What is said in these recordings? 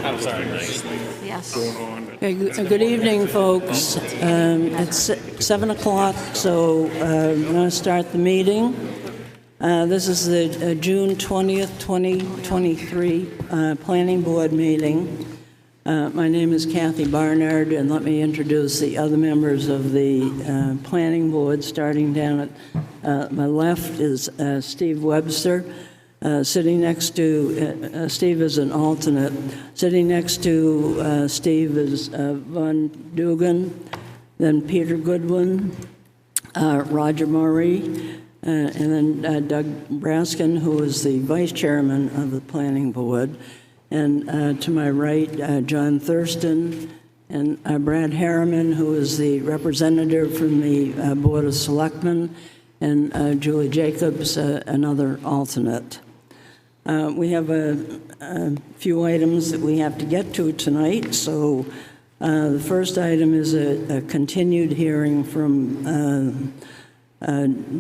I'm sorry. Yes. Okay, good evening, folks. It's 7 o'clock, so I'm going to start the meeting. This is the June 20th, 2023 Planning Board meeting. My name is Kathy Barnard, and let me introduce the other members of the Planning Board. Starting down at my left is Steve Webster. Sitting next to, Steve is an alternate. Sitting next to Steve is Von Dugan, then Peter Goodwin, Roger Murray, and then Doug Braskin, who is the vice chairman of the Planning Board. And to my right, John Thurston, and Brad Harriman, who is the representative from the Board of Selectmen, and Julie Jacobs, another alternate. We have a few items that we have to get to tonight. So the first item is a continued hearing from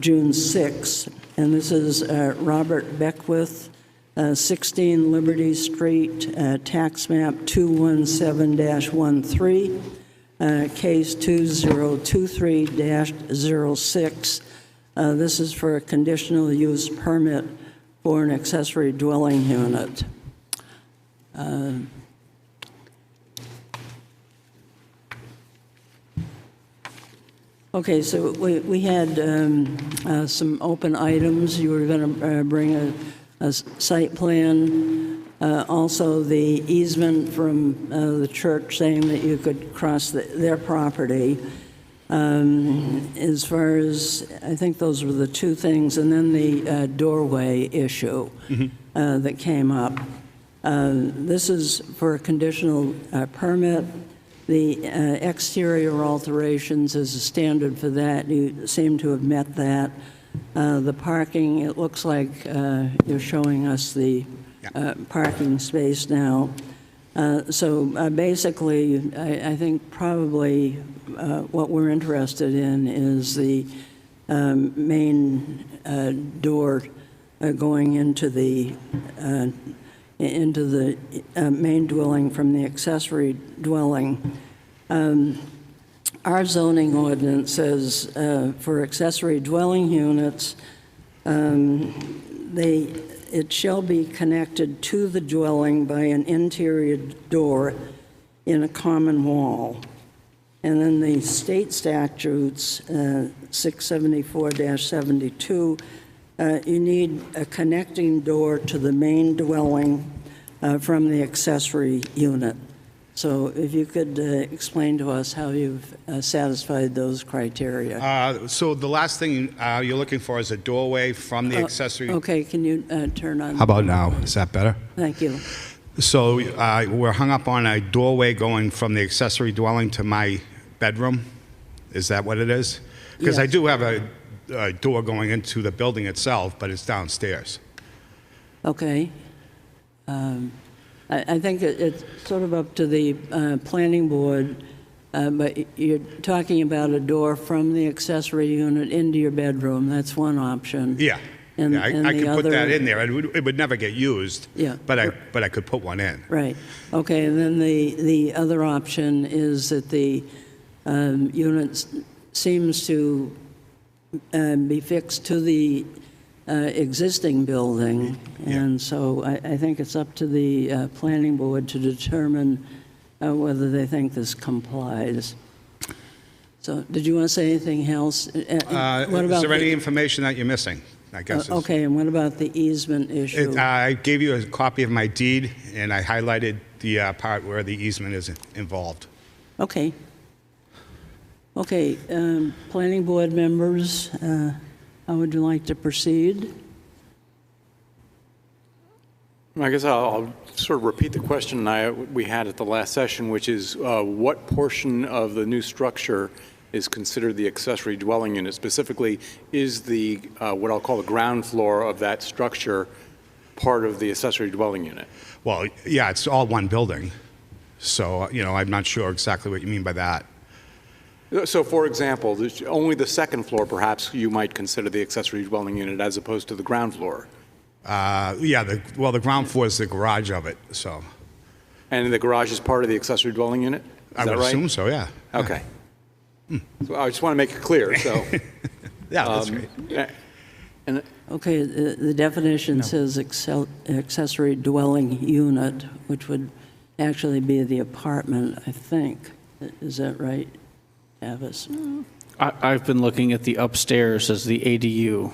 June 6th. And this is Robert Beckwith, 16 Liberty Street, tax map 217-13, case 2023-06. This is for a conditional use permit for an accessory dwelling unit. Okay, so we had some open items. You were going to bring a site plan, also the easement from the church saying that you could cross their property. As far as, I think those were the two things, and then the doorway issue that came up. This is for a conditional permit. The exterior alterations is a standard for that. You seem to have met that. The parking, it looks like you're showing us the parking space now. So basically, I think probably what we're interested in is the main door going into the main dwelling from the accessory dwelling. Our zoning ordinance says for accessory dwelling units, it shall be connected to the dwelling by an interior door in a common wall. And then the state statutes, 674-72, you need a connecting door to the main dwelling from the accessory unit. So if you could explain to us how you've satisfied those criteria. So the last thing you're looking for is a doorway from the accessory. Okay, can you turn on? How about now? Is that better? Thank you. So we're hung up on a doorway going from the accessory dwelling to my bedroom. Is that what it is? Because Yes. I do have a door going into the building itself, but it's downstairs. Okay. I think it's sort of up to the planning board, but you're talking about a door from the accessory unit into your bedroom. That's one option. Yeah. And, Yeah, and I the could put other, that in there. It would never get used. Yeah. But I could put one in. Right. Okay, and then the other option is that the unit seems to be fixed to the existing building, and so I think it's up to the planning board to determine whether they think this complies. So, did you want to say anything else? What about Is there any information that you're missing? I guess. Okay, and what about the easement issue? I gave you a copy of my deed, and I highlighted the part where the easement is involved. Okay. Okay, planning board members, how would you like to proceed? I guess I'll sort of repeat the question we had at the last session, which is what portion of the new structure is considered the accessory dwelling unit? Specifically, is the what I'll call the ground floor of that structure part of the accessory dwelling unit? Well, yeah, it's all one building. So, I'm not sure exactly what you mean by that. So, for example, only the second floor, perhaps, you might consider the accessory dwelling unit as opposed to the ground floor. Yeah, the ground floor is the garage of it, so. And the garage is part of the accessory dwelling unit? Is I that would right? assume so, yeah. Okay. So I just want to make it clear, so. Yeah, that's great. And Okay, the definition says accessory dwelling unit, which would actually be the apartment, I think. Is that right, Tavis? I've been looking at the upstairs as the ADU,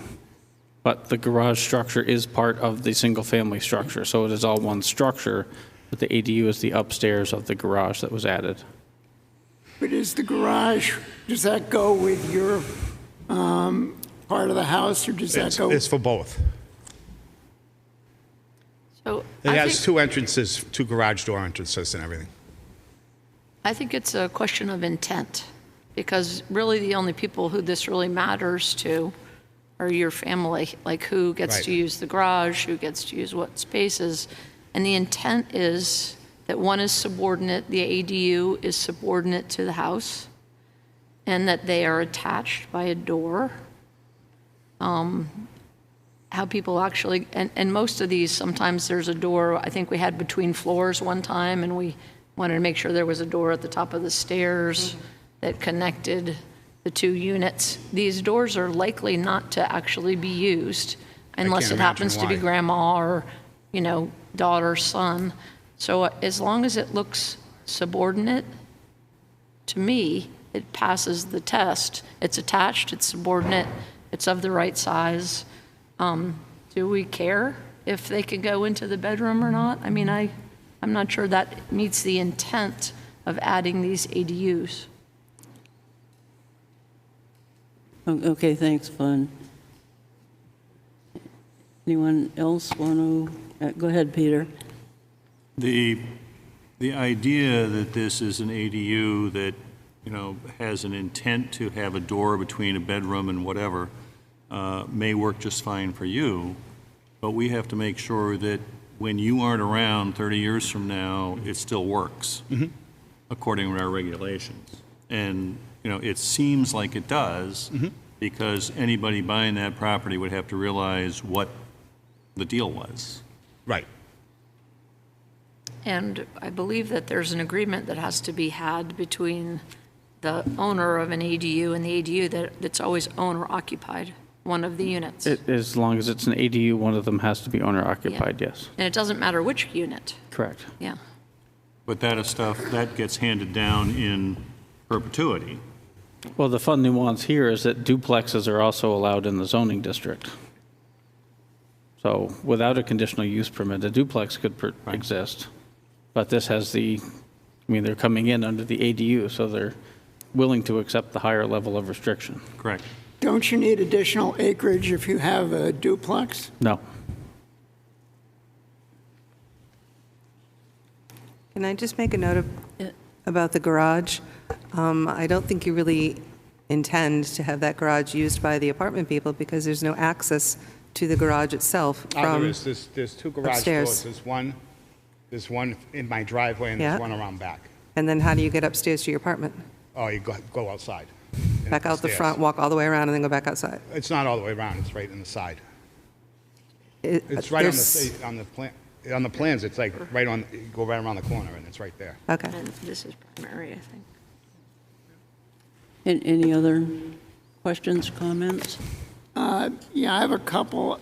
but the garage structure is part of the single-family structure, so it is all one structure, but the ADU is the upstairs of the garage that was added. But is the garage, does that go with your part of the house, or does that go? It's for both. So It I has think, two entrances, two garage door entrances and everything. I think it's a question of intent, because really the only people who this really matters to are your family, like who gets Right. to use the garage, who gets to use what spaces. And the intent is that one is subordinate, the ADU is subordinate to the house, and that they are attached by a door. How people actually, and most of these, sometimes there's a door, I think we had between floors one time, and we wanted to make sure there was a door at the top of the stairs that connected the two units. These doors are likely not to actually be used unless can't it happens imagine to be why. grandma or, daughter, son. So as long as it looks subordinate, to me, it passes the test. It's attached, it's subordinate, it's of the right size. Do we care if they could go into the bedroom or not? I mean, I'm not sure that meets the intent of adding these ADUs. Okay, thanks, Glenn. Anyone else want to, go ahead, Peter. The idea that this is an ADU that, has an intent to have a door between a bedroom and whatever, may work just fine for you, but we have to make sure that when you aren't around 30 years from now, it still works, according to our regulations. And, it seems like it does, because anybody buying that property would have to realize what the deal was. Right. And I believe that there's an agreement that has to be had between the owner of an ADU and the ADU that it's always owner occupied, one of the units. As long as it's an ADU, one of them has to be owner occupied, yes. And it doesn't matter which unit, Correct. yeah. But that is stuff, that gets handed down in perpetuity. Well, the fun nuance here is that duplexes are also allowed in the zoning district. So without a conditional use permit, a duplex could exist. But this has they're coming in under the ADU, so they're willing to accept the higher level of restriction. Correct. Don't you need additional acreage if you have a duplex? No. Can I just make a note about the garage? I don't think you really intend to have that garage used by the apartment people because there's no access to the garage itself There from is. There's two garage upstairs. doors. There's one in my driveway and there's Yeah. one around back. And then how do you get upstairs to your apartment? Oh, you go outside. and Back out the stairs. front, walk all the way around, and then go back outside? It's not all the way around, it's right in the side. It- It's right there's- on the plan. On the plans, it's like right on, you go right around the corner and it's right there. Okay. And this is primary, I think. Any other questions, comments? Yeah, I have a couple.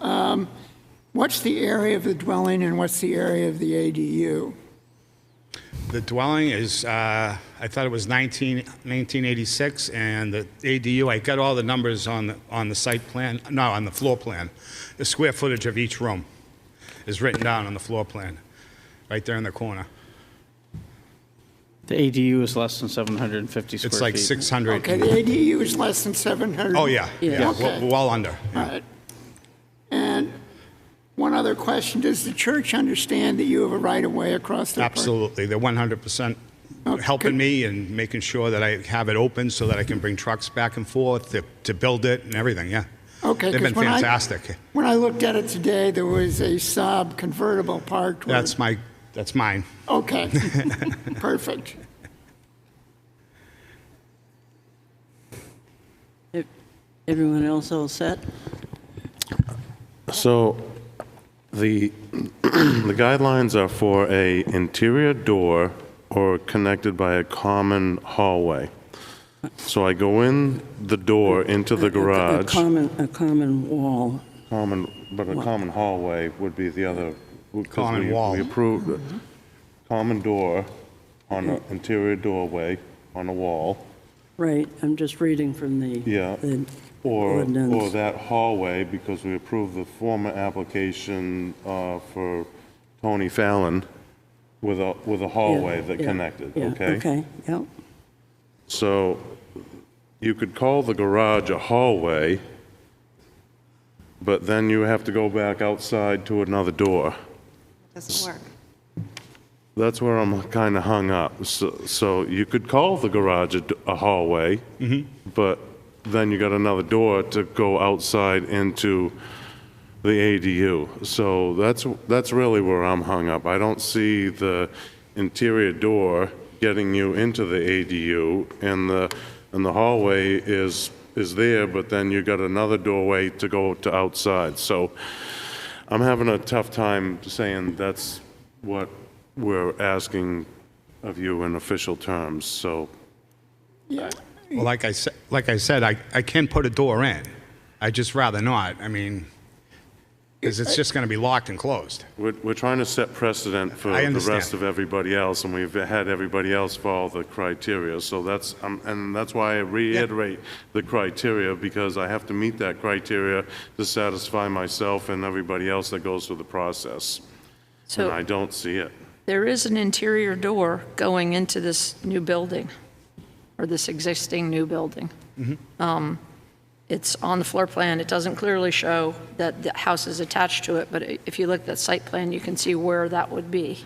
What's the area of the dwelling and what's the area of the ADU? The dwelling is, I thought it was 1986, and the ADU, I got all the numbers on the site plan, no, on the floor plan. The square footage of each room is written down on the floor plan, right there in the corner. The ADU is less than 750 square feet. It's like 600. Okay, the ADU is less than 700. Oh, yeah, yeah, Okay. well under. All right. And one other question, does the church understand that you have a right-of-way across their property? Absolutely, they're 100% Okay. helping me and making sure that I have it open so that I can bring trucks back and forth to build it and everything, yeah. Okay, They've 'cause been fantastic. When I looked at it today, there was a Saab convertible parked where... That's mine. Okay, perfect. Everyone else all set? So The, the guidelines are for a interior door or connected by a common hallway. So I go in the door into the garage. A common wall. But a common hallway would be the other. Common wall. We approved it. Common door on an interior doorway on a wall. Right, I'm just reading from the Yeah. the Or ordinance. that hallway, because we approved the former application for Tony Fallon with a hallway that Yeah, connected, yeah, okay? Okay, yep. So you could call the garage a hallway, but then you have to go back outside to another door. Doesn't work. That's where I'm kind of hung up. So you could call the garage a hallway, but then you got another door to go outside into the ADU. So that's really where I'm hung up. I don't see the interior door getting you into the ADU, and the hallway is there, but then you got another doorway to go to outside. So I'm having a tough time saying that's what we're asking of you in official terms, so. Well, like I said, I can put a door in. I'd just rather not. I mean, because it's just going to be locked and closed. We're trying to set precedent for I the understand. rest of everybody else, and we've had everybody else follow the criteria, so and that's why I reiterate the criteria, because I have to meet that criteria to satisfy myself and everybody else that goes through the process. And I So don't see it. there is an interior door going into this new building, or this existing new building. It's on the floor plan. It doesn't clearly show that the house is attached to it, but if you look at the site plan, you can see where that would be.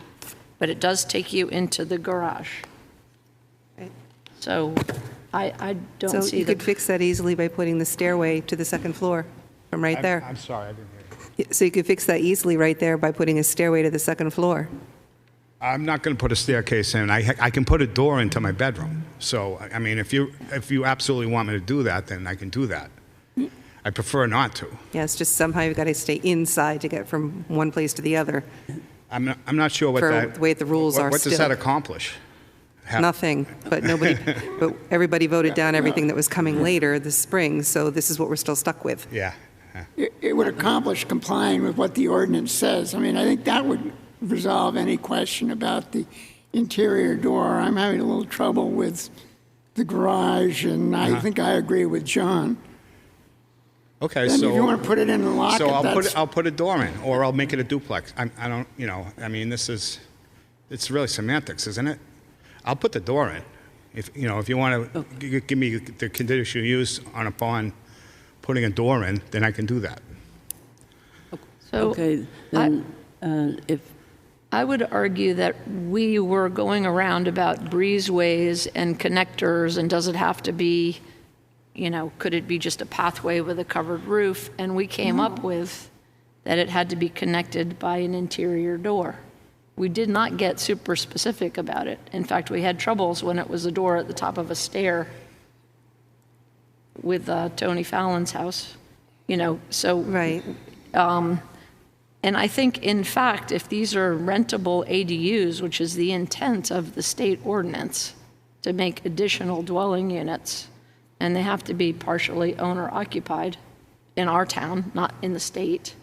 But it does take you into the garage. Right. So I don't So see you the... could fix that easily by putting the stairway to the second floor from right there. I'm sorry, I didn't hear you. So you could fix that easily right there by putting a stairway to the second floor. I'm not going to put a staircase in. I can put a door into my bedroom. So, I mean, if you absolutely want me to do that, then I can do that. I prefer not to. Yeah, it's just somehow you've got to stay inside to get from one place to the other. I'm not sure what For that... the way the rules are What does still. that accomplish? Nothing, but everybody voted down everything that was coming later this spring, so this is what we're still stuck with. Yeah. It would accomplish complying with what the ordinance says. I mean, I think that would resolve any question about the interior door. I'm having a little trouble with the garage, and I think I agree with John. Okay, Then so... if you want to put it in and lock So it, I'll put a door in, or I'll make it a duplex. I don't, I mean, it's really semantics, isn't it? I'll put the door in. If you want to give me the conditional use upon putting a door in, then I can do that. So Okay, then, if, I would argue that we were going around about breezeways and connectors, and does it have to be, could it be just a pathway with a covered roof? And we came up with that it had to be connected by an interior door. We did not get super specific about it. In fact, we had troubles when it was a door at the top of a stair with Tony Fallon's house, so. Right. And I think, in fact, if these are rentable ADUs, which is the intent of the state ordinance, to make additional dwelling units, and they have to be partially owner-occupied in our town, not in the state,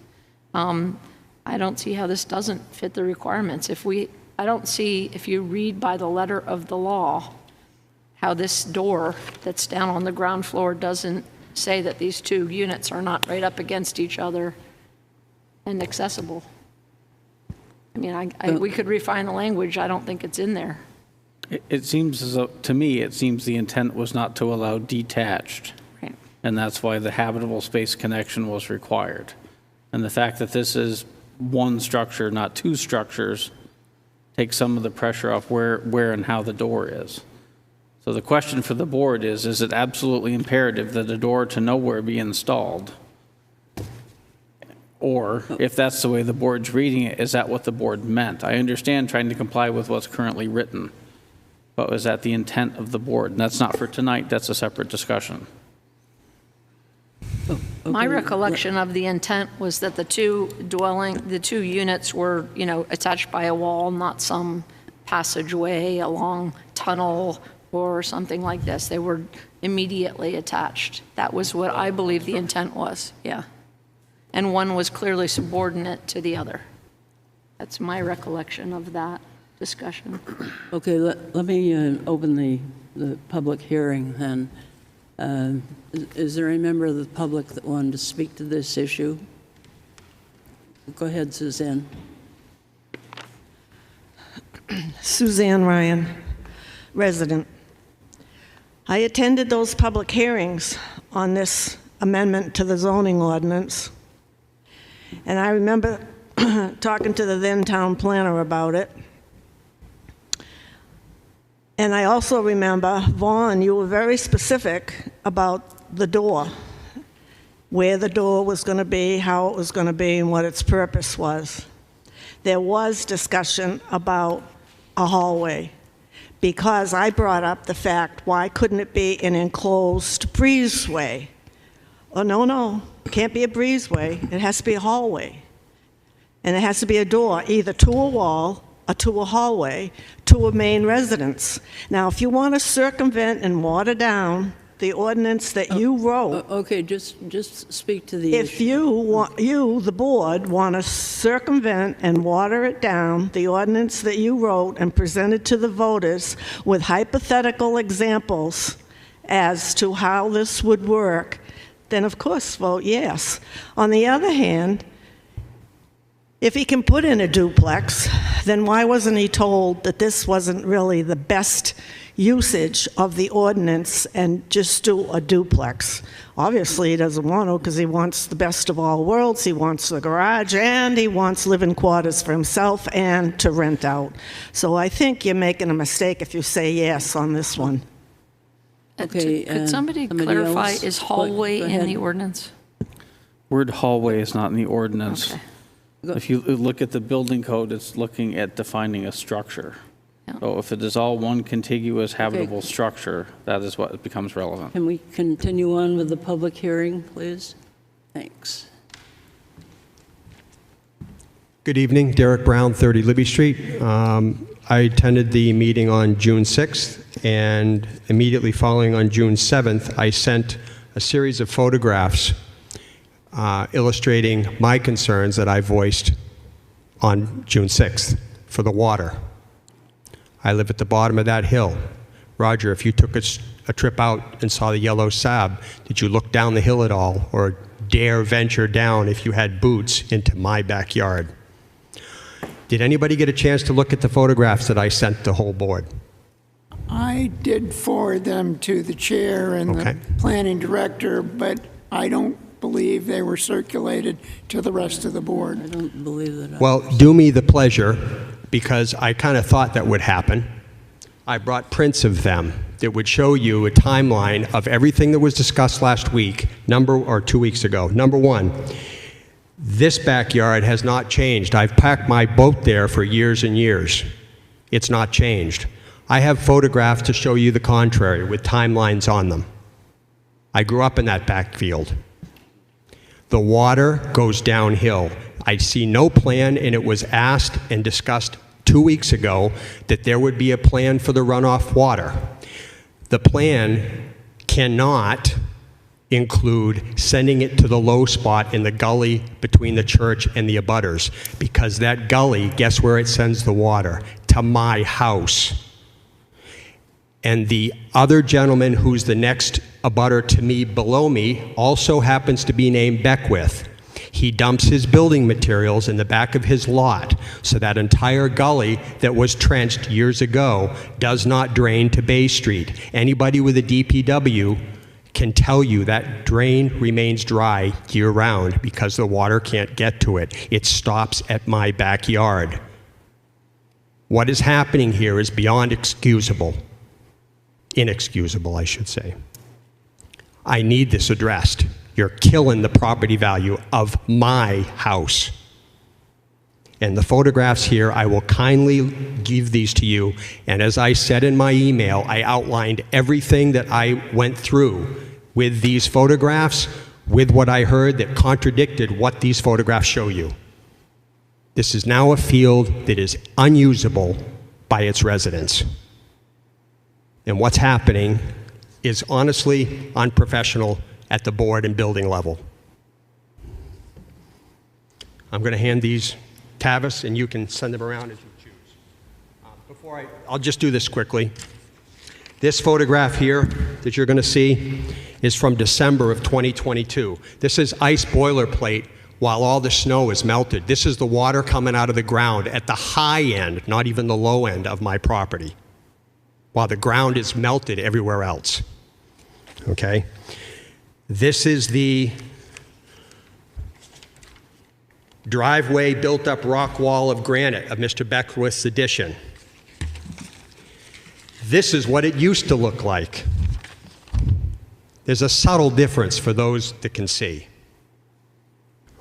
I don't see how this doesn't fit the requirements. I don't see, if you read by the letter of the law, how this door that's down on the ground floor doesn't say that these two units are not right up against each other and accessible. I mean, we could refine the language. I don't think it's in there. It seems as though, to me, it seems the intent was not to allow detached. Right. And that's why the habitable space connection was required. And the fact that this is one structure, not two structures, takes some of the pressure off where and how the door is. So the question for the board is it absolutely imperative that a door to nowhere be installed? Or, if that's the way the board's reading it, is that what the board meant? I understand trying to comply with what's currently written, but was that the intent of the board? And that's not for tonight, that's a separate discussion. My Okay, recollection of the intent was that the two units were, attached by a wall, not some passageway along tunnel or something like this. They were immediately attached. That was what I believe the intent was, yeah. And one was clearly subordinate to the other. That's my recollection of that discussion. Okay, let me open the public hearing then. Is there any member of the public that wanted to speak to this issue? Go ahead, Suzanne. Suzanne Ryan, resident. I attended those public hearings on this amendment to the zoning ordinance, and I remember talking to the then town planner about it. And I also remember, Vaughn, you were very specific about the door, where the door was going to be, how it was going to be, and what its purpose was. There was discussion about a hallway, because I brought up the fact, why couldn't it be an enclosed breezeway? Oh, no, it can't be a breezeway. It has to be a hallway. And it has to be a door, either to a wall or to a hallway, to a main residence. Now, if you want to circumvent and water down the ordinance that you wrote, Okay, just speak to the if issue. you, the board, want to circumvent and water it down, the ordinance that you wrote and presented to the voters with hypothetical examples as to how this would work, then of course vote yes. On the other hand, if he can put in a duplex, then why wasn't he told that this wasn't really the best usage of the ordinance and just do a duplex? Obviously, he doesn't want to, because he wants the best of all worlds. He wants the garage, and he wants living quarters for himself and to rent out. So I think you're making a mistake if you say yes on this one. Okay, Could somebody somebody clarify, else? is hallway Go in ahead. the ordinance? Word hallway is not in the ordinance. Okay. If you look at the building code, it's looking at defining a structure. Yeah. So if it is all one contiguous habitable structure, that is what becomes relevant. Can we continue on with the public hearing, please? Thanks. Good evening, Derek Brown, 30 Libby Street. I attended the meeting on June 6th, and immediately following on June 7th, I sent a series of photographs illustrating my concerns that I voiced on June 6th for the water. I live at the bottom of that hill. Roger, if you took a trip out and saw the yellow sab, did you look down the hill at all, or dare venture down, if you had boots, into my backyard? Did anybody get a chance to look at the photographs that I sent the whole board? I did forward them to the chair and Okay. the planning director, but I don't believe they were circulated to the rest of the board. I don't believe that. Well, do me the pleasure, because I kind of thought that would happen. I brought prints of them that would show you a timeline of everything that was discussed last week, 2 weeks ago. Number one, this backyard has not changed. I've packed my boat there for years and years. It's not changed. I have photographs to show you the contrary with timelines on them. I grew up in that backfield. The water goes downhill. I see no plan, and it was asked and discussed 2 weeks ago that there would be a plan for the runoff water. The plan cannot include sending it to the low spot in the gully between the church and the abutters, because that gully, guess where it sends the water? To my house. And the other gentleman who's the next abutter to me below me also happens to be named Beckwith. He dumps his building materials in the back of his lot, so that entire gully that was trenched years ago does not drain to Bay Street. Anybody with a DPW can tell you that drain remains dry year-round because the water can't get to it. It stops at my backyard. What is happening here is beyond excusable. Inexcusable, I should say. I need this addressed. You're killing the property value of my house. And the photographs here, I will kindly give these to you. And as I said in my email, I outlined everything that I went through with these photographs with what I heard that contradicted what these photographs show you. This is now a field that is unusable by its residents. And what's happening is honestly unprofessional at the board and building level. I'm going to hand these Tavis, and you can send them around as you choose. I'll just do this quickly. This photograph here that you're going to see is from December of 2022. This is ice boilerplate while all the snow is melted. This is the water coming out of the ground at the high end, not even the low end of my property, while the ground is melted everywhere else. Okay? This is the driveway built-up rock wall of granite of Mr. Beckwith's addition. This is what it used to look like. There's a subtle difference for those that can see.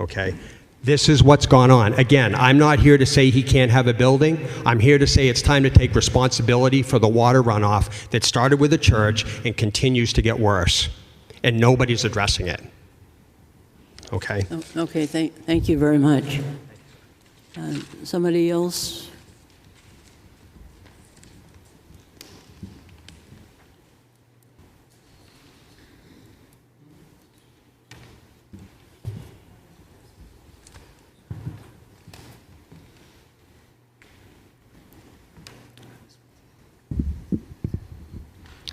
Okay? This is what's gone on. Again, I'm not here to say he can't have a building. I'm here to say it's time to take responsibility for the water runoff that started with the church and continues to get worse. And nobody's addressing it. Okay? Okay, thank you very much. Somebody else?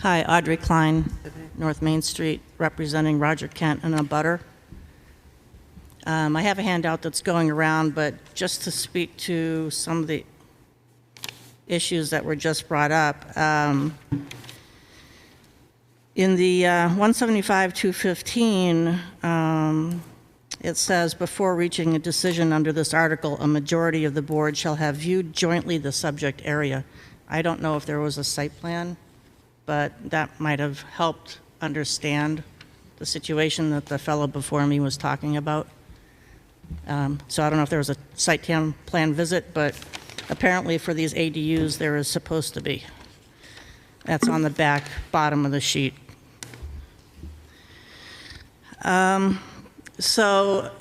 Hi, Audrey Klein, North Main Street, representing Roger Kent and a butter. I have a handout that's going around, but just to speak to some of the issues that were just brought up. In the 175-215, it says, before reaching a decision under this article, a majority of the board shall have viewed jointly the subject area. I don't know if there was a site plan, but that might have helped understand the situation that the fellow before me was talking about. So I don't know if there was a site plan visit, but apparently for these ADUs there is supposed to be. That's on the back bottom of the sheet. So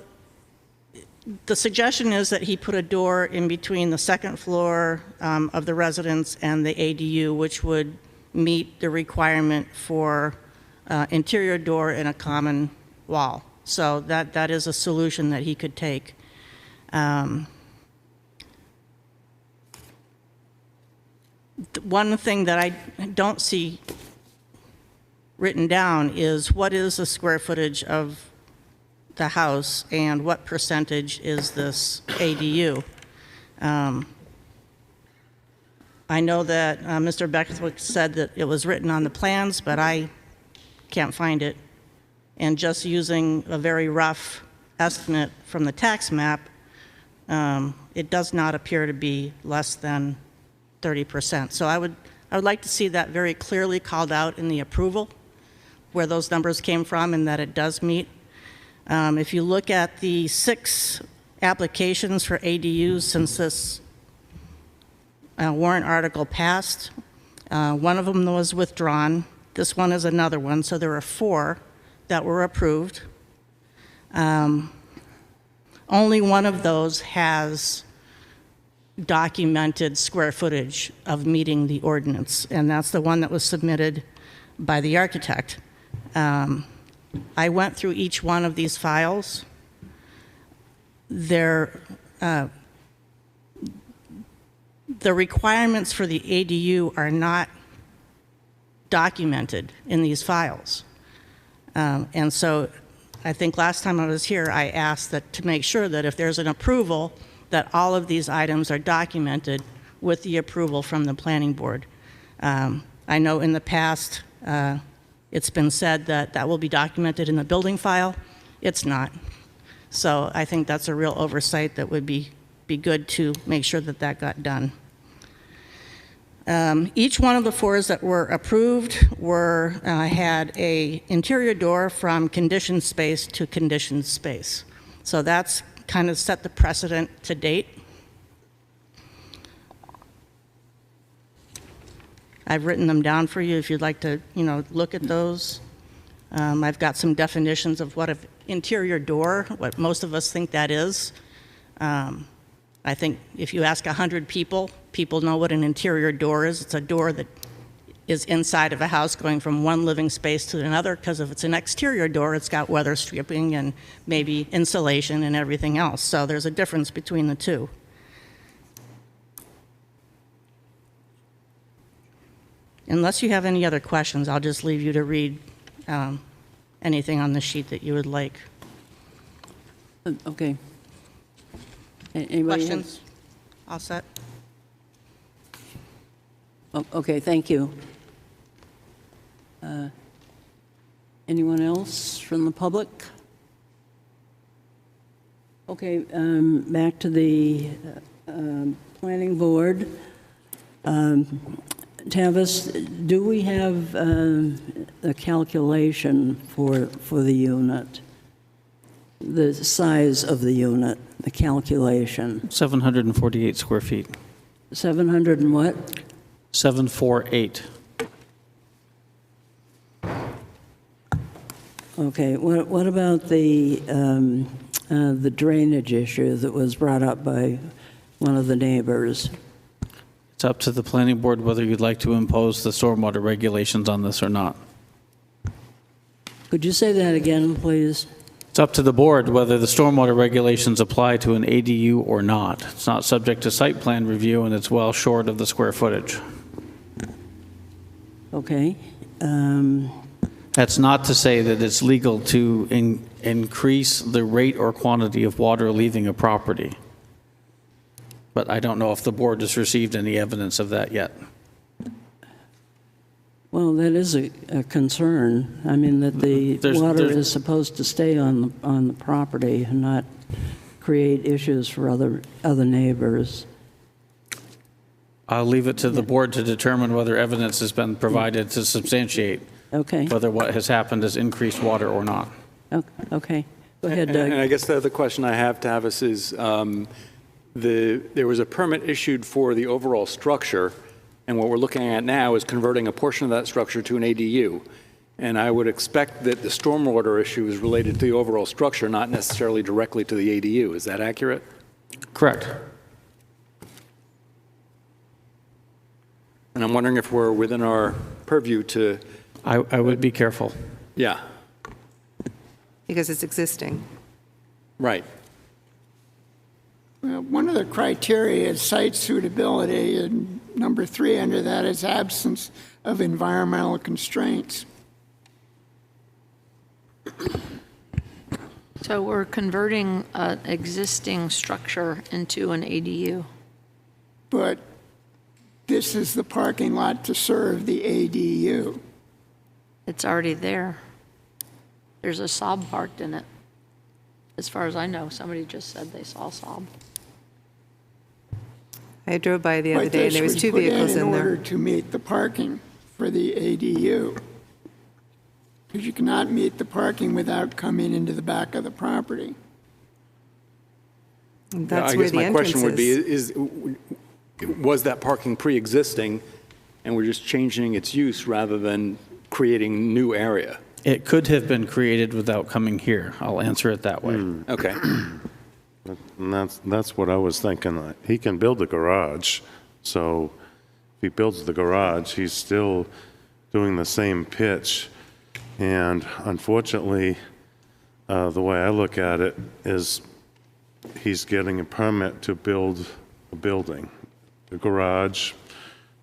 the suggestion is that he put a door in between the second floor of the residence and the ADU, which would meet the requirement for interior door and a common wall. So that is a solution that he could take. One thing that I don't see written down is what is the square footage of the house and what percentage is this ADU. I know that Mr. Beckwith said that it was written on the plans, but I can't find it. And just using a very rough estimate from the tax map, it does not appear to be less than 30%. So I would like to see that very clearly called out in the approval, where those numbers came from and that it does meet. If you look at the 6 applications for ADUs since this warrant article passed, one of them was withdrawn. This one is another one, so there are 4 that were approved. Only one of those has documented square footage of meeting the ordinance, and that's the one that was submitted by the architect. I went through each one of these files. The requirements for the ADU are not documented in these files. And so I think last time I was here, I asked that to make sure that if there's an approval, that all of these items are documented with the approval from the planning board. I know in the past, it's been said that that will be documented in the building file. It's not. So I think that's a real oversight that would be good to make sure that that got done. Each one of the 4s that were approved had a interior door from conditioned space to conditioned space. So that's kind of set the precedent to date. I've written them down for you if you'd like to, look at those. I've got some definitions of what interior door, what most of us think that is. I think if you ask 100 people, people know what an interior door is. It's a door that is inside of a house going from one living space to another, because if it's an exterior door, it's got weather stripping and maybe insulation and everything else. So there's a difference between the two. Unless you have any other questions, I'll just leave you to read anything on the sheet that you would like. Okay. Anybody else? Questions? All set? Oh, okay, thank you. Anyone else from the public? Okay, back to the planning board. Tavis, do we have a calculation for the unit? The size of the unit, the calculation? 748 square feet. 700 and what? 748. Okay, what about the drainage issue that was brought up by one of the neighbors? It's up to the planning board whether you'd like to impose the stormwater regulations on this or not. Could you say that again, please? It's up to the board whether the stormwater regulations apply to an ADU or not. It's not subject to site plan review, and it's well short of the square footage. Okay. That's not to say that it's legal to increase the rate or quantity of water leaving a property. But I don't know if the board has received any evidence of that yet. Well, that is a concern. I mean, that the water is supposed to stay on the property and not create issues for other neighbors. I'll leave it to the board to determine whether evidence has been provided to substantiate whether what has happened is increased water or not. Okay. Go ahead, Doug. And I guess the other question I have, Tavis, is there was a permit issued for the overall structure, and what we're looking at now is converting a portion of that structure to an ADU. And I would expect that the stormwater issue is related to the overall structure, not necessarily directly to the ADU. Is that accurate? Correct. And I'm wondering if we're within our purview to... I would be careful. Yeah. Because it's existing. Right. Well, one of the criteria is site suitability, and number 3 under that is absence of environmental constraints. So we're converting an existing structure into an ADU. But this is the parking lot to serve the ADU. It's already there. There's a Saab parked in it. As far as I know, somebody just said they saw Saab. I drove by the other day, and there was 2 vehicles in there. In order to meet the parking for the ADU. Because you cannot meet the parking without coming into the back of the property. That's I where guess the my entrance question would be, was that parking pre-existing, and we're just changing its use rather than creating new area? It could have been created without coming here. I'll answer it that way. Okay. And that's what I was thinking. He can build a garage, so if he builds the garage, he's still doing the same pitch. And unfortunately, the way I look at it is he's getting a permit to build a building. The garage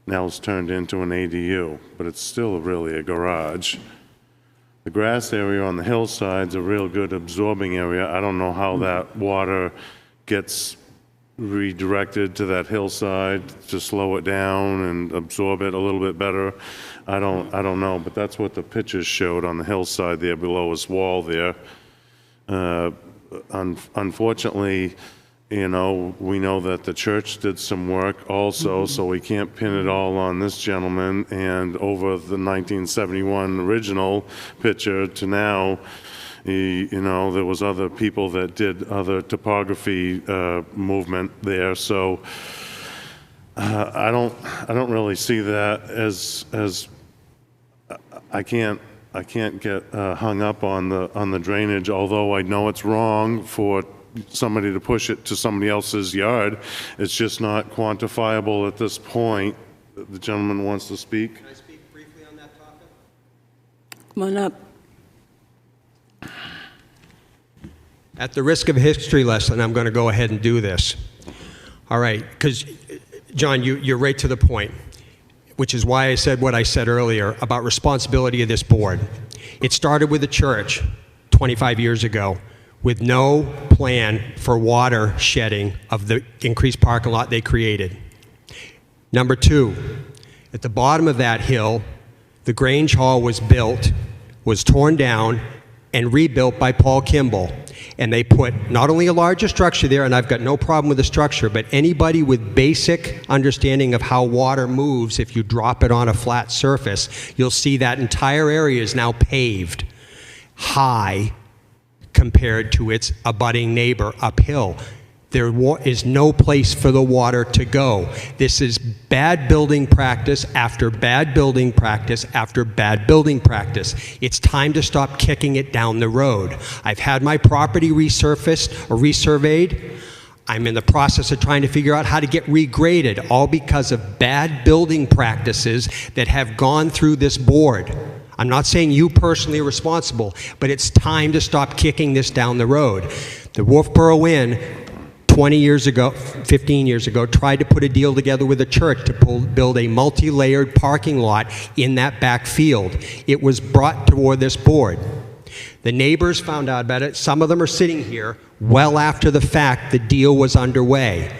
now is turned into an ADU, but it's still really a garage. The grass area on the hillside's a real good absorbing area. I don't know how that water gets redirected to that hillside to slow it down and absorb it a little bit better. I don't know, but that's what the pictures showed on the hillside there below his wall there. Unfortunately, you know, we know that the church did some work also, so we can't pin it all on this gentleman. And over the 1971 original picture to now, you know, there was other people that did other topography movement there. So I don't really see that as I can't I can't get hung up on the drainage, although I know it's wrong for somebody to push it to somebody else's yard. It's just not quantifiable at this point. The gentleman wants to speak. Can I speak briefly on that topic? Come on up. At the risk of a history lesson, I'm going to go ahead and do this. All right, because, John, you're right to the point, which is why I said what I said earlier about responsibility of this board. It started with the church 25 years ago with no plan for water shedding of the increased parking lot they created. Number two, at the bottom of that hill, the Grange Hall was built, was torn down, and rebuilt by Paul Kimball. And they put not only a larger structure there, and I've got no problem with the structure, but anybody with basic understanding of how water moves, if you drop it on a flat surface, you'll see that entire area is now paved high compared to its abutting neighbor uphill. There is no place for the water to go. This is bad building practice after bad building practice after bad building practice. It's time to stop kicking it down the road. I've had my property resurfaced or resurveyed. I'm in the process of trying to figure out how to get regraded, all because of bad building practices that have gone through this board. I'm not saying you personally are responsible, but it's time to stop kicking this down the road. The Wolfeboro Inn 20 years ago, 15 years ago, tried to put a deal together with the church to build a multi-layered parking lot in that back field. It was brought toward this board. The neighbors found out about it. Some of them are sitting here well after the fact the deal was underway.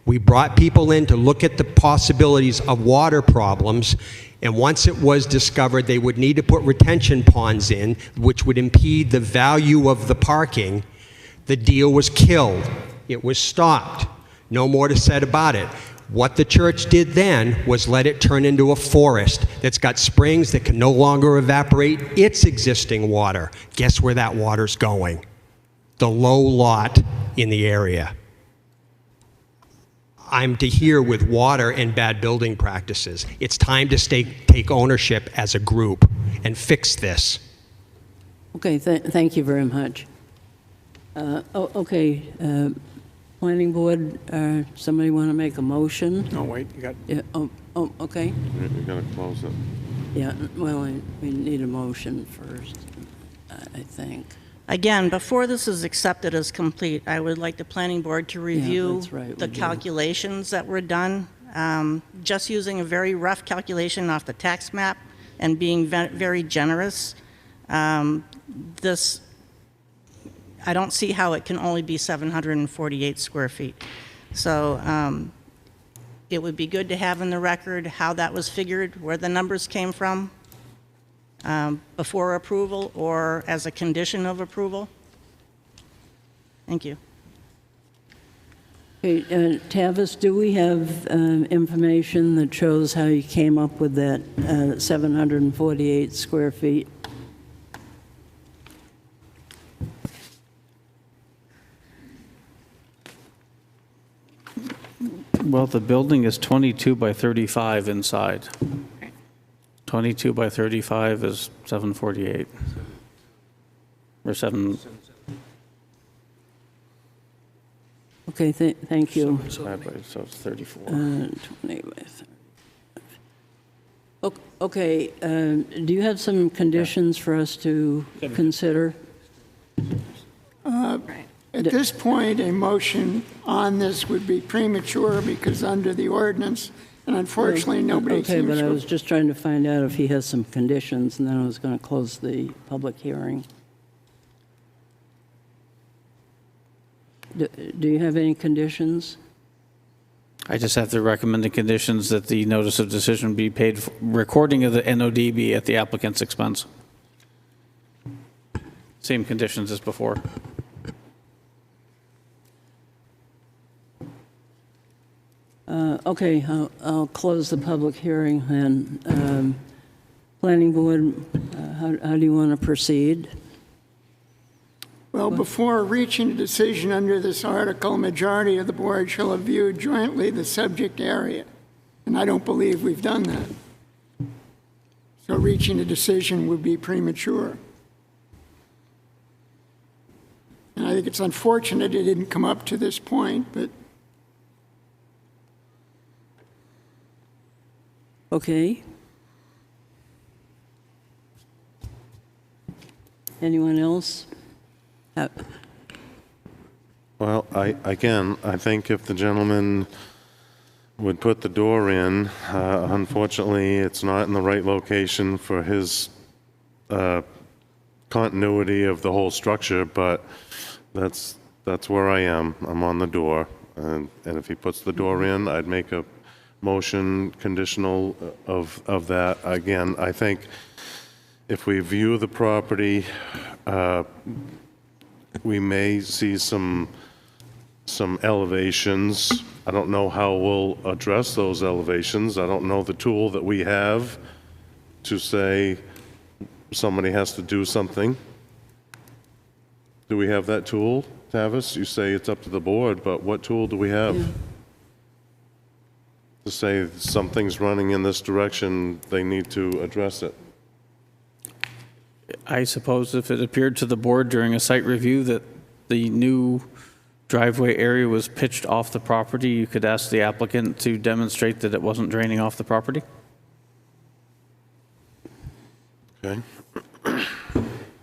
We brought people in to look at the possibilities of water problems, and once it was discovered they would need to put retention ponds in, which would impede the value of the parking, the deal was killed. It was stopped. No more to said about it. What the church did then was let it turn into a forest that's got springs that can no longer evaporate its existing water. Guess where that water's going? The low lot in the area. I'm to here with water and bad building practices. It's time to take ownership as a group and fix this. Okay, thank you very much. Planning board, somebody want to make a motion? No, wait, you got, Yeah, okay. You gotta close it. Yeah, well, we need a motion first, I think. Again, before this is accepted as complete, I would like the planning board to review that's right, the we do. calculations that were done. Just using a very rough calculation off the tax map and being very generous, this, I don't see how it can only be 748 square feet. So it would be good to have in the record how that was figured, where the numbers came from, before approval or as a condition of approval. Thank you. Okay, Tavis, do we have information that shows how you came up with that 748 square feet? Well, the building is 22 by 35 inside. 22 by 35 is 748. Or 7. Okay, thank you. So it's 34. 20 by 30. Okay, do you have some conditions for us to consider? At this point, a motion on this would be premature because under the ordinance, and unfortunately, nobody Okay, seems but I to. was just trying to find out if he has some conditions, and then I was going to close the public hearing. Do you have any conditions? I just have to recommend the conditions that the notice of decision be paid, recording of the NOD be at the applicant's expense. Same conditions as before. Okay, I'll close the public hearing then. Planning board, how do you want to proceed? Well, before reaching a decision under this article, a majority of the board shall have viewed jointly the subject area. And I don't believe we've done that. So reaching a decision would be premature. And I think it's unfortunate it didn't come up to this point, but Okay. Anyone else? Well, I think if the gentleman would put the door in, unfortunately, it's not in the right location for his continuity of the whole structure, but that's where I am. I'm on the door, and if he puts the door in, I'd make a motion conditional of that. Again, I think if we view the property, we may see some elevations. I don't know how we'll address those elevations. I don't know the tool that we have to say somebody has to do something. Do we have that tool, Tavis? You say it's up to the board, but what tool do we have? Yeah. To say something's running in this direction, they need to address it. I suppose if it appeared to the board during a site review that the new driveway area was pitched off the property, you could ask the applicant to demonstrate that it wasn't draining off the property. Okay.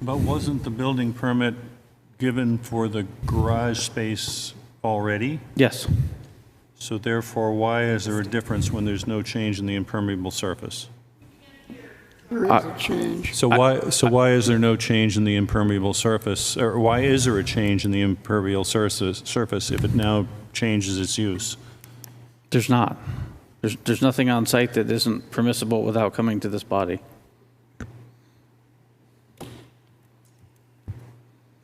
But wasn't the building permit given for the garage space already? Yes. So therefore, why is there a difference when there's no change in the impermeable surface? there is a change. So why is there no change in the impermeable surface? Or why is there a change in the impermeable surface if it now changes its use? There's not. There's nothing on site that isn't permissible without coming to this body.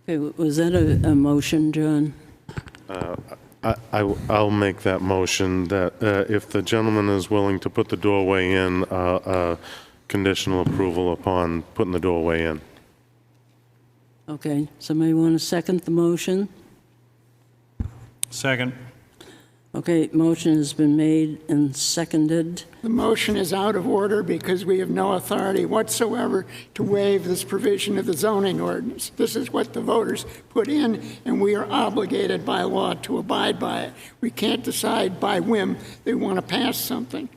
Okay, was that a motion, John? I'll make that motion that if the gentleman is willing to put the doorway in, conditional approval upon putting the doorway in. Okay, somebody want to second the motion? Second. Okay, motion has been made and seconded. The motion is out of order because we have no authority whatsoever to waive this provision of the zoning ordinance. This is what the voters put in, and we are obligated by law to abide by it. We can't decide by whim they want to pass something.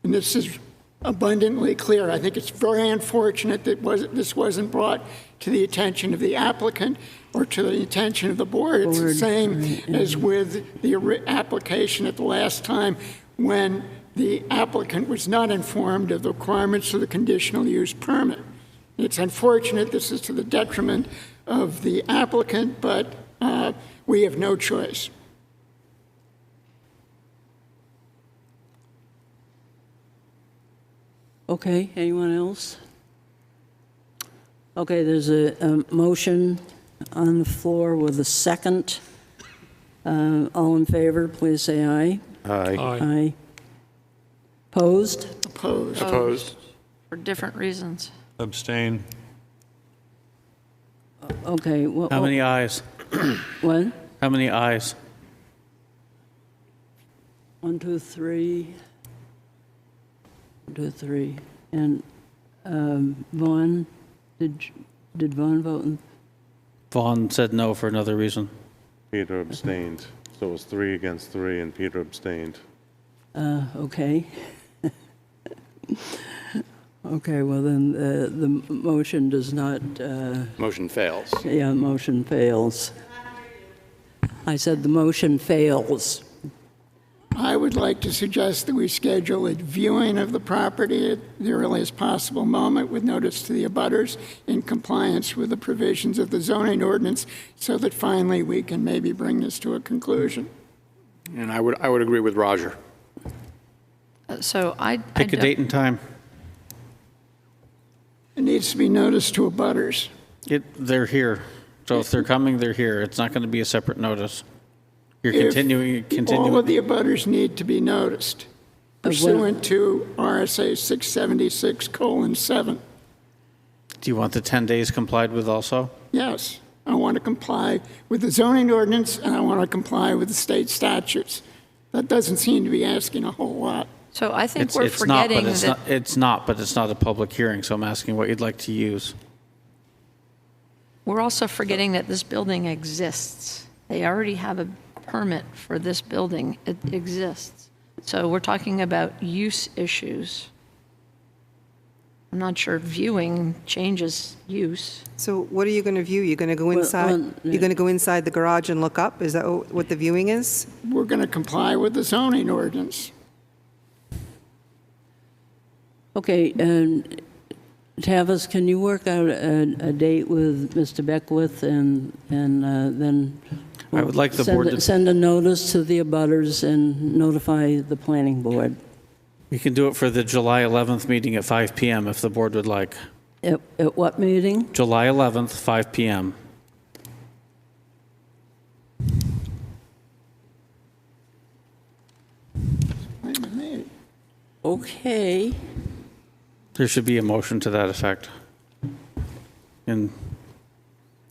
And this is abundantly clear. I think it's very unfortunate that this wasn't brought to the attention of the applicant or to the attention of the board. It's the same as with the application at the last time when the applicant was not informed of the requirements of the conditional use permit. It's unfortunate this is to the detriment of the applicant, but we have no choice. Okay, anyone else? Okay, there's a motion on the floor with a second. All in favor, please say aye. Aye. Aye. Opposed? Opposed. Opposed? For different reasons. Abstain. Okay. How many ayes? What? How many ayes? 1, 2, 3. 1, 2, 3. And Vaughn, did Vaughn vote? Vaughn said no for another reason. Peter abstained. So it was 3 against 3, and Peter abstained. Okay. Okay, well then the motion does not, Motion fails. yeah, motion fails. I said the motion fails. I would like to suggest that we schedule a viewing of the property at the earliest possible moment with notice to the abutters in compliance with the provisions of the zoning ordinance so that finally we can maybe bring this to a conclusion. And I would agree with Roger. So I Pick a date and time. It needs to be noticed to abutters. They're here. So if they're coming, they're here. It's not going to be a separate notice. You're If continuing. All of the abutters need to be noticed pursuant to RSA 676:7. Do you want the 10 days complied with also? Yes, I want to comply with the zoning ordinance and I want to comply with the state statutes. That doesn't seem to be asking a whole lot. So I think we're It's not, forgetting but it's that not, it's not, but it's not a public hearing, so I'm asking what you'd like to use. we're also forgetting that this building exists. They already have a permit for this building. It exists. So we're talking about use issues. I'm not sure viewing changes use. So what are you going to view? You're going to go inside? You're going to go inside the garage and look up? Is that what the viewing is? We're going to comply with the zoning ordinance. Okay, Tavis, can you work out a date with Mr. Beckwith and then I would like the board to- send a notice to the abutters and notify the planning board? We can do it for the July 11th meeting at 5 PM if the board would like. At what meeting? July 11th, 5 PM. Okay. There should be a motion to that effect. And,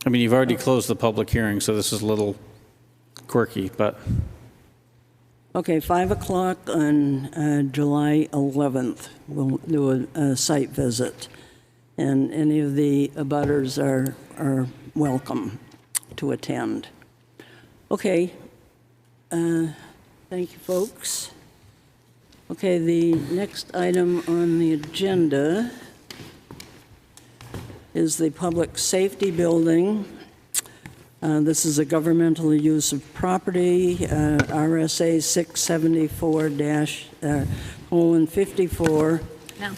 I mean, you've already closed the public hearing, so this is a little quirky, but Okay, 5 o'clock on July 11th. We'll do a site visit. And any of the abutters are welcome to attend. Okay. Thank you, folks. Okay, the next item on the agenda is the public safety building. This is a governmental use of property, RSA 674-54, No.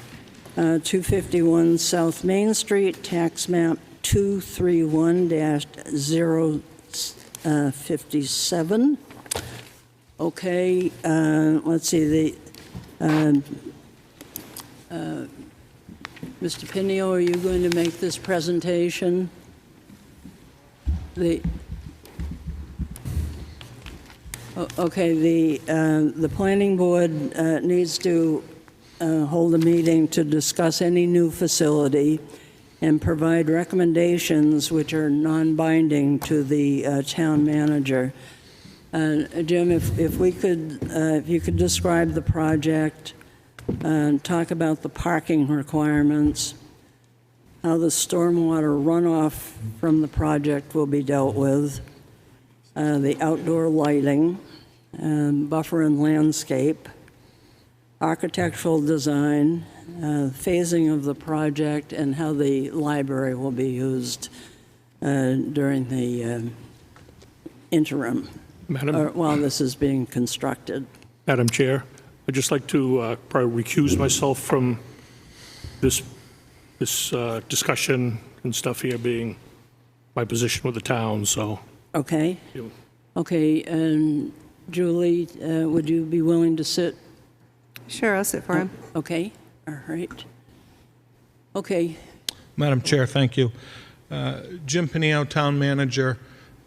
251 South Main Street, tax map 231-057. Okay, let's see, Mr. Pinio, are you going to make this presentation? Okay, the planning board needs to hold a meeting to discuss any new facility and provide recommendations which are non-binding to the town manager. Jim, if you could describe the project, talk about the parking requirements, how the stormwater runoff from the project will be dealt with, the outdoor lighting, buffer and landscape, architectural design, phasing of the project, and how the library will be used during the interim, or while this is being constructed. Madam Chair, I'd just like to probably recuse myself from this discussion and stuff here, being my position with the town, so. Okay. you- Okay, and Julie, would you be willing to sit? Sure, I'll sit for him. Okay, all right. Okay, Madam Chair, thank you. Jim Pinio, Town Manager.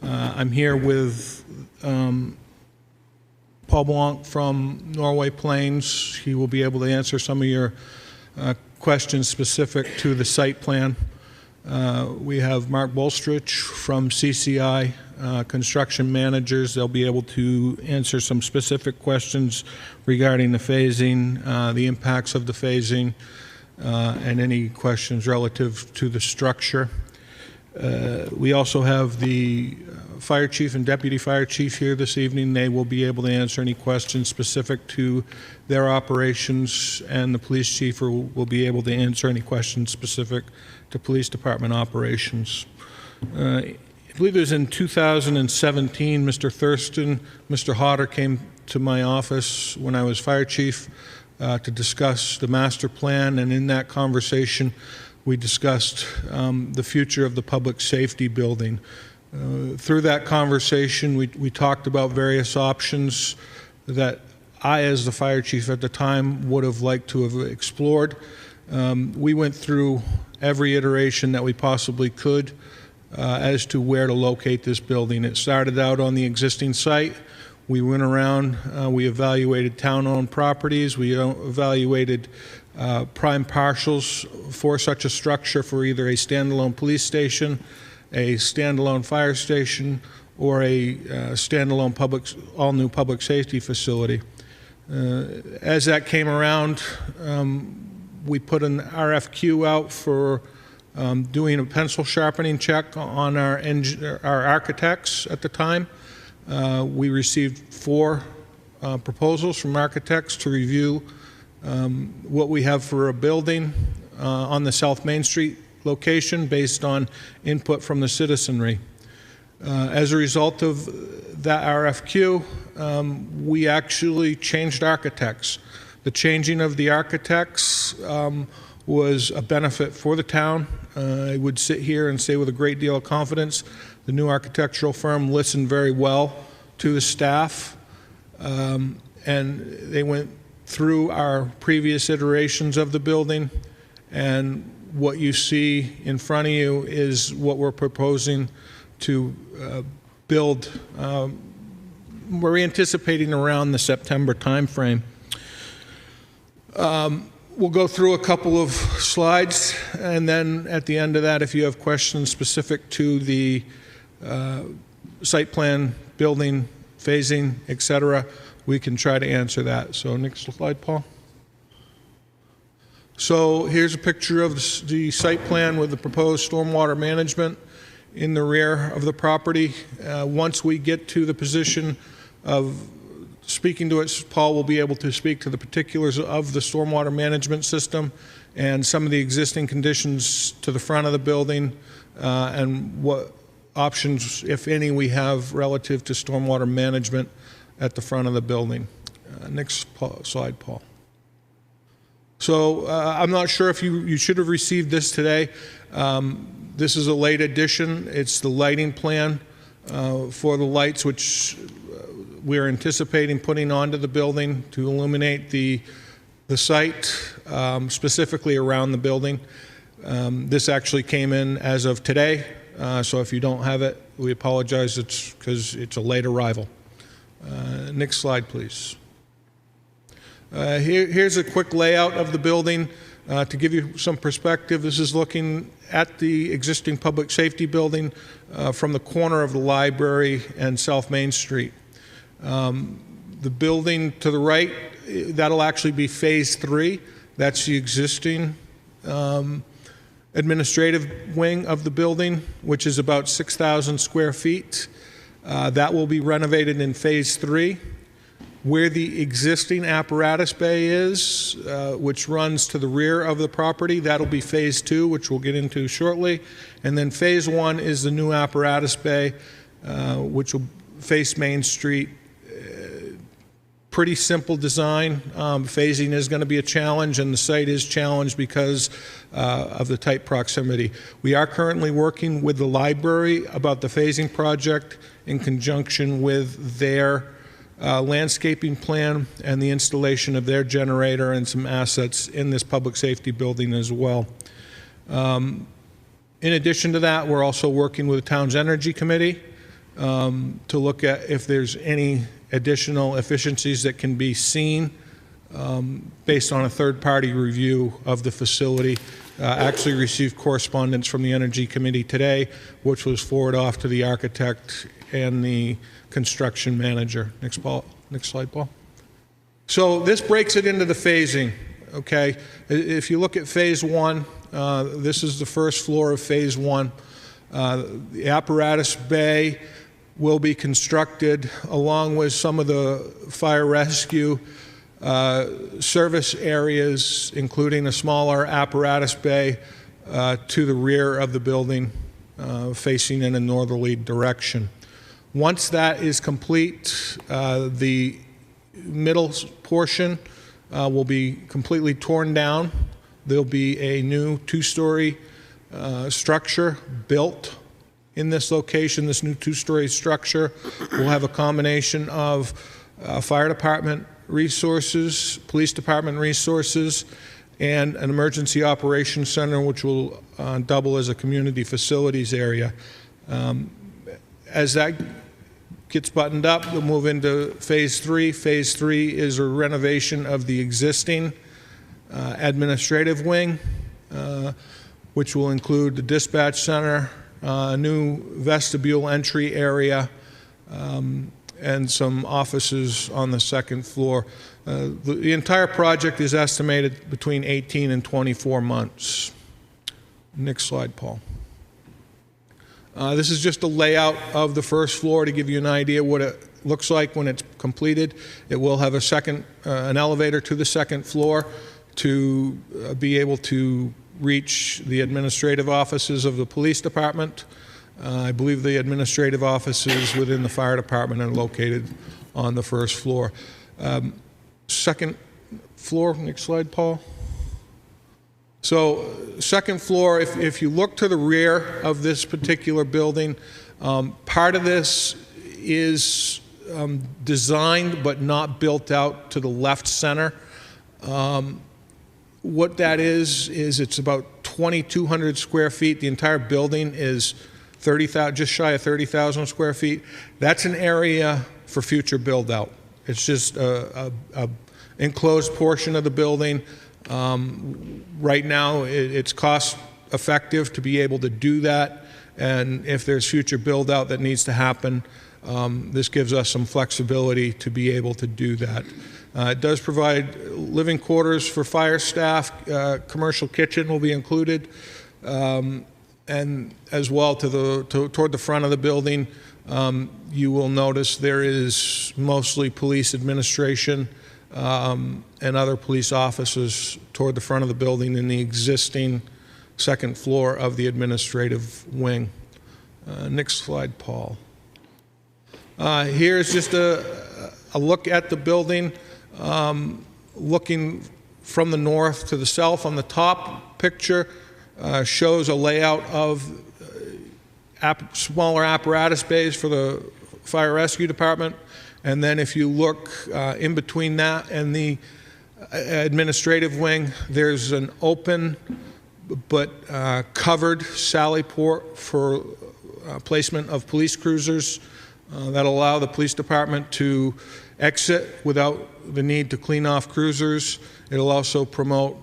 I'm here with Paul Blanc from Norway Plains. He will be able to answer some of your questions specific to the site plan. We have Mark Bolstrich from CCI, Construction Managers. They'll be able to answer some specific questions regarding the phasing, the impacts of the phasing, and any questions relative to the structure. We also have the fire chief and deputy fire chief here this evening. They will be able to answer any questions specific to their operations, and the police chief will be able to answer any questions specific to police department operations. I believe it was in 2017, Mr. Thurston, Mr. Hodder came to my office when I was fire chief to discuss the master plan, and in that conversation we discussed the future of the public safety building. Through that conversation, we talked about various options that I, as the fire chief at the time, would have liked to have explored. We went through every iteration that we possibly could as to where to locate this building. It started out on the existing site. We went around, we evaluated town-owned properties, we evaluated prime parcels for such a structure for either a standalone police station, a standalone fire station, or a standalone all-new public safety facility. As that came around, we put an RFQ out for doing a pencil sharpening check on our architects at the time. We received 4 proposals from architects to review what we have for a building on the South Main Street location based on input from the citizenry. As a result of that RFQ, we actually changed architects. The changing of the architects was a benefit for the town. I would sit here and say with a great deal of confidence, the new architectural firm listened very well to the staff, and they went through our previous iterations of the building, and what you see in front of you is what we're proposing to build. We're anticipating around the September timeframe. We'll go through a couple of slides, and then at the end of that, if you have questions specific to the site plan, building, phasing, etc., we can try to answer that. So next slide, Paul. So here's a picture of the site plan with the proposed stormwater management in the rear of the property. Once we get to the position of speaking to it, Paul will be able to speak to the particulars of the stormwater management system and some of the existing conditions to the front of the building, and what options, if any, we have relative to stormwater management at the front of the building. Next slide, Paul. So I'm not sure if you should have received this today. This is a late addition. It's the lighting plan for the lights, which we're anticipating putting onto the building to illuminate the site, specifically around the building. This actually came in as of today, so if you don't have it, we apologize. It's because it's a late arrival. Next slide, please. Here's a quick layout of the building to give you some perspective. This is looking at the existing public safety building from the corner of the library and South Main Street. The building to the right, that'll actually be phase 3. That's the existing administrative wing of the building, which is about 6,000 square feet. That will be renovated in phase 3. Where the existing apparatus bay is, which runs to the rear of the property, that'll be phase 2, which we'll get into shortly. And then phase 1 is the new apparatus bay, which will face Main Street. Pretty simple design. Phasing is going to be a challenge, and the site is challenged because of the tight proximity. We are currently working with the library about the phasing project in conjunction with their landscaping plan and the installation of their generator and some assets in this public safety building as well. In addition to that, we're also working with the town's energy committee to look at if there's any additional efficiencies that can be seen based on a third-party review of the facility. Actually received correspondence from the energy committee today, which was forwarded off to the architect and the construction manager. Next slide, Paul. So this breaks it into the phasing, okay? If you look at phase 1, this is the first floor of phase 1. The apparatus bay will be constructed along with some of the fire rescue service areas, including a smaller apparatus bay to the rear of the building, facing in a northerly direction. Once that is complete, the middle portion will be completely torn down. There'll be a new 2-story structure built in this location. This new 2-story structure will have a combination of fire department resources, police department resources, and an emergency operations center, which will double as a community facilities area. As that gets buttoned up, we'll move into phase 3. Phase 3 is a renovation of the existing administrative wing, which will include the dispatch center, a new vestibule entry area, and some offices on the second floor. The entire project is estimated between 18 and 24 months. Next slide, Paul. This is just a layout of the first floor to give you an idea what it looks like when it's completed. It will have an elevator to the second floor to be able to reach the administrative offices of the police department. I believe the administrative offices within the fire department are located on the first floor. Second floor, next slide, Paul. So second floor, if you look to the rear of this particular building, part of this is designed but not built out to the left center. What that is it's about 2,200 square feet. The entire building is just shy of 30,000 square feet. That's an area for future build out. It's just a enclosed portion of the building. Right now, it's cost effective to be able to do that, and if there's future build out that needs to happen, this gives us some flexibility to be able to do that. It does provide living quarters for fire staff. Commercial kitchen will be included, and as well toward the front of the building, you will notice there is mostly police administration and other police offices toward the front of the building in the existing second floor of the administrative wing. Next slide, Paul. Here's just a look at the building, looking from the north to the south. On the top picture shows a layout of smaller apparatus bays for the fire rescue department. And then if you look in between that and the administrative wing, there's an open but covered sally port for placement of police cruisers that allow the police department to exit without the need to clean off cruisers. It'll also promote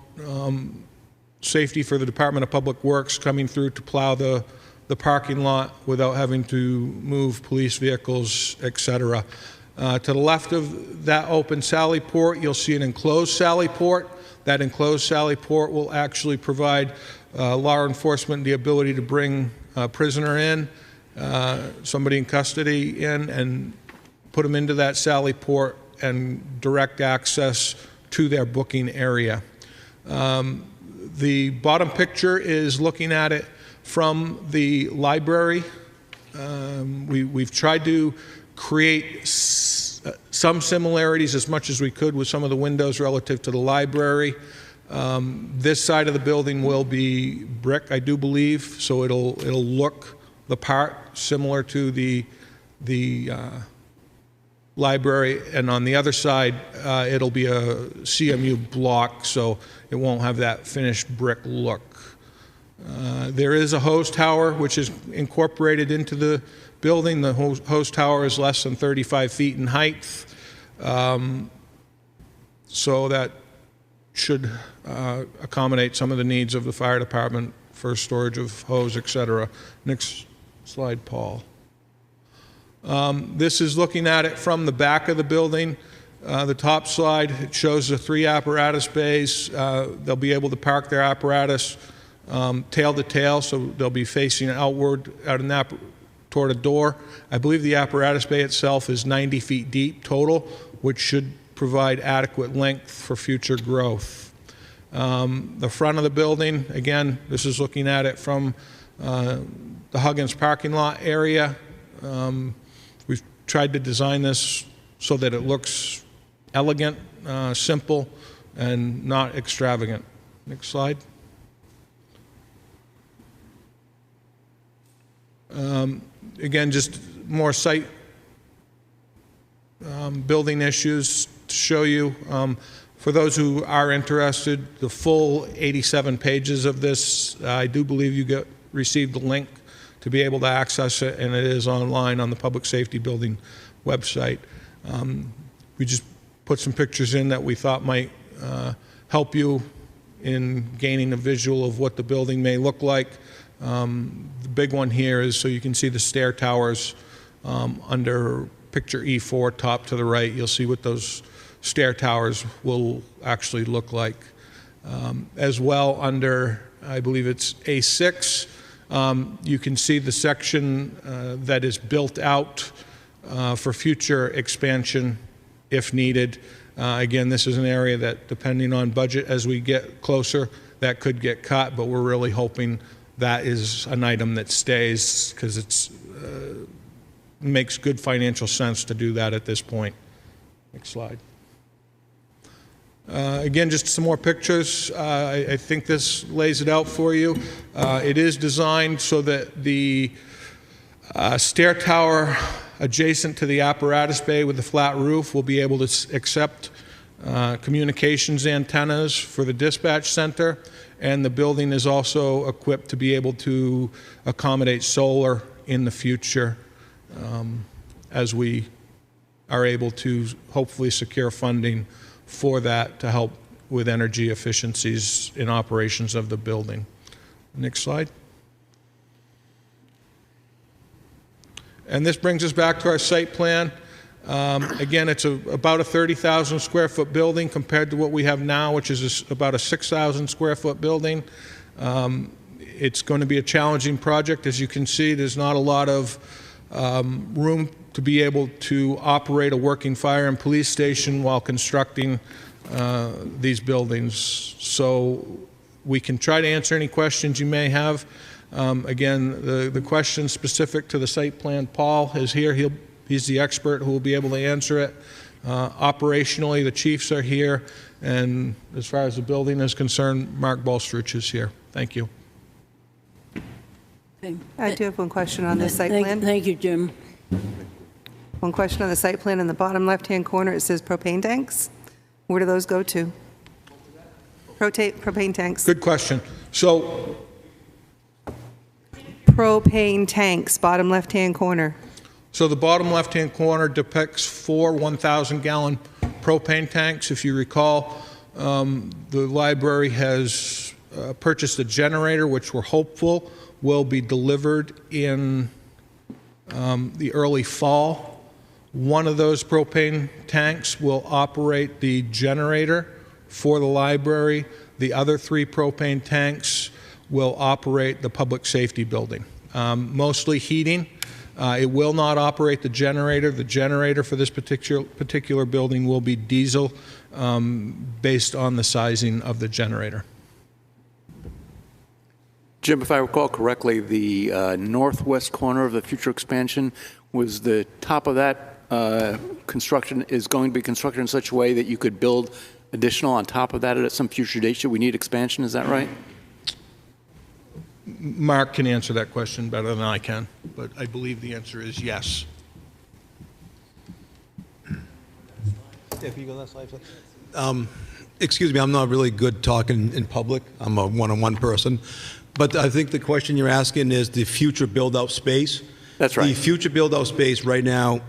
safety for the Department of Public Works coming through to plow the parking lot without having to move police vehicles, etc. To the left of that open sally port, you'll see an enclosed sally port. That enclosed sally port will actually provide law enforcement the ability to bring a prisoner in, somebody in custody in, and put them into that sally port and direct access to their booking area. The bottom picture is looking at it from the library. We've tried to create some similarities as much as we could with some of the windows relative to the library. This side of the building will be brick, I do believe, so it'll look the part similar to the library, and on the other side it'll be a CMU block, so it won't have that finished brick look. There is a hose tower which is incorporated into the building. The hose tower is less than 35 feet in height, so that should accommodate some of the needs of the fire department for storage of hose, etc. Next slide, Paul. This is looking at it from the back of the building. The top slide, it shows the 3 apparatus bays. They'll be able to park their apparatus tail to tail, so they'll be facing outward toward a door. I believe the apparatus bay itself is 90 feet deep total, which should provide adequate length for future growth. The front of the building, again, this is looking at it from the Huggins parking lot area. We've tried to design this so that it looks elegant, simple, and not extravagant. Next slide. Again, just more site building issues to show you. For those who are interested, the full 87 pages of this, I do believe you received a link to be able to access it, and it is online on the Public Safety Building website. We just put some pictures in that we thought might help you in gaining a visual of what the building may look like. The big one here is so you can see the stair towers under picture E4, top to the right. You'll see what those stair towers will actually look like. As well, under, I believe it's A6, you can see the section that is built out for future expansion if needed. Again, this is an area that, depending on budget, as we get closer, that could get cut, but we're really hoping that is an item that stays, because it's makes good financial sense to do that at this point. Next slide. Again, just some more pictures. I think this lays it out for you. It is designed so that the stair tower adjacent to the apparatus bay with the flat roof will be able to accept communications antennas for the dispatch center, and the building is also equipped to be able to accommodate solar in the future as we are able to hopefully secure funding for that to help with energy efficiencies in operations of the building. Next slide. And this brings us back to our site plan. Again, it's about a 30,000 square foot building compared to what we have now, which is about a 6,000 square foot building. It's going to be a challenging project. As you can see, there's not a lot of room to be able to operate a working fire and police station while constructing these buildings. So we can try to answer any questions you may have. Again, the question specific to the site plan, Paul is here. He's the expert who will be able to answer it. Operationally, the chiefs are here. And as far as the building is concerned, Mark Bolstrich is here. Thank you. I do have one question on the site plan. Thank you, Jim. One question on the site plan. In the bottom left-hand corner, it says propane tanks. Where do those go to? Propane tanks. Good question. So, propane tanks, bottom left-hand corner. So the bottom left-hand corner depicts 4 1,000-gallon propane tanks. If you recall, the library has purchased a generator, which we're hopeful will be delivered in the early fall. One of those propane tanks will operate the generator for the library. The other 3 propane tanks will operate the public safety building, mostly heating. It will not operate the generator. The generator for this particular building will be diesel based on the sizing of the generator. Jim, if I recall correctly, the northwest corner of the future expansion was the top of that construction is going to be constructed in such a way that you could build additional on top of that at some future date. Should we need expansion? Is that right? Mark can answer that question better than I can, but I believe the answer is yes. Excuse me, I'm not really good talking in public. I'm a one-on-one person. But I think the question you're asking is the future build-out space. That's right. The future build-out space right now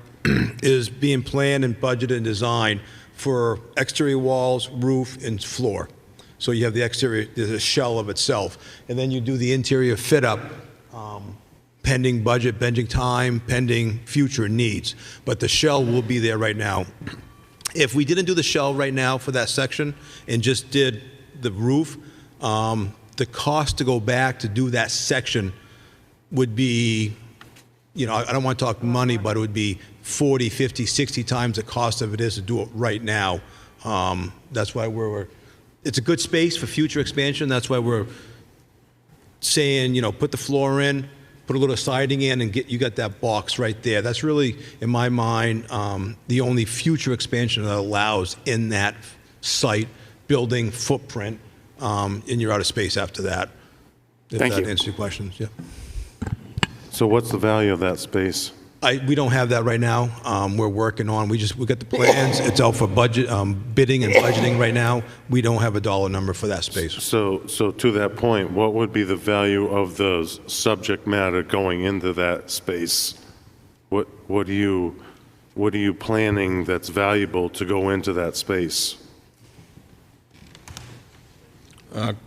is being planned and budgeted and designed for exterior walls, roof, and floor. So you have the exterior, the shell of itself. And then you do the interior fit-up, pending budget, pending time, pending future needs. But the shell will be there right now. If we didn't do the shell right now for that section and just did the roof, the cost to go back to do that section would be, you know, I don't want to talk money, but it would be 40, 50, 60 times the cost of it is to do it right now. That's why it's a good space for future expansion. That's why we're saying, you know, put the floor in, put a little siding in, and you got that box right there. That's really, in my mind, the only future expansion that allows in that site building footprint, and you're out of space after that. If Thank that you. answers your questions, yeah. So what's the value of that space? We don't have that right now. We're working on. We got the plans. It's out for budget, bidding and budgeting right now. We don't have a dollar number for that space. So to that point, what would be the value of the subject matter going into that space? What are you planning that's valuable to go into that space?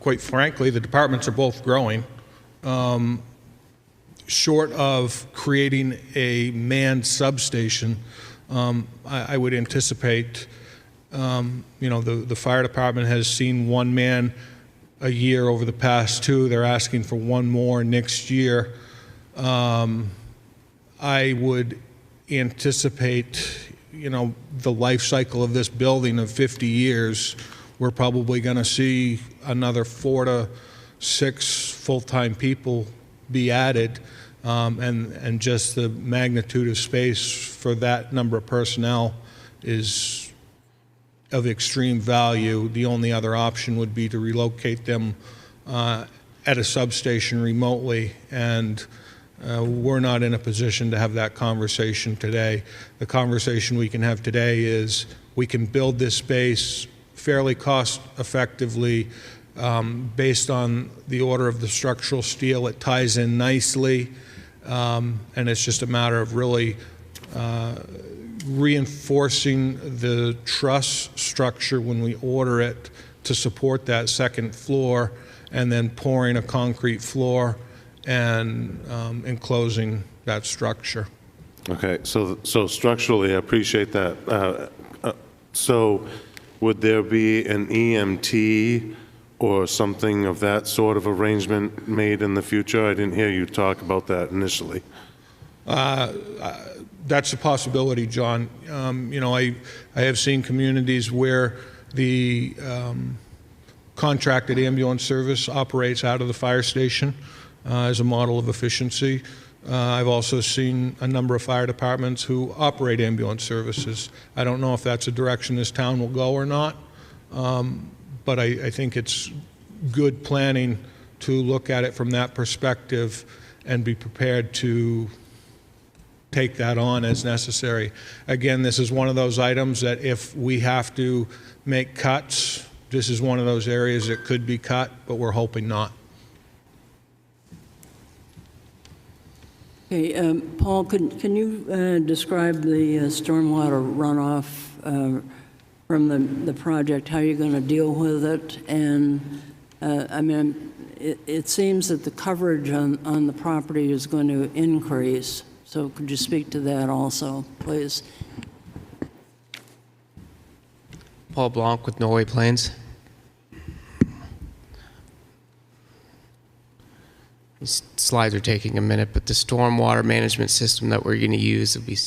Quite frankly, the departments are both growing. Short of creating a manned substation, I would anticipate The fire department has seen one man a year over the past 2. They're asking for one more next year. I would anticipate, the life cycle of this building of 50 years, we're probably going to see another 4 to 6 full-time people be added, and just the magnitude of space for that number of personnel is of extreme value. The only other option would be to relocate them at a substation remotely, and we're not in a position to have that conversation today. The conversation we can have today is we can build this space fairly cost effectively based on the order of the structural steel. It ties in nicely, and it's just a matter of really reinforcing the truss structure when we order it to support that second floor, and then pouring a concrete floor and enclosing that structure. Okay, so structurally, I appreciate that. So would there be an EMT or something of that sort of arrangement made in the future? I didn't hear you talk about that initially. That's a possibility, John. I have seen communities where the contracted ambulance service operates out of the fire station as a model of efficiency. I've also seen a number of fire departments who operate ambulance services. I don't know if that's a direction this town will go or not, but I think it's good planning to look at it from that perspective and be prepared to take that on as necessary. Again, this is one of those items that if we have to make cuts, this is one of those areas that could be cut, but we're hoping not. Okay, Paul, can you describe the stormwater runoff from the project, how you're going to deal with it? And it seems that the coverage on the property is going to increase. So could you speak to that also, please? Paul Blanc with Norway Plains. These slides are taking a minute, but the stormwater management system that we're going to use will be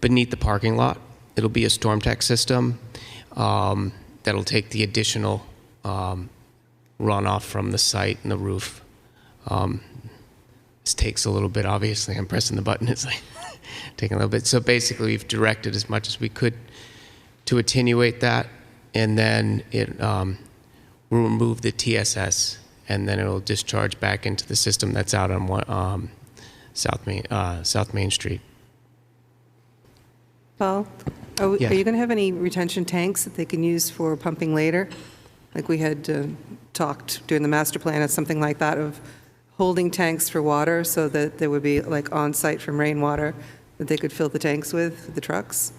beneath the parking lot. It'll be a StormTech system that'll take the additional runoff from the site and the roof. This takes a little bit, obviously. I'm pressing the button. It's like taking a little bit. So basically, we've directed as much as we could to attenuate that, and then we'll remove the TSS, and then it'll discharge back into the system that's out on South Main Street. Paul, are you going to have any retention tanks that they can use for pumping later? Like we had talked during the master plan, or something like that, of holding tanks for water so that there would be like on-site from rainwater that they could fill the tanks with the trucks?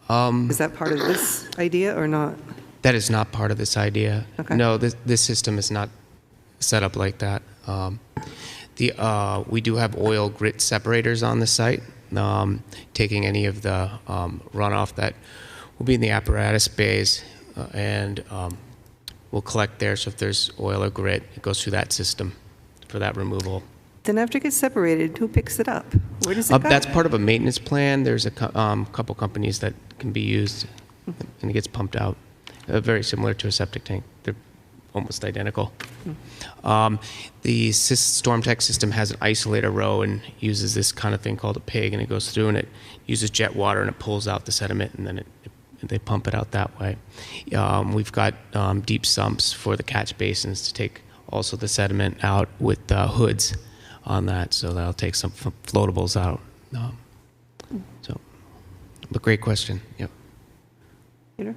Is that part of this idea or not? That is not part of this idea. Okay. No, this system is not set up like that. We do have oil grit separators on the site, taking any of the runoff that will be in the apparatus bays, and we'll collect there. So if there's oil or grit, it goes through that system for that removal. Then after it gets separated, who picks it up? Where does it go? That's part of a maintenance plan. There's a couple companies that can be used, and it gets pumped out. Very similar to a septic tank. They're almost identical. The StormTech system has an isolator row and uses this kind of thing called a pig, and it goes through and it uses jet water and it pulls out the sediment, and then they pump it out that way. We've got deep sumps for the catch basins to take also the sediment out with hoods on that, so that'll take some floatables out. But great question. Yep. Peter?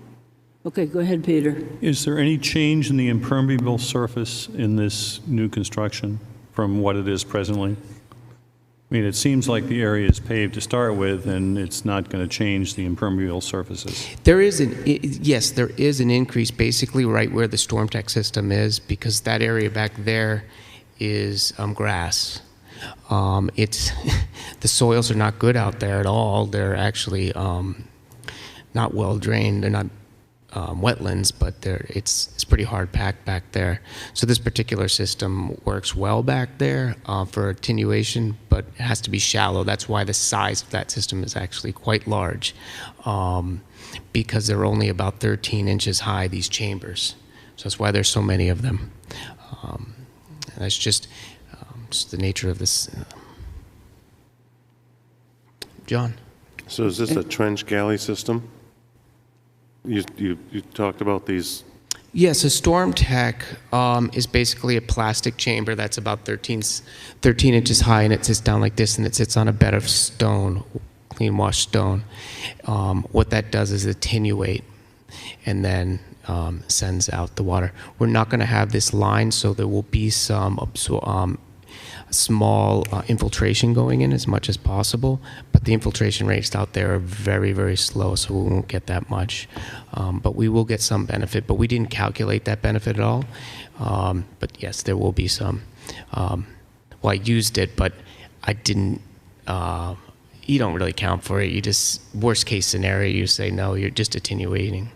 Okay, go ahead, Peter. Is there any change in the impermeable surface in this new construction from what it is presently? I mean, it seems like the area is paved to start with, and it's not going to change the impermeable surfaces. Yes, there is an increase basically right where the StormTech system is, because that area back there is grass. The soils are not good out there at all. They're actually not well drained. They're not wetlands, but it's pretty hard packed back there. So this particular system works well back there for attenuation, but it has to be shallow. That's why the size of that system is actually quite large, because they're only about 13 inches high, these chambers. So that's why there's so many of them. And that's just the nature of this. John? So is this a trench galley system? You talked about these. Yes, a storm tech is basically a plastic chamber that's about 13 inches high, and it sits down like this, and it sits on a bed of stone, clean washed stone. What that does is attenuate and then sends out the water. We're not going to have this line, so there will be some small infiltration going in as much as possible, but the infiltration rates out there are very, very slow, so we won't get that much. But we will get some benefit, but we didn't calculate that benefit at all. But yes, there will be some. Well, I used it, but I didn't, you don't really count for it. You just, worst case scenario, you say, no, you're just attenuating.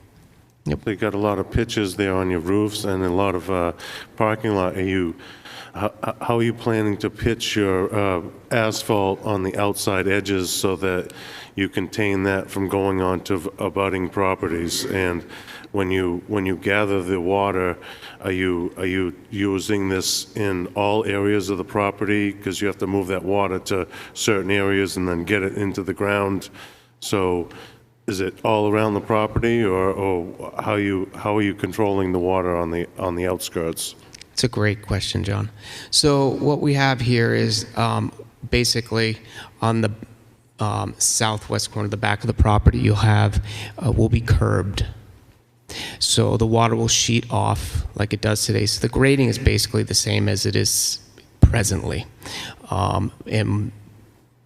Yep. They got a lot of pitches there on your roofs and a lot of parking lot. How are you planning to pitch your asphalt on the outside edges so that you contain that from going on to abutting properties? And when you gather the water, are you using this in all areas of the property? Because you have to move that water to certain areas and then get it into the ground. So is it all around the property, or how are you controlling the water on the outskirts? It's a great question, John. So what we have here is basically on the southwest corner, the back of the property, you'll have will be curbed. So the water will sheet off like it does today. So the grading is basically the same as it is presently, and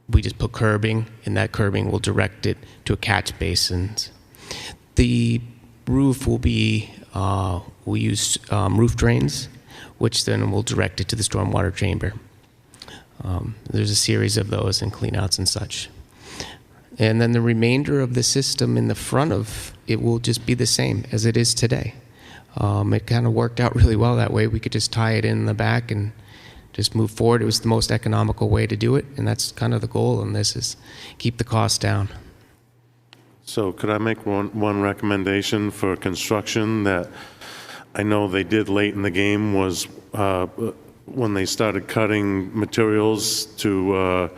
we just put curbing, and that curbing will direct it to a catch basin. The roof will be we use roof drains, which then will direct it to the stormwater chamber. There's a series of those and cleanouts and such. And then the remainder of the system in the front of it will just be the same as it is today. It kind of worked out really well that way. We could just tie it in the back and just move forward. It was the most economical way to do it, and that's kind of the goal in this, is keep the costs down. So could I make one recommendation for construction that I know they did late in the game was when they started cutting materials to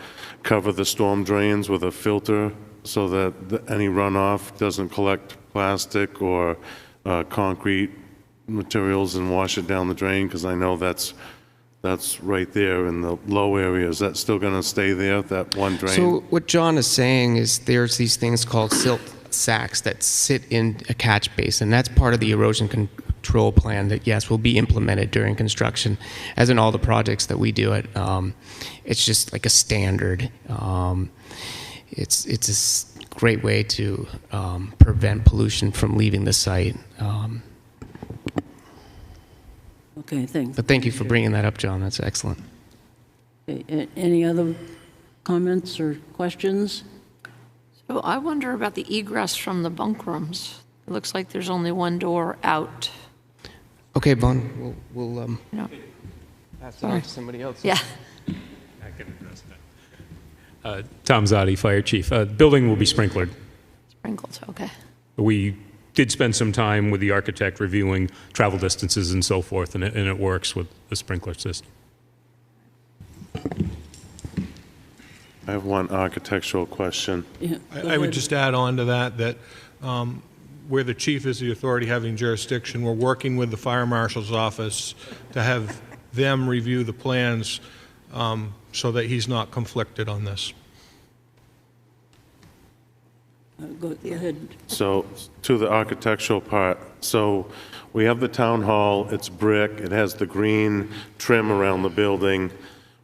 cover the storm drains with a filter so that any runoff doesn't collect plastic or concrete materials and wash it down the drain, because I know that's right there in the low area. Is that still going to stay there, that one drain? So what John is saying is there's these things called silt sacks that sit in a catch basin. That's part of the erosion control plan that, yes, will be implemented during construction, as in all the projects that we do it. It's just like a standard. It's a great way to prevent pollution from leaving the site. Okay, thanks. But thank you for bringing that up, John. That's excellent. Okay, any other comments or questions? So I wonder about the egress from the bunk rooms. It looks like there's only one door out. Okay, Bon, we'll pass it on Sorry. to somebody else. Yeah. I can address that. Tom Zotti, Fire Chief. Building will be sprinklered. Sprinkled, okay. We did spend some time with the architect reviewing travel distances and so forth, and it works with the sprinkler system. I have one architectural question. Yeah, I would just add on to that where the chief is the authority having jurisdiction, we're working with the fire marshal's office to have them review the plans so that he's not conflicted on this. Go ahead. So to the architectural part, so we have the town hall, it's brick, it has the green trim around the building.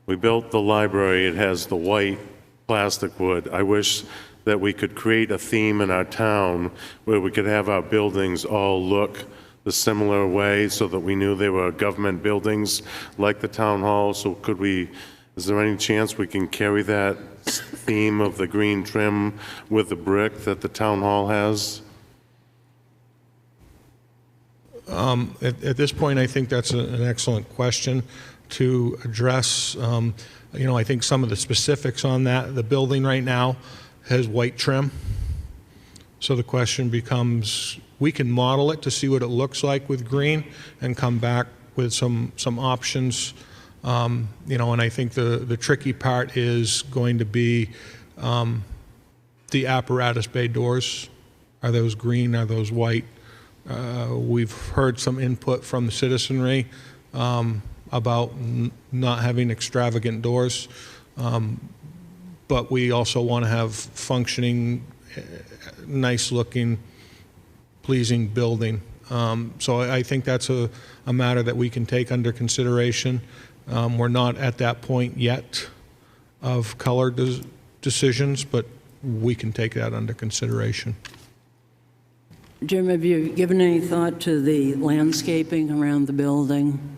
We built the library, it has the white plastic wood. I wish that we could create a theme in our town where we could have our buildings all look the similar way so that we knew they were government buildings like the town hall. So could we Is there any chance we can carry that theme of the green trim with the brick that the town hall has? At this point, I think that's an excellent question to address. I think some of the specifics on that, the building right now has white trim. So the question becomes, we can model it to see what it looks like with green and come back with some options. And I think the tricky part is going to be the apparatus bay doors. Are those green? Are those white? We've heard some input from the citizenry about not having extravagant doors, but we also want to have functioning, nice-looking, pleasing building. So I think that's a matter that we can take under consideration. We're not at that point yet of color decisions, but we can take that under consideration. Jim, have you given any thought to the landscaping around the building?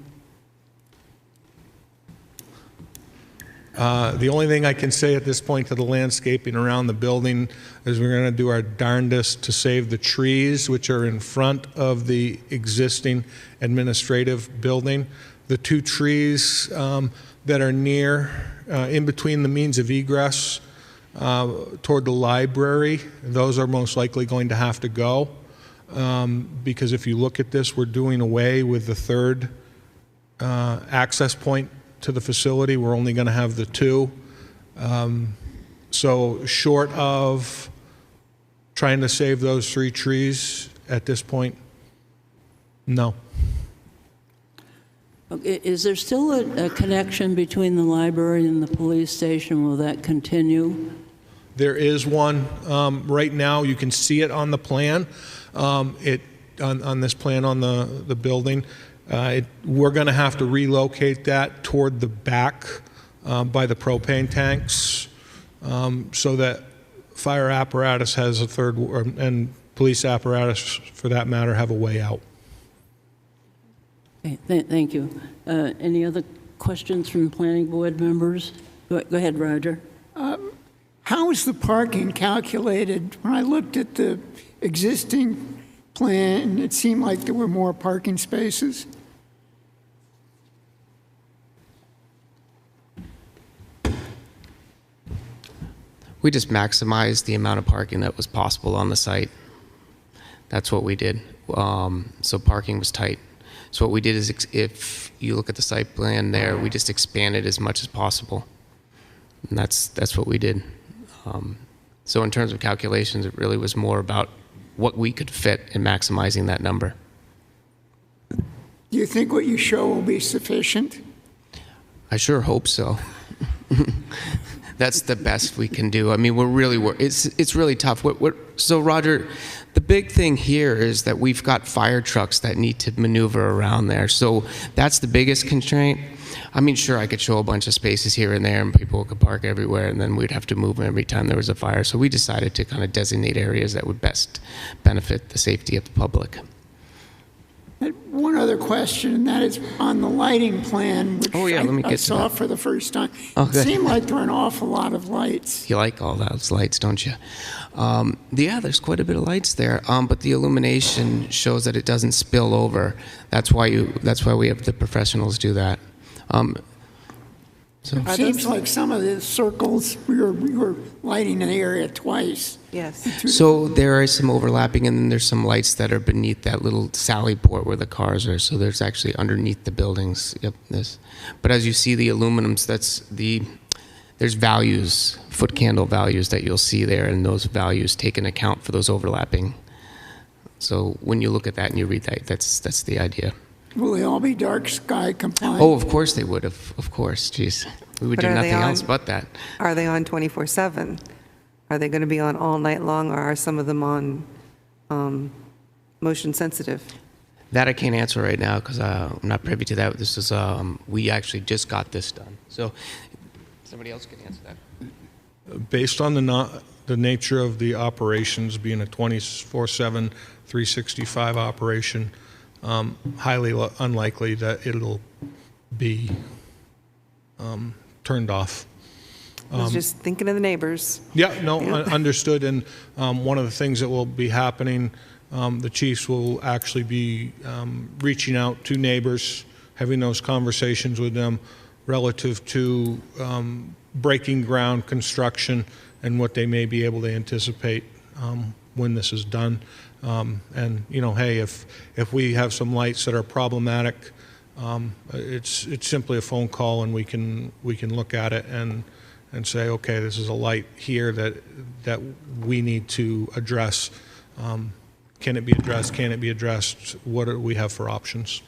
The only thing I can say at this point to the landscaping around the building is we're going to do our darndest to save the trees which are in front of the existing administrative building. The two trees that are near, in between the means of egress toward the library, those are most likely going to have to go. Because if you look at this, we're doing away with the third access point to the facility. We're only going to have the two. So short of trying to save those three trees at this point, no. Okay, is there still a connection between the library and the police station? Will that continue? There is one. Right now, you can see it on the plan. On this plan on the building. We're going to have to relocate that toward the back by the propane tanks so that fire apparatus has a third, and police apparatus, for that matter, have a way out. Okay, thank you. Any other questions from planning board members? Go ahead, Roger. How is the parking calculated? When I looked at the existing plan, it seemed like there were more parking spaces. We just maximized the amount of parking that was possible on the site. That's what we did. So parking was tight. So what we did is, if you look at the site plan there, we just expanded as much as possible. And that's what we did. So in terms of calculations, it really was more about what we could fit and maximizing that number. Do you think what you show will be sufficient? I sure hope so. That's the best we can do. I mean, it's really tough. So Roger, the big thing here is that we've got fire trucks that need to maneuver around there. So that's the biggest constraint. I mean, sure, I could show a bunch of spaces here and there and people could park everywhere, and then we'd have to move them every time there was a fire. So we decided to kind of designate areas that would best benefit the safety of the public. One other question, and that is on the lighting plan, which I saw for the first time. It seemed like there were an awful lot of lights. You like all those lights, don't you? Yeah, there's quite a bit of lights there, but the illumination shows that it doesn't spill over. That's why we have the professionals do that. It seems like some of the circles, we were lighting an area twice. Yes. So there is some overlapping, and then there's some lights that are beneath that little sally port where the cars are. So there's actually underneath the buildings. Yep. But as you see the aluminums, there's values, foot candle values that you'll see there, and those values take into account for those overlapping. So when you look at that and you read that, that's the idea. Will they all be dark sky compliant? Oh, of course they would. Of course. Jeez. We would do nothing else but that. Are they on 24/7? Are they going to be on all night long, or are some of them on motion sensitive? That I can't answer right now because I'm not privy to that. This is we actually just got this done. So somebody else can answer that. Based on the nature of the operations being a 24/7, 365 operation, highly unlikely that it'll be turned off. I was just thinking of the neighbors. Yeah, no, understood. And one of the things that will be happening, the chiefs will actually be reaching out to neighbors, having those conversations with them relative to breaking ground construction and what they may be able to anticipate when this is done. And, you know, hey, if we have some lights that are problematic, it's simply a phone call and we can look at it and say, okay, this is a light here that we need to address. Can it be addressed? Can it be addressed? What do we have for options?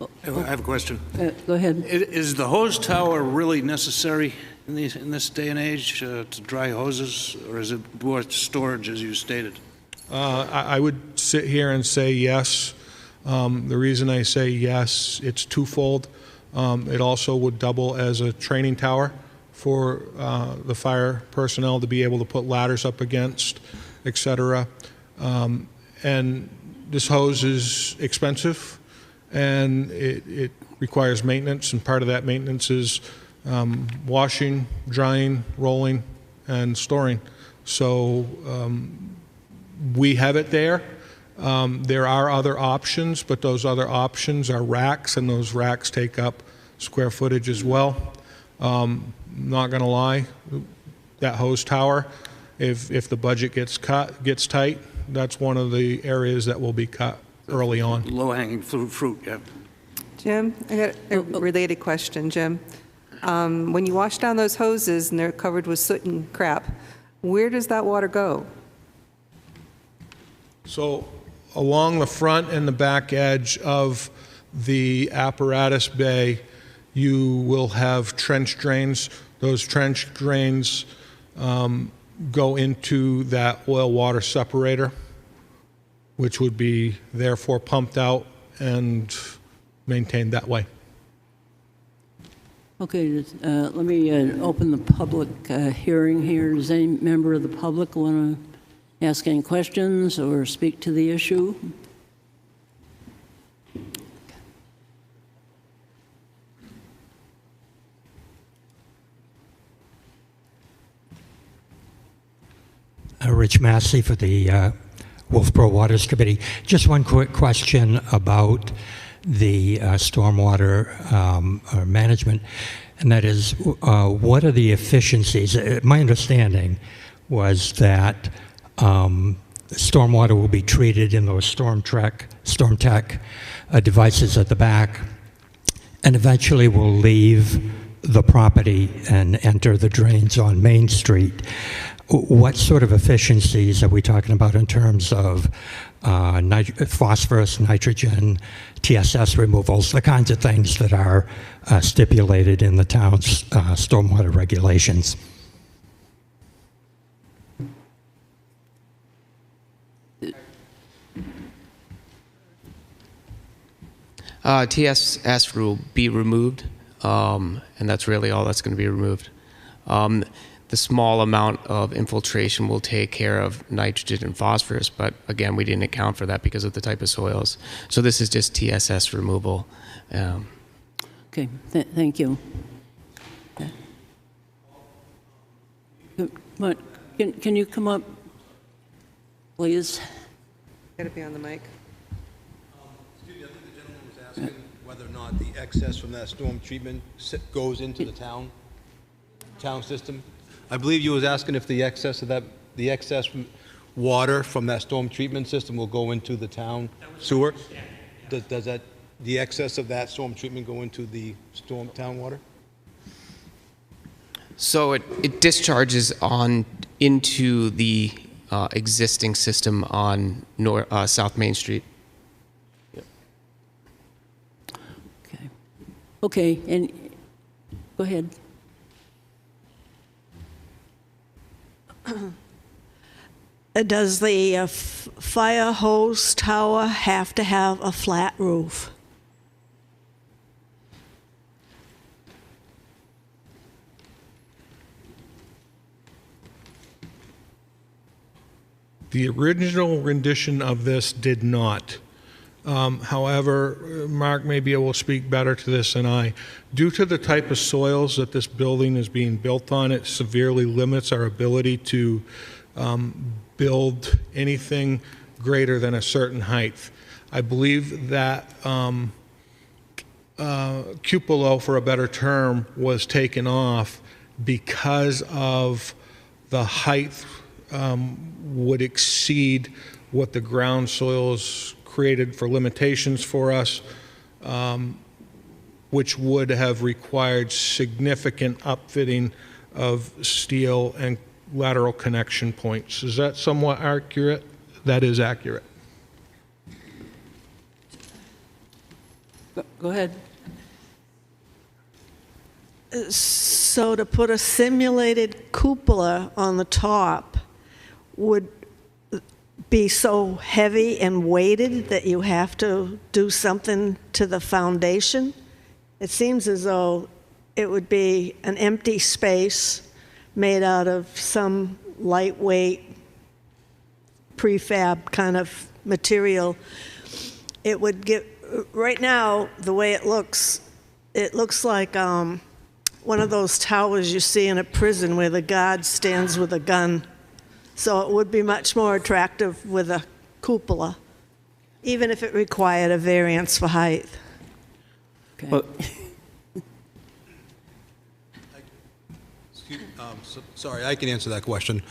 I have a question. Go ahead. Is the hose tower really necessary in this day and age to dry hoses, or is it more storage, as you stated? I would sit here and say yes. The reason I say yes, it's twofold. It also would double as a training tower for the fire personnel to be able to put ladders up against, et cetera. And this hose is expensive, and it requires maintenance, and part of that maintenance is washing, drying, rolling, and storing. So we have it there. There are other options, but those other options are racks, and those racks take up square footage as well. Not going to lie, that hose tower, if the budget gets tight, that's one of the areas that will be cut early on. Low-hanging fruit, yeah. Jim, I got a related question, Jim. When you wash down those hoses and they're covered with soot and crap, where does that water go? So along the front and the back edge of the apparatus bay, you will have trench drains. Those trench drains go into that oil water separator, which would be therefore pumped out and maintained that way. Okay, let me open the public hearing here. Does any member of the public want to ask any questions or speak to the issue? Rich Massey for the Wolfeboro Waters Committee. Just one quick question about the stormwater management, and that is, what are the efficiencies? My understanding was that stormwater will be treated in those storm tech devices at the back, and eventually will leave the property and enter the drains on Main Street. What sort of efficiencies are we talking about in terms of phosphorus, nitrogen, TSS removals, the kinds of things that are stipulated in the town's stormwater regulations? TSS will be removed, and that's really all that's going to be removed. The small amount of infiltration will take care of nitrogen and phosphorus, but again, we didn't account for that because of the type of soils. So this is just TSS removal. Okay, thank you. But can you come up, please? Got to be on the mic. Excuse me, I think the gentleman was asking whether or not the excess from that storm treatment goes into the town system. I believe you was asking if the excess of the excess water from that storm treatment system will go into the town sewer? Does the excess of that storm treatment go into the town water? So it discharges into the existing system on South Main Street. Okay, and go ahead. Does the fire hose tower have to have a flat roof? The original rendition of this did not. However, Mark may be able to speak better to this than I. Due to the type of soils that this building is being built on, it severely limits our ability to build anything greater than a certain height. I believe that cupola, for a better term, was taken off because of the height would exceed what the ground soils created for limitations for us, which would have required significant upfitting of steel and lateral connection points. Is that somewhat accurate? That is accurate. Go ahead. So to put a simulated cupola on the top would be so heavy and weighted that you have to do something to the foundation? It seems as though it would be an empty space made out of some lightweight prefab kind of material. It would get, right now, the way it looks like one of those towers you see in a prison where the guard stands with a gun. So it would be much more attractive with a cupola, even if it required a variance for height. Okay. Well, Sorry, I can answer that question.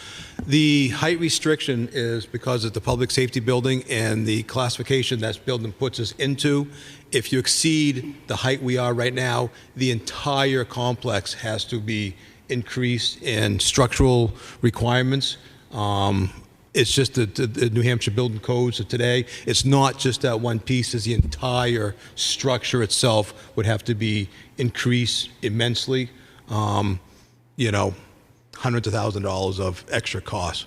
The height restriction is because it's a public safety building, and the classification that building puts us into, if you exceed the height we are right now, the entire complex has to be increased in structural requirements. It's just the New Hampshire building codes of today. It's not just that one piece, it's the entire structure itself would have to be increased immensely. You know, hundreds of thousands of dollars of extra costs.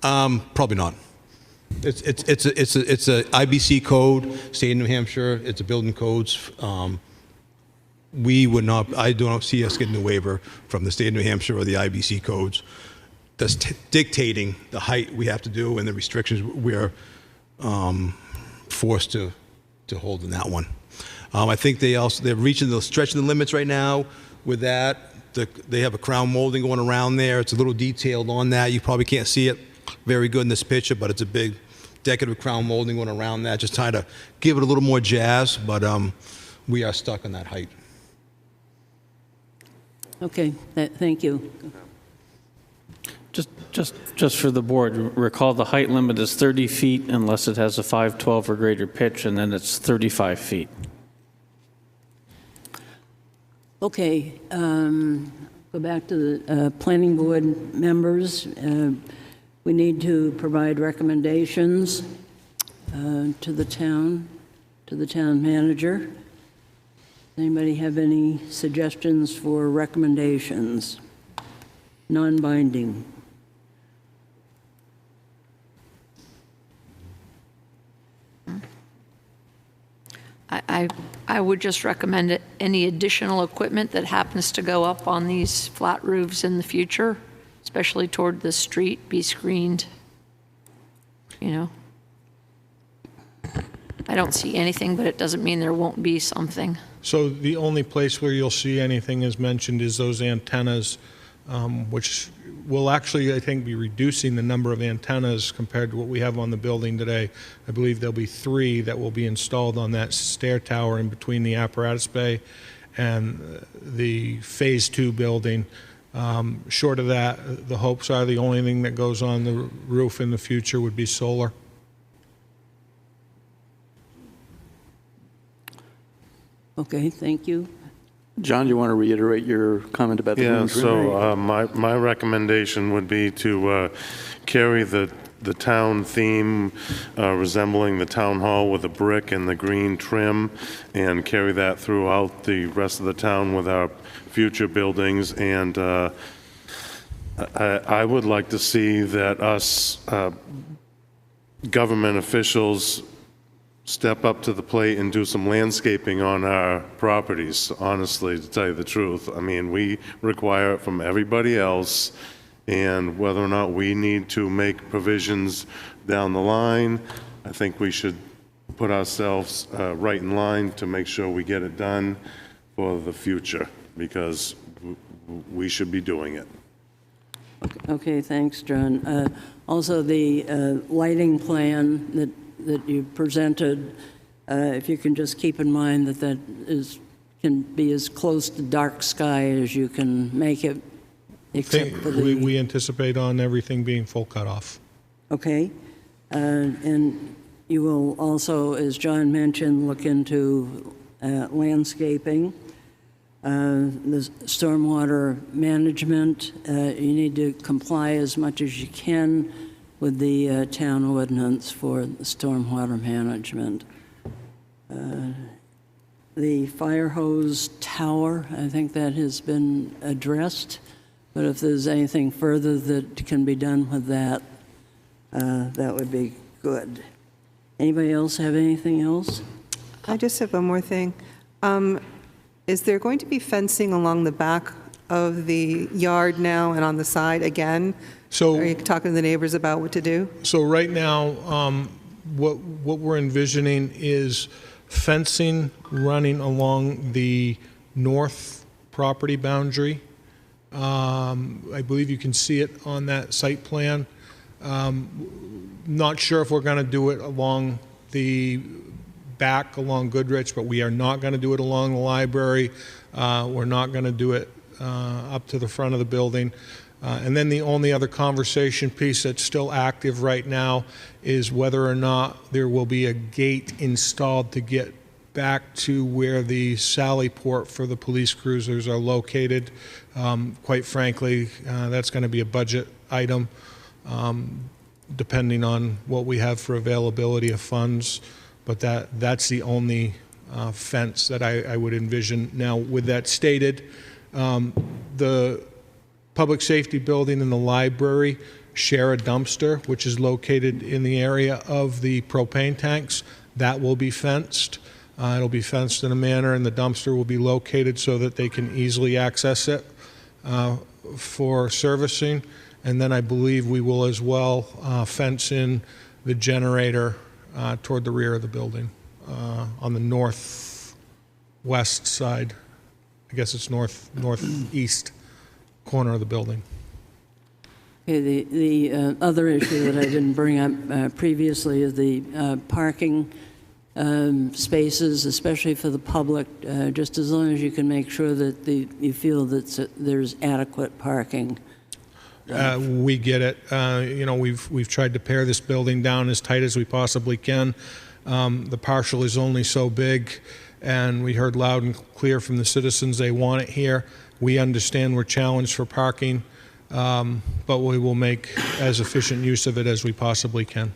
Probably not. It's a IBC code, state of New Hampshire. It's a building codes. We would not. I do not see us getting a waiver from the state of New Hampshire or the IBC codes that's dictating the height we have to do and the restrictions we are forced to hold in that one. I think they're stretching the limits right now with that. They have a crown molding going around there. It's a little detailed on that. You probably can't see it very good in this picture, but it's a big decorative crown molding going around that, just trying to give it a little more jazz, but we are stuck on that height. Okay, thank you. Just for the board, recall the height limit is 30 feet unless it has a 512 or greater pitch, and then it's 35 feet. Okay, go back to the planning board members. We need to provide recommendations to the town manager. Does anybody have any suggestions for recommendations? Non-binding. I would just recommend that any additional equipment that happens to go up on these flat roofs in the future, especially toward the street, be screened. You know, I don't see anything, but it doesn't mean there won't be something. So the only place where you'll see anything as mentioned is those antennas, which will actually, I think, be reducing the number of antennas compared to what we have on the building today. I believe there'll be 3 that will be installed on that stair tower in between the apparatus bay and the Phase 2 building. Short of that, the hopes are the only thing that goes on the roof in the future would be solar. Okay, thank you. John, do you want to reiterate your comment about the Yeah, green trim? so my recommendation would be to carry the town theme resembling the town hall with the brick and the green trim, and carry that throughout the rest of the town with our future buildings. And I would like to see that us government officials step up to the plate and do some landscaping on our properties, honestly, to tell you the truth. I mean, we require it from everybody else, And whether or not we need to make provisions down the line, I think we should put ourselves right in line to make sure we get it done for the future, because we should be doing it. Okay, thanks, John. Also, the lighting plan that you presented, if you can just keep in mind that that can be as close to dark sky as you can make it, except for the... We anticipate on everything being full cutoff. Okay. And you will also, as John mentioned, look into landscaping. The stormwater management, you need to comply as much as you can with the town ordinance for the stormwater management. The fire hose tower, I think that has been addressed, but if there's anything further that can be done with that, that would be good. Anybody else have anything else? I just have one more thing. Is there going to be fencing along the back of the yard now and on the side again? So, are you talking to the neighbors about what to do? So right now, what we're envisioning is fencing running along the north property boundary. I believe you can see it on that site plan. Not sure if we're going to do it along the back along Goodrich, but we are not going to do it along the library. We're not going to do it up to the front of the building. And then the only other conversation piece that's still active right now is whether or not there will be a gate installed to get back to where the sally port for the police cruisers are located. Quite frankly, that's going to be a budget item, depending on what we have for availability of funds. But that's the only fence that I would envision. Now, with that stated, the public safety building and the library share a dumpster, which is located in the area of the propane tanks. That will be fenced. It'll be fenced in a manner, and the dumpster will be located so that they can easily access it for servicing. And then I believe we will as well fence in the generator toward the rear of the building on the northwest side. I guess it's northeast corner of the building. Okay, the other issue that I didn't bring up previously is the parking spaces, especially for the public, just as long as you can make sure that you feel that there's adequate parking. We get it. We've tried to pare this building down as tight as we possibly can. The partial is only so big, and we heard loud and clear from the citizens they want it here. We understand we're challenged for parking, but we will make as efficient use of it as we possibly can.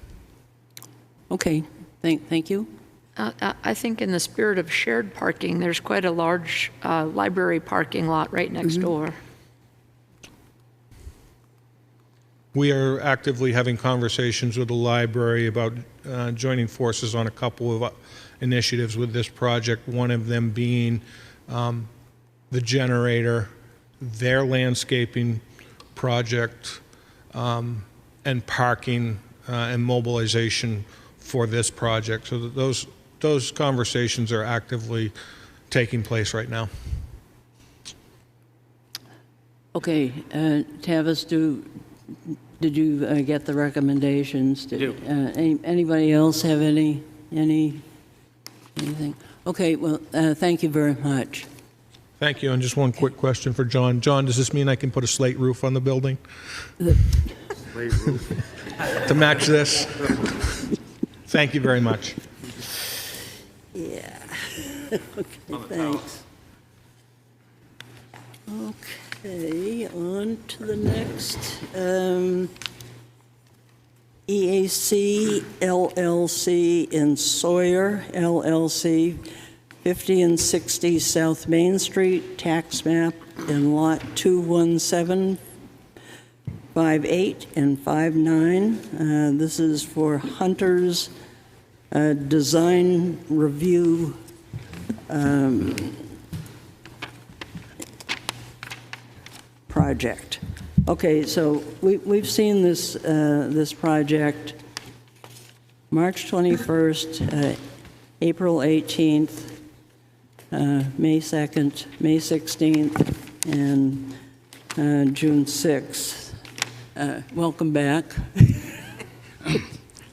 Okay, thank you. I think in the spirit of shared parking, there's quite a large library parking lot right next door. We are actively having conversations with the library about joining forces on a couple of initiatives with this project, one of them being the generator, their landscaping project, and parking and mobilization for this project. So that those conversations are actively taking place right now. Okay, Tavis, did you get the recommendations? Anybody else have anything? Okay, well, thank you very much. Thank you. And just one quick question for John. John, does this mean I can put a slate roof on the building? Slate roof. To match this? Thank you very much. Yeah. Okay, thanks. Okay, on to the next. EAC LLC in Sawyer LLC, 50 and 60 South Main Street, tax map in lot 21758 and 59. This is for Hunter's design review project. Okay, so we've seen this project March 21st, April 18th, May 2nd, May 16th, and June 6th. Welcome back.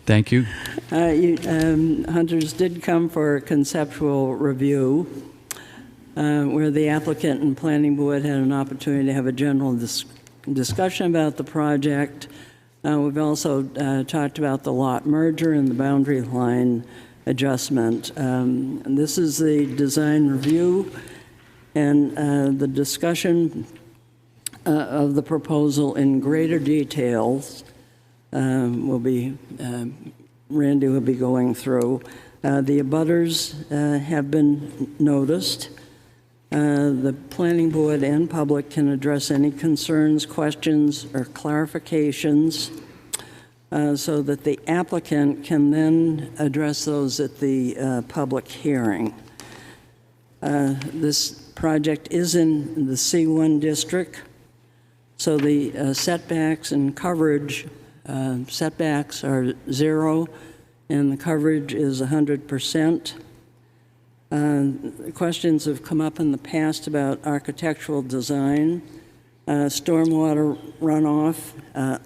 Thank you. Hunters did come for a conceptual review, where the applicant and planning board had an opportunity to have a general discussion about the project. We've also talked about the lot merger and the boundary line adjustment. And this is the design review, and the discussion of the proposal in greater details Randy will be going through. The abutters have been noticed. The planning board and public can address any concerns, questions, or clarifications so that the applicant can then address those at the public hearing. This project is in the C1 district, so the setbacks and coverage, setbacks are 0 and the coverage is 100%. Questions have come up in the past about architectural design, stormwater runoff,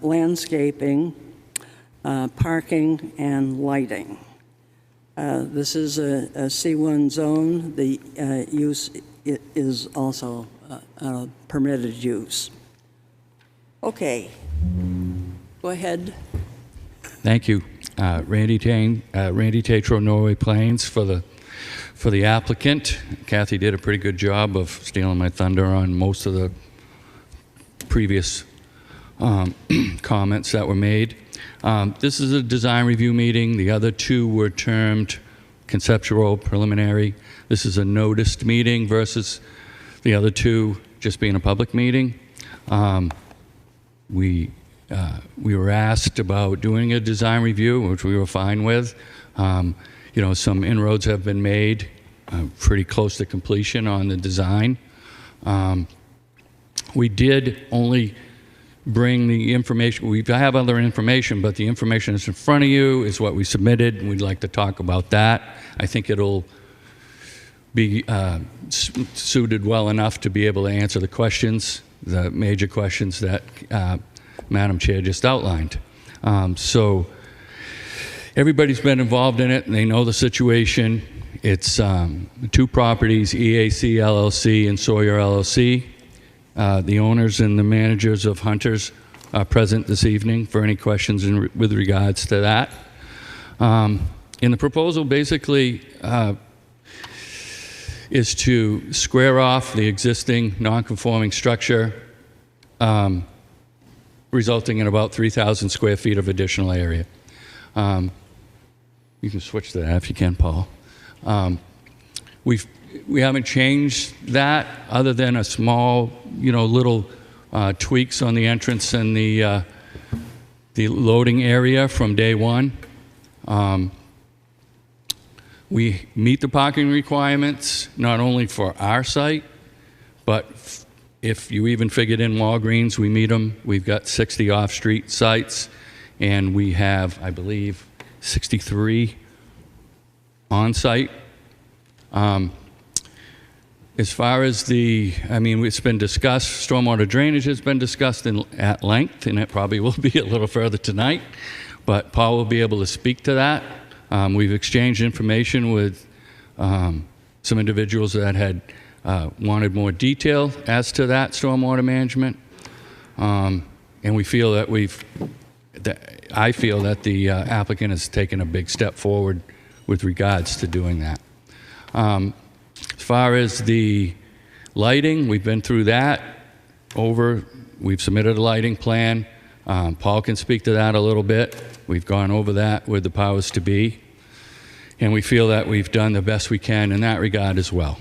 landscaping, parking, and lighting. This is a C1 zone. The use is also a permitted use. Okay, go ahead. Thank you. Randy Tatro, Norway Plains, for the applicant. Kathy did a pretty good job of stealing my thunder on most of the previous comments that were made. This is a design review meeting. The other two were termed conceptual, preliminary. This is a noticed meeting versus the other two just being a public meeting. We were asked about doing a design review, which we were fine with. You know, some inroads have been made, pretty close to completion on the design. We did only bring the information. We have other information, but the information that's in front of you is what we submitted, and we'd like to talk about that. I think it'll be suited well enough to be able to answer the questions, the major questions that Madam Chair just outlined. So everybody's been involved in it, and they know the situation. It's two properties, EAC LLC and Sawyer LLC. The owners and the managers of Hunters are present this evening for any questions with regards to that. And the proposal basically is to square off the existing non-conforming structure, resulting in about 3,000 square feet of additional area. You can switch to that if you can, Paul. We haven't changed that other than a small, little tweaks on the entrance and the loading area from day one. We meet the parking requirements, not only for our site, but if you even figured in Walgreens, we meet them. We've got 60 off-street sites, and we have, I believe, 63 on-site. As far as it's been discussed, stormwater drainage has been discussed at length, and it probably will be a little further tonight, but Paul will be able to speak to that. We've exchanged information with some individuals that had wanted more detail as to that stormwater management, and we feel that I feel that the applicant has taken a big step forward with regards to doing that. As far as the lighting, we've been through that. We've submitted a lighting plan. Paul can speak to that a little bit. We've gone over that with the powers to be, and we feel that we've done the best we can in that regard as well.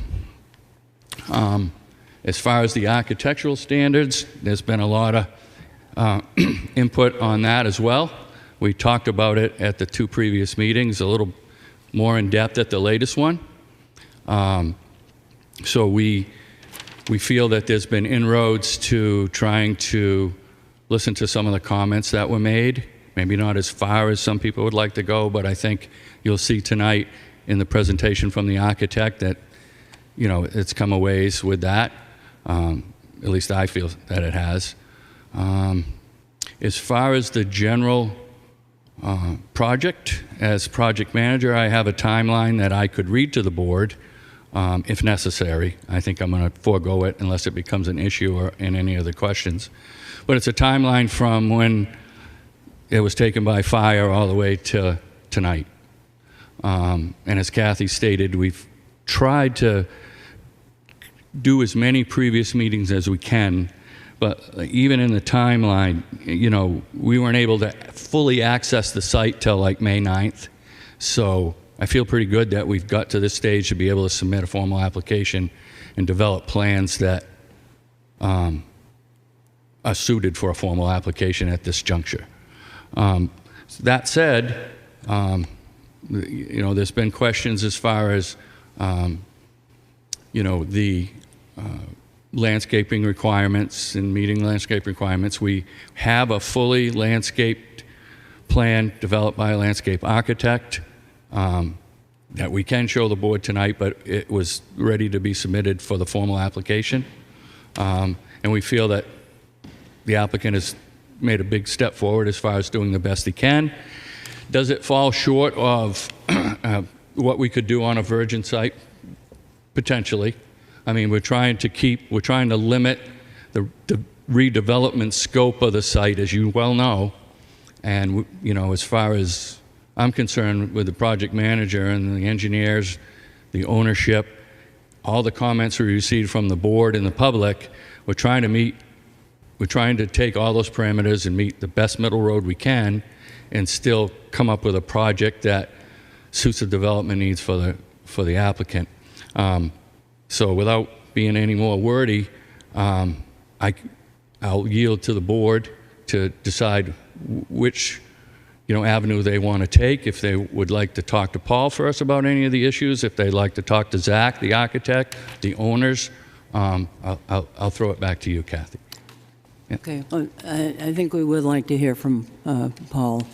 As far as the architectural standards, there's been a lot of input on that as well. We talked about it at the two previous meetings, a little more in depth at the latest one. So we feel that there's been inroads to trying to listened to some of the comments that were made. Maybe not as far as some people would like to go, but I think you'll see tonight in the presentation from the architect that, it's come a ways with that. At least I feel that it has. As far as the general project, as project manager, I have a timeline that I could read to the board if necessary. I think I'm going to forego it unless it becomes an issue or in any of the questions. But it's a timeline from when it was taken by fire all the way to tonight. And as Kathy stated, we've tried to do as many previous meetings as we can, but even in the timeline, we weren't able to fully access the site till like May 9th. So I feel pretty good that we've got to this stage to be able to submit a formal application and develop plans that are suited for a formal application at this juncture. That said, there's been questions as far as, the landscaping requirements and meeting landscape requirements. We have a fully landscaped plan developed by a landscape architect that we can show the board tonight, but it was ready to be submitted for the formal application. And we feel that the applicant has made a big step forward as far as doing the best he can. Does it fall short of what we could do on a virgin site? Potentially. I mean, we're trying to limit the redevelopment scope of the site, as you well know. And, as far as I'm concerned with the project manager and the engineers, the ownership, all the comments we received from the board and the public, we're trying to take all those parameters and meet the best middle road we can and still come up with a project that suits the development needs for the applicant. So without being any more wordy, I'll yield to the board to decide which avenue they want to take. If they would like to talk to Paul first about any of the issues, if they'd like to talk to Zach, the architect, the owners, I'll throw it back to you, Kathy. Yeah. Okay, well, I think we would like to hear from Paul.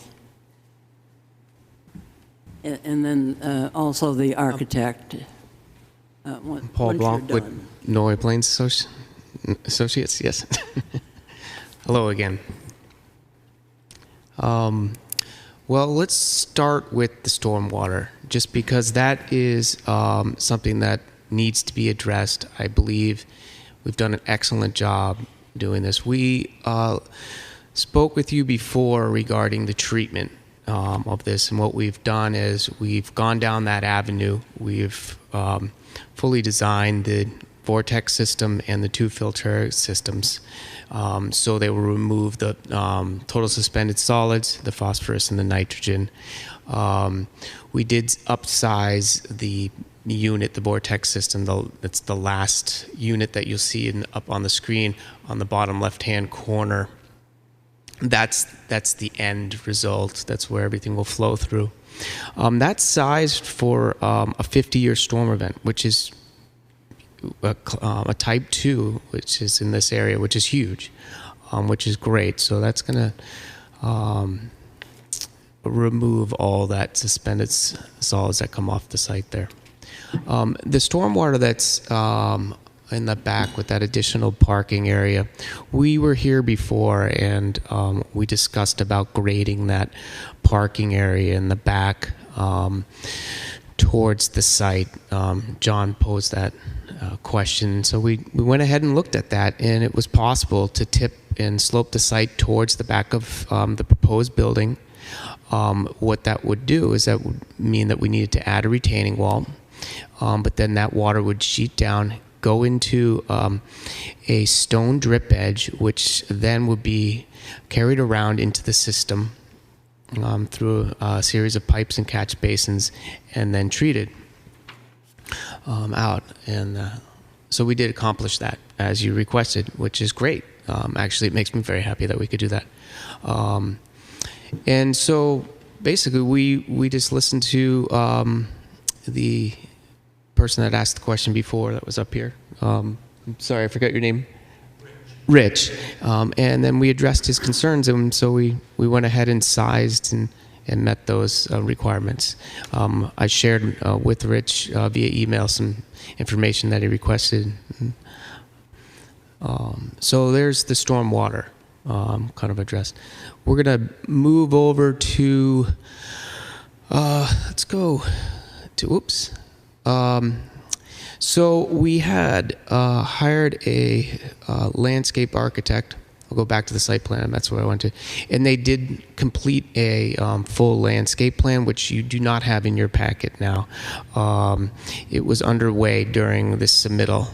And then also the architect. Paul Blanc with Norway Plains Associates, yes. Hello again. Well, let's start with the stormwater, just because that is something that needs to be addressed. I believe we've done an excellent job doing this. We spoke with you before regarding the treatment of this, and what we've done is we've gone down that avenue. We've fully designed the vortex system and the two filter systems, so they will remove the total suspended solids, the phosphorus and the nitrogen. We did upsize the unit, the vortex system. It's the last unit that you'll see up on the screen on the bottom left-hand corner. That's the end result. That's where everything will flow through. That's sized for a 50-year storm event, which is a type 2, which is in this area, which is huge, which is great. So that's going to remove all that suspended solids that come off the site there. The stormwater that's in the back with that additional parking area, we were here before and we discussed about grading that parking area in the back towards the site. John posed that question, so we went ahead and looked at that, and it was possible to tip and slope the site towards the back of the proposed building. What that would do is that would mean that we needed to add a retaining wall, but then that water would sheet down, go into a stone drip edge, which then would be carried around into the system through a series of pipes and catch basins, and then treated out. And so we did accomplish that as you requested, which is great. Actually, it makes me very happy that we could do that. And so basically we just listened to the person that asked the question before that was up here. Sorry, I forgot your name. Rich, and then we addressed his concerns, and so we went ahead and sized and met those requirements. I shared with Rich via email some information that he requested. So there's the stormwater kind of addressed. We're going to move over to, let's go to, oops. So we had hired a landscape architect. I'll go back to the site plan, that's where I went to. And they did complete a full landscape plan, which you do not have in your packet now. It was underway during this submittal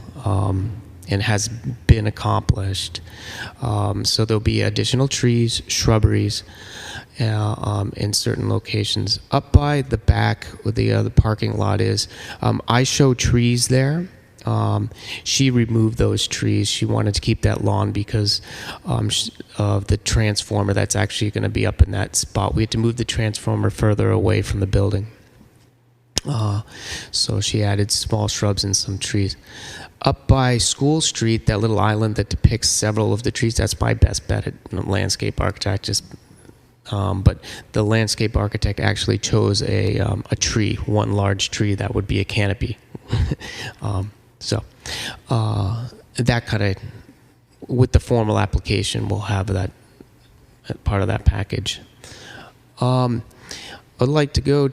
and has been accomplished. So there'll be additional trees, shrubberies, in certain locations. Up by the back where the parking lot is, I show trees there. She removed those trees. She wanted to keep that lawn because of the transformer that's actually going to be up in that spot. We had to move the transformer further away from the building. So she added small shrubs and some trees. Up by School Street, that little island that depicts several of the trees, that's my best bet at landscape architect. But the landscape architect actually chose a tree, one large tree that would be a canopy. So that kind of, with the formal application, we'll have that part of that package. I'd like to go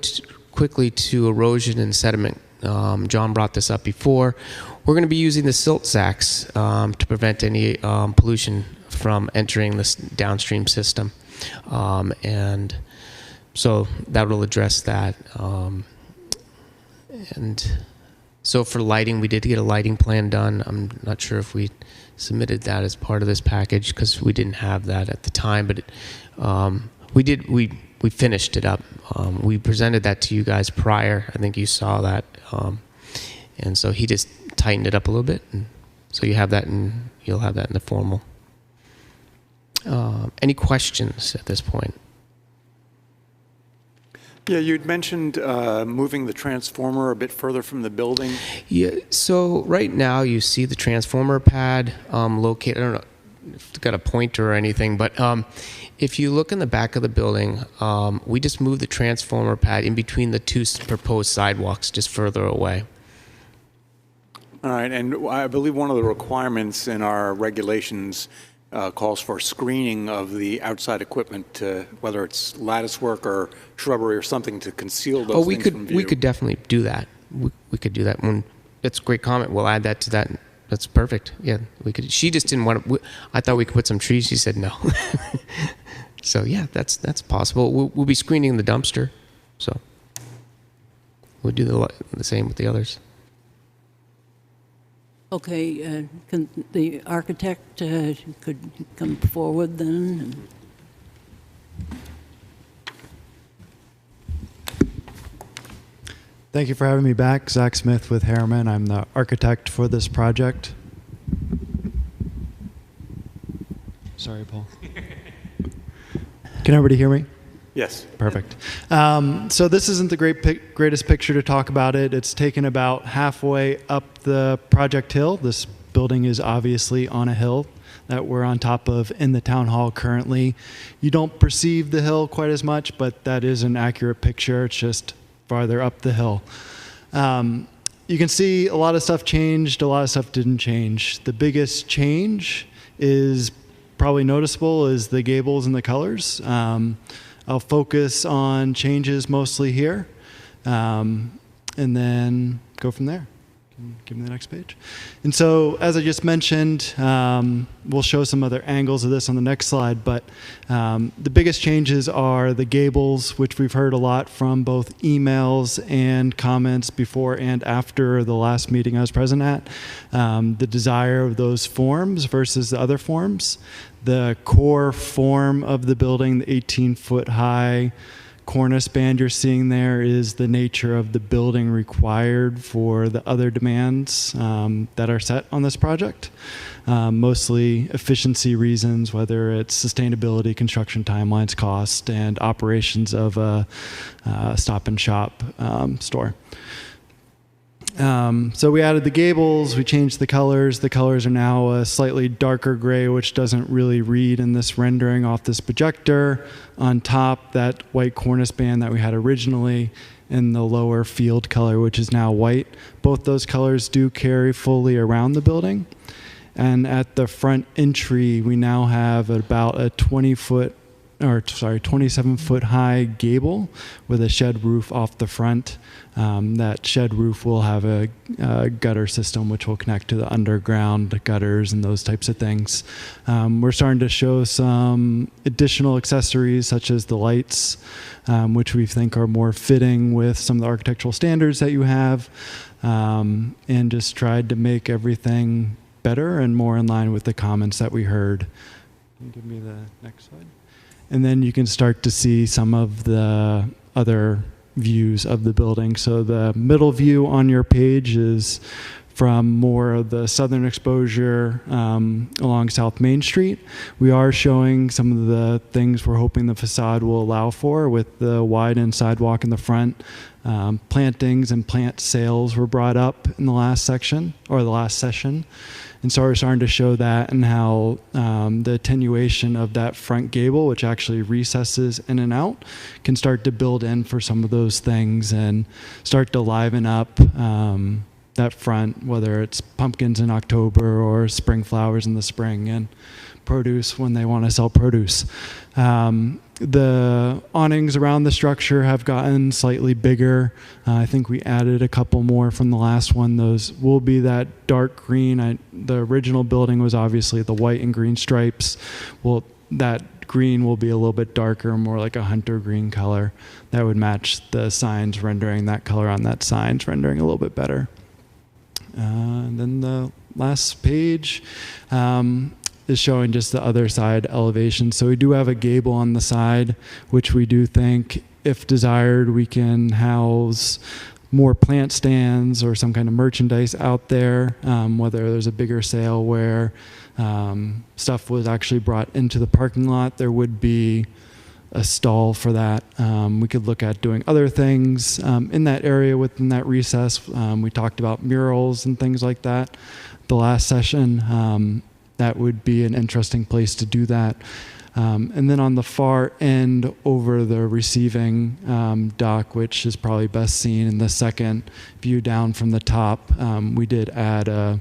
quickly to erosion and sediment. John brought this up before. We're going to be using the silt sacks to prevent any pollution from entering this downstream system. And so that will address that. And so for lighting, we did get a lighting plan done. I'm not sure if we submitted that as part of this package because we didn't have that at the time, but we finished it up. We presented that to you guys prior. I think you saw that. And so he just tightened it up a little bit. And so you have that, and you'll have that in the formal. Any questions at this point? Yeah, you'd mentioned moving the transformer a bit further from the building. Yeah, so right now you see the transformer pad located, I don't know if it's got a pointer or anything, but if you look in the back of the building, we just moved the transformer pad in between the two proposed sidewalks, just further away. All right, and I believe one of the requirements in our regulations calls for screening of the outside equipment, whether it's lattice work or shrubbery or something to conceal those things from view. We could definitely do that. We could do that. That's a great comment. We'll add that to that. That's perfect. Yeah, we could. She just didn't want to. I thought we could put some trees. She said no. So yeah, that's possible. We'll be screening the dumpster, so we'll do the same with the others. Okay, can the architect could come forward then? Thank you for having me back. Zach Smith with Harriman. I'm the architect for this project. Sorry, Paul. Can everybody hear me? Yes. Perfect. So this isn't the greatest picture to talk about it. It's taken about halfway up the project hill. This building is obviously on a hill that we're on top of in the town hall currently. You don't perceive the hill quite as much, but that is an accurate picture. It's just farther up the hill. You can see a lot of stuff changed, a lot of stuff didn't change. The biggest change is probably noticeable is the gables and the colors. I'll focus on changes mostly here, and then go from there. Give me the next page. And so, as I just mentioned, we'll show some other angles of this on the next slide, but the biggest changes are the gables, which we've heard a lot from both emails and comments before and after the last meeting I was present at. The desire of those forms versus the other forms. The core form of the building, the 18-foot high cornice band you're seeing there, is the nature of the building required for the other demands that are set on this project. Mostly efficiency reasons, whether it's sustainability, construction timelines, cost, and operations of a stop and shop store. So we added the gables, we changed the colors. The colors are now a slightly darker gray, which doesn't really read in this rendering off this projector. On top, that white cornice band that we had originally, in the lower field color, which is now white. Both those colors do carry fully around the building. And at the front entry, we now have about a 27-foot high gable with a shed roof off the front. That shed roof will have a gutter system which will connect to the underground gutters and those types of things. We're starting to show some additional accessories such as the lights, which we think are more fitting with some of the architectural standards that you have, and just tried to make everything better and more in line with the comments that we heard. Can you give me the next slide? And then you can start to see some of the other views of the building. So the middle view on your page is from more of the southern exposure along South Main Street. We are showing some of the things we're hoping the facade will allow for with the widened sidewalk in the front. Plantings and plant sales were brought up in the last section, or the last session. And so we're starting to show that and how the attenuation of that front gable, which actually recesses in and out, can start to build in for some of those things and start to liven up that front, whether it's pumpkins in October or spring flowers in the spring and produce when they want to sell produce. The awnings around the structure have gotten slightly bigger. I think we added a couple more from the last one. Those will be that dark green. The original building was obviously the white and green stripes. Well, that green will be a little bit darker, more like a hunter green color. That would match the signs rendering that color on that signs rendering a little bit better. And then the last page is showing just the other side elevation. So we do have a gable on the side, which we do think, if desired, we can house more plant stands or some kind of merchandise out there, whether there's a bigger sale where stuff was actually brought into the parking lot, there would be a stall for that. We could look at doing other things in that area within that recess. We talked about murals and things like that the last session. That would be an interesting place to do that. And then on the far end over the receiving dock, which is probably best seen in the second view down from the top, we did add a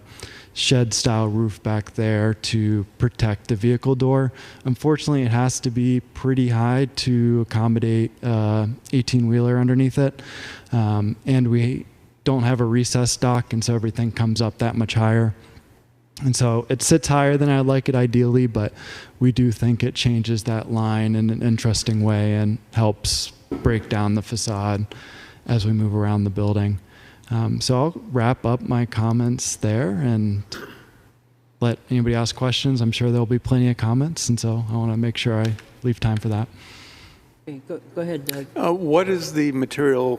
shed style roof back there to protect the vehicle door. Unfortunately, it has to be pretty high to accommodate 18-wheeler underneath it. And we don't have a recessed dock, and so everything comes up that much higher. And so it sits higher than I'd like it ideally, but we do think it changes that line in an interesting way and helps break down the facade as we move around the building. So I'll wrap up my comments there and let anybody ask questions. I'm sure there'll be plenty of comments, and so I want to make sure I leave time for that. Okay, go ahead, Doug. What is the material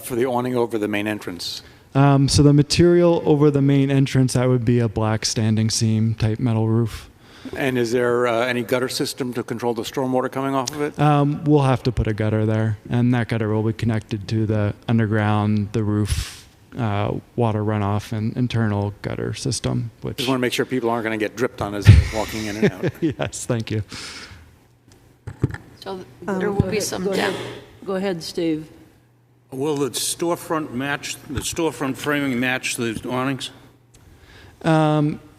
for the awning over the main entrance? So the material over the main entrance, that would be a black standing seam type metal roof. And is there any gutter system to control the stormwater coming off of it? We'll have to put a gutter there, and that gutter will be connected to the underground, the roof, water runoff, and internal gutter system. Which Just want to make sure people aren't going to get dripped on as they're walking in and out. Yes, thank you. So there will be some depth. Go ahead, Steve. Will the storefront framing match the awnings?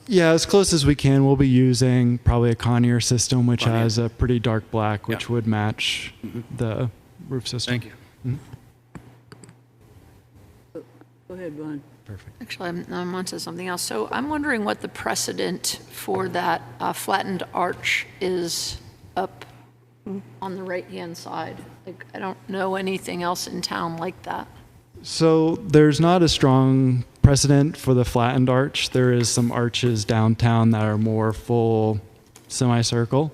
Yeah, as close as we can. We'll be using probably a Conair system, which has a pretty dark black, which would match the roof system. Thank you. Go ahead, Ron. Perfect. Actually, I'm on to something else. So I'm wondering what the precedent for that flattened arch is up on the right-hand side. Like, I don't know anything else in town like that. So there's not a strong precedent for the flattened arch. There is some arches downtown that are more full semicircle.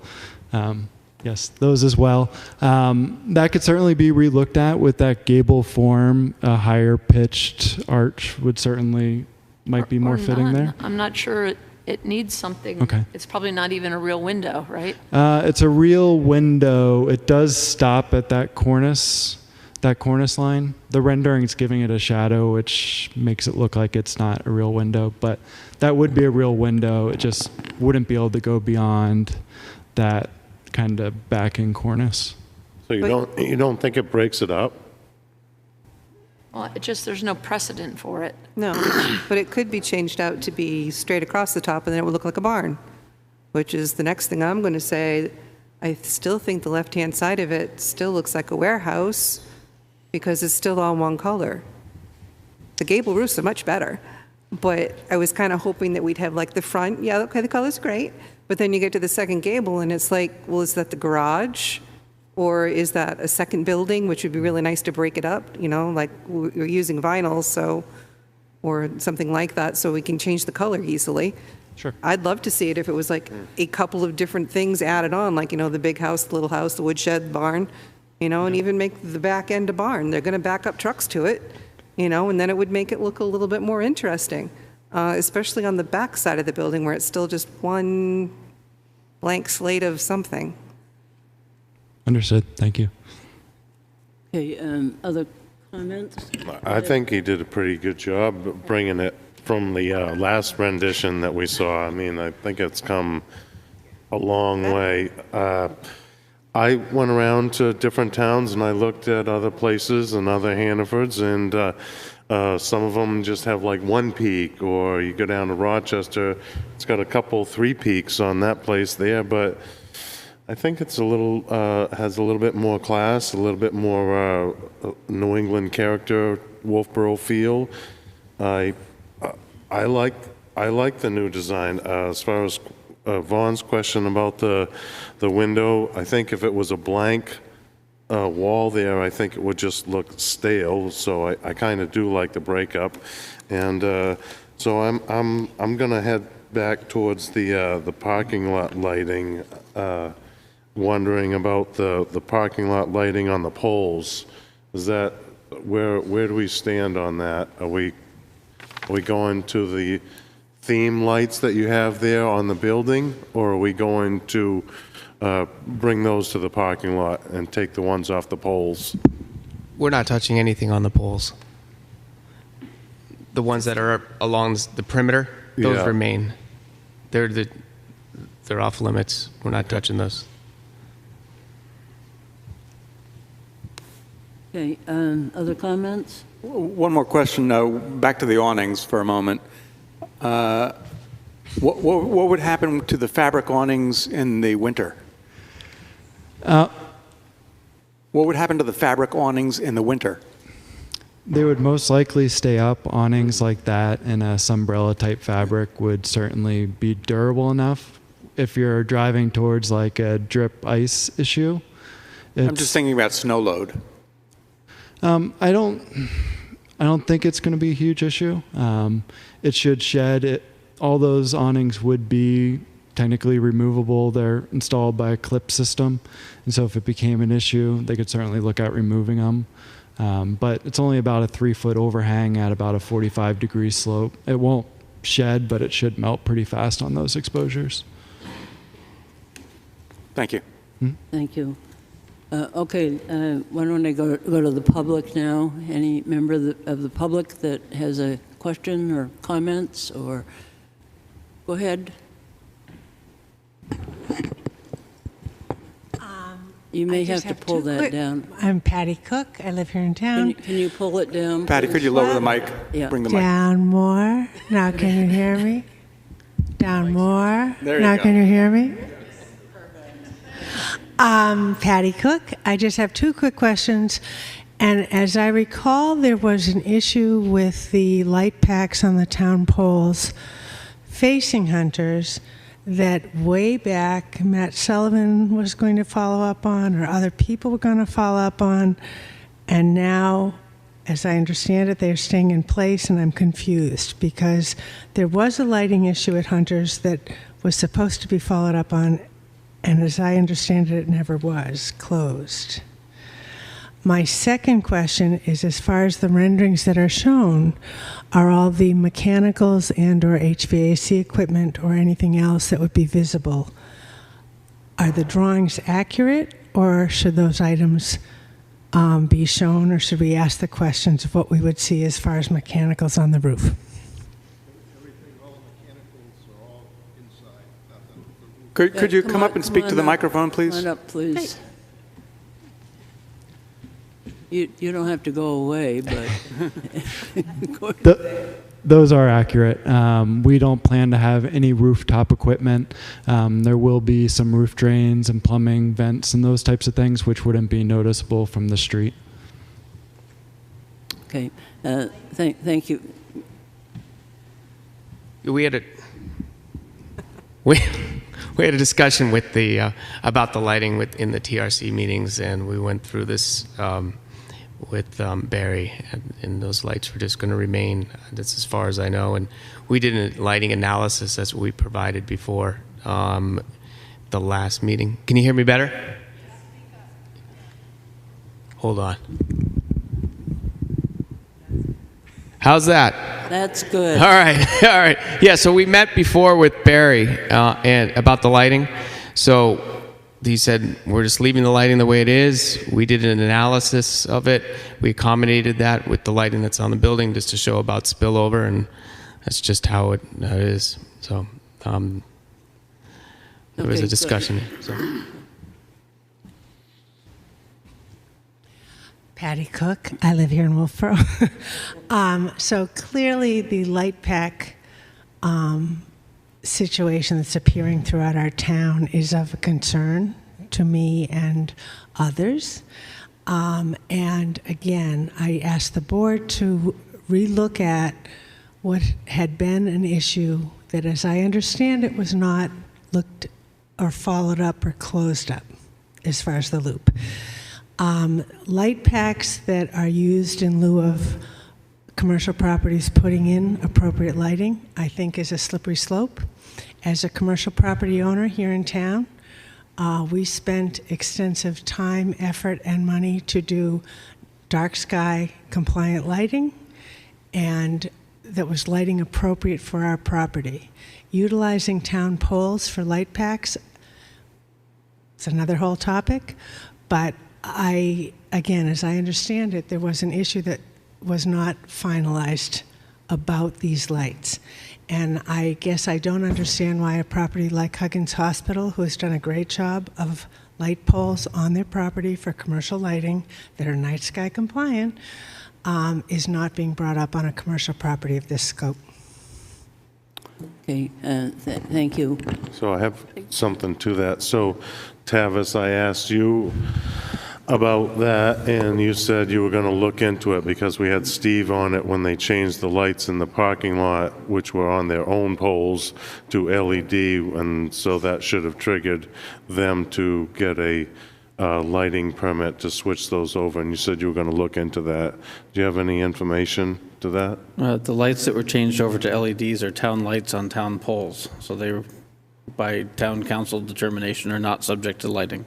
Yes, those as well. That could certainly be relooked at with that gable form. A higher pitched arch would certainly might be more fitting none. there. I'm not sure it needs something. Okay. It's probably not even a real window, right? It's a real window. It does stop at that cornice. that cornice line. The rendering's giving it a shadow, which makes it look like it's not a real window, but that would be a real window. It just wouldn't be able to go beyond that kind of backing cornice. So you don't think it breaks it up? Well, it just, there's no precedent for it. No, but it could be changed out to be straight across the top, and then it would look like a barn, which is the next thing I'm going to say. I still think the left-hand side of it still looks like a warehouse because it's still all one color. The gable roofs are much better, but I was kind of hoping that we'd have like the front, yeah, okay, the color's great, but then you get to the second gable and it's like, well, is that the garage? Or is that a second building, which would be really nice to break it up, you know, like we're using vinyl, so, or something like that, so we can change the color easily. Sure. I'd love to see it if it was like a couple of different things added on, like, you know, the big house, the little house, the woodshed, barn, you know, and even make the back end a barn. They're going to back up trucks to it, you know, and then it would make it look a little bit more interesting, especially on the back side of the building where it's still just one blank slate of something. Understood. Thank you. Okay, other comments? I think he did a pretty good job bringing it from the last rendition that we saw. I mean, I think it's come a long way. I went around to different towns and I looked at other places and other Hannafords, and some of them just have like one peak, or you go down to Rochester, it's got a couple, 3 peaks on that place there, but I think it's a little, has a little bit more class, a little bit more New England character, Wolfeboro feel. I like the new design. As far as Vaughn's question about the window, I think if it was a blank wall there, I think it would just look stale. So I kind of do like the breakup, and so I'm gonna head back towards the parking lot lighting. Wondering about the parking lot lighting on the poles. Is that where do we stand on that? Are we going to the theme lights that you have there on the building, or are we going to bring those to the parking lot and take the ones off the poles? We're not touching anything on the poles. The ones that are along the perimeter, those remain. They're off limits. We're not touching those. Okay, other comments? One more question, back to the awnings for a moment. What would happen to the fabric awnings in the winter? What would happen to the fabric awnings in the winter? They would most likely stay up. Awnings like that and a sunbrella type fabric would certainly be durable enough. If you're driving towards like a drip ice issue, I'm just thinking about snow load. I don't think it's going to be a huge issue. It should shed. All those awnings would be technically removable. They're installed by a clip system, and so if it became an issue, they could certainly look at removing them. But it's only about a 3-foot overhang at about a 45-degree slope. It won't shed, but it should melt pretty fast on those exposures. Thank you. Thank you. Okay, why don't I go to the public now? Any member of the public that has a question or comments, or go ahead. You may have to pull that down. I'm Patty Cook. I live here in town. Can you pull it down? Patty, could you lower the mic? Yeah. Bring the mic. Down more. Now can you hear me? Down more. There you now go. Can you hear me? Patty Cook. I just have 2 quick questions. And as I recall, there was an issue with the light packs on the town poles facing Hunters that way back Matt Sullivan was going to follow up on, or other people were going to follow up on. And now, as I understand it, they're staying in place, and I'm confused because there was a lighting issue at Hunters that was supposed to be followed up on, and as I understand it, it never was closed. My second question is, as far as the renderings that are shown, are all the mechanicals and or HVAC equipment or anything else that would be visible, are the drawings accurate, or should those items be shown, or should we ask the questions of what we would see as far as mechanicals on the roof? Could you come up and speak to the microphone, please? Come on up, please. You don't have to go away, but... Those are accurate. We don't plan to have any rooftop equipment. There will be some roof drains and plumbing, vents, and those types of things, which wouldn't be noticeable from the street. Okay. Thank you. We had a discussion with the about the lighting in the TRC meetings, and we went through this with Barry, and those lights were just going to remain. That's as far as I know. And we did a lighting analysis. That's what we provided before the last meeting. Can you hear me better? Hold on. How's that? That's good. All right, all right. Yeah, so we met before with Barry and about the lighting. So he said, we're just leaving the lighting the way it is. We did an analysis of it. We accommodated that with the lighting that's on the building just to show about spillover, and that's just how it is. So there was a discussion. So. Patty Cook. I live here in Wolfeboro. So clearly the light pack situation that's appearing throughout our town is of concern to me and others. And again, I asked the board to relook at what had been an issue that, as I understand it, was not looked or followed up or closed up as far as the loop. Light packs that are used in lieu of commercial properties putting in appropriate lighting, I think, is a slippery slope. As a commercial property owner here in town, we spent extensive time, effort, and money to do dark sky compliant lighting, and that was lighting appropriate for our property. Utilizing town poles for light packs, it's another whole topic, but again, as I understand it, there was an issue that was not finalized about these lights. And I guess I don't understand why a property like Huggins Hospital, who has done a great job of light poles on their property for commercial lighting that are night sky compliant, is not being brought up on a commercial property of this scope. Okay, thank you. So I have something to that. So Tavis, I asked you about that, and you said you were going to look into it because we had Steve on it when they changed the lights in the parking lot, which were on their own poles, to LED, and so that should have triggered them to get a lighting permit to switch those over, and you said you were going to look into that. Do you have any information to that? The lights that were changed over to LEDs are town lights on town poles, so they were, by town council determination, are not subject to lighting.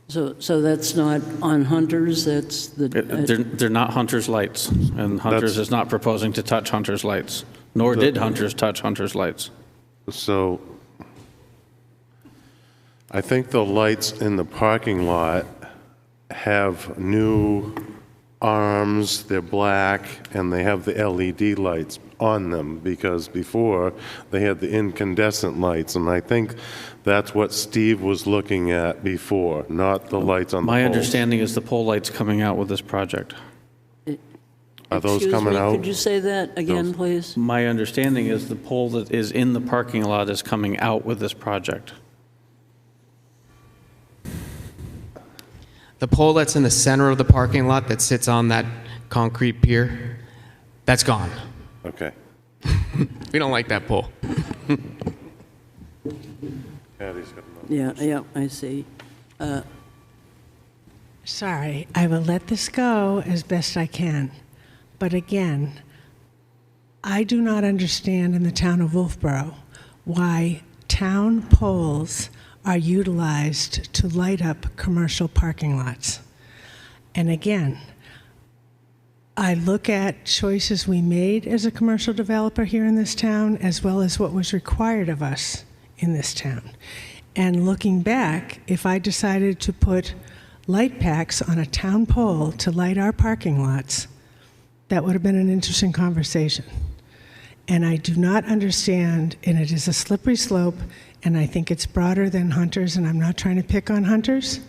So that's not on Hunters, that's the... They're not Hunter's lights, and Hunters is not proposing to touch Hunter's lights, nor did Hunters touch Hunter's lights. So I think the lights in the parking lot have new arms, they're black, and they have the LED lights on them, because before they had the incandescent lights, and I think that's what Steve was looking at before, not the lights on the My poles. understanding is the pole lights coming out with this project. Are those coming out? Could you say that again, please? My understanding is the pole that is in the parking lot is coming out with this project. The pole that's in the center of the parking lot that sits on that concrete pier, that's gone. Okay. We don't like that pole. Yeah, I see. Sorry, I will let this go as best I can. But again, I do not understand in the town of Wolfeboro why town poles are utilized to light up commercial parking lots. And again, I look at choices we made as a commercial developer here in this town, as well as what was required of us in this town. And looking back, if I decided to put light packs on a town pole to light our parking lots, that would have been an interesting conversation. And I do not understand, and it is a slippery slope, and I think it's broader than hunters, and I'm not trying to pick on hunters,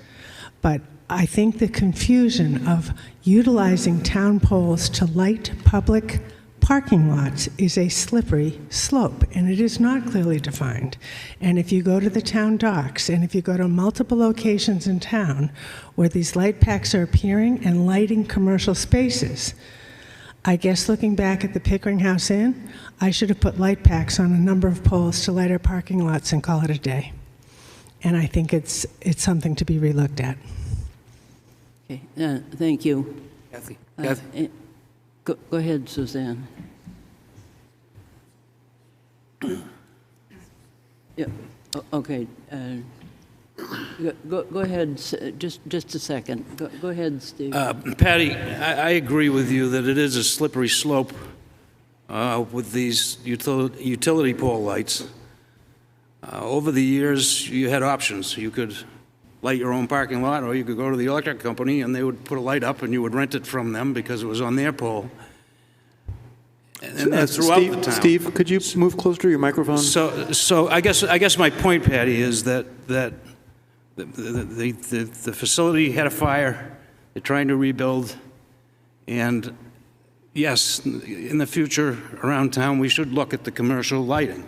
but I think the confusion of utilizing town poles to light public parking lots is a slippery slope, and it is not clearly defined. And if you go to the town docks, and if you go to multiple locations in town where these light packs are appearing and lighting commercial spaces, I guess looking back at the Pickering House Inn, I should have put light packs on a number of poles to light our parking lots and call it a day. And I think it's something to be relooked at. Okay, thank you. Kathy. Go ahead, Suzanne. Yeah, okay. Go ahead, just a second. Go ahead, Steve. Patty, I agree with you that it is a slippery slope with these utility pole lights. Over the years, you had options. You could light your own parking lot, or you could go to the electric company and they would put a light up and you would rent it from them because it was on their pole. And that's throughout the town. Steve, could you move closer to your microphone? So I guess my point, Patty, is that the facility had a fire. They're trying to rebuild, and yes, in the future around town we should look at the commercial lighting.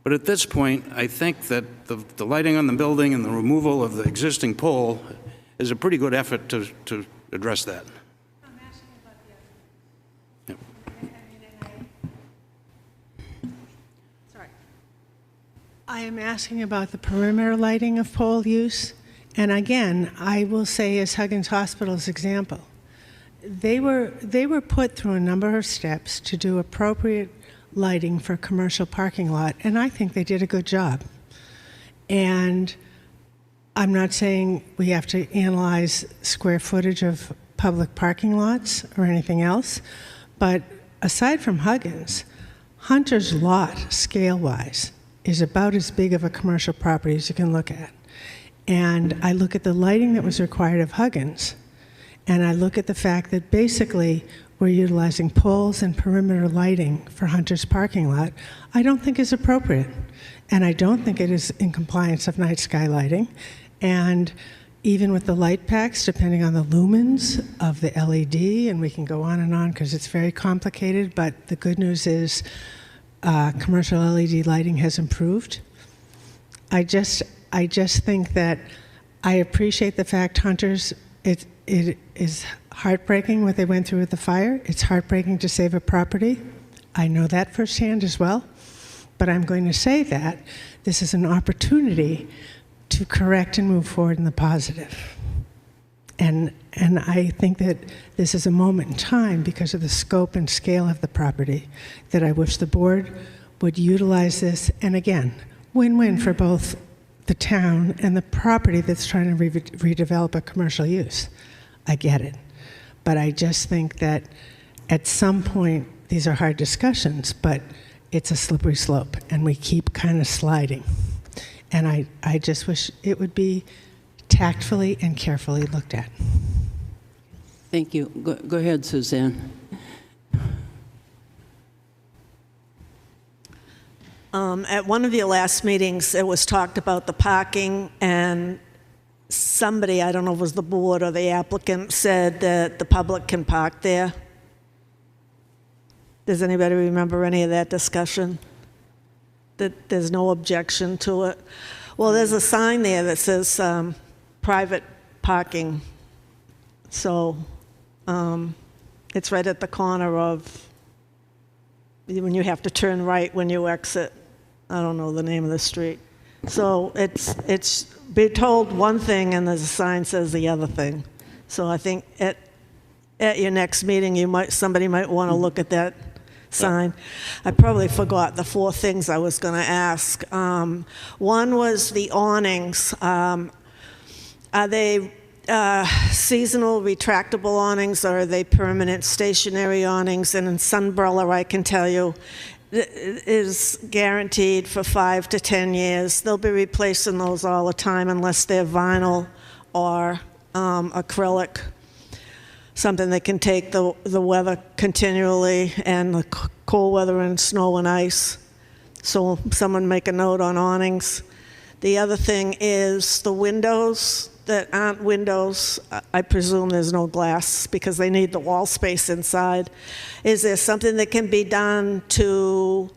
But at this point, I think that the lighting on the building and the removal of the existing pole is a pretty good effort to address that. I'm asking about the other. Yep. Sorry. I am asking about the perimeter lighting of pole use. And again, I will say as Huggins Hospital's example, they were put through a number of steps to do appropriate lighting for a commercial parking lot, and I think they did a good job. And I'm not saying we have to analyze square footage of public parking lots or anything else, but aside from Huggins, Hunter's lot, scale-wise, is about as big of a commercial property as you can look at. And I look at the lighting that was required of Huggins, and I look at the fact that basically we're utilizing poles and perimeter lighting for Hunter's parking lot. I don't think is appropriate. And I don't think it is in compliance of night sky lighting. And even with the light packs, depending on the lumens of the LED, and we can go on because it's very complicated, but the good news is commercial LED lighting has improved. I just think that I appreciate the fact Hunter's, it is heartbreaking what they went through with the fire. It's heartbreaking to save a property. I know that firsthand as well. But I'm going to say that this is an opportunity to correct and move forward in the positive. And I think that this is a moment in time, because of the scope and scale of the property, that I wish the board would utilize this. And again, win-win for both the town and the property that's trying to redevelop a commercial use. I get it. But I just think that at some point, these are hard discussions, but it's a slippery slope, and we keep kind of sliding. And I just wish it would be tactfully and carefully looked at. Thank you. Go ahead, Suzanne. At one of your last meetings, it was talked about the parking, and somebody, I don't know if it was the board or the applicant, said that the public can park there. Does anybody remember any of that discussion? That there's no objection to it? Well, there's a sign there that says private parking. So it's right at the corner of when you have to turn right when you exit. I don't know the name of the street. So it's be told one thing and there's a sign says the other thing. So I think at your next meeting, somebody might want to look at that sign. I probably forgot the four things I was going to ask. One was the awnings. Are they seasonal retractable awnings, or are they permanent stationary awnings? And in Sunbrella, I can tell you, is guaranteed for 5 to 10 years. They'll be replacing those all the time unless they're vinyl or acrylic, something that can take the weather continually and the cold weather and snow and ice. So someone make a note on awnings. The other thing is the windows that aren't windows. I presume there's no glass because they need the wall space inside. Is there something that can be done to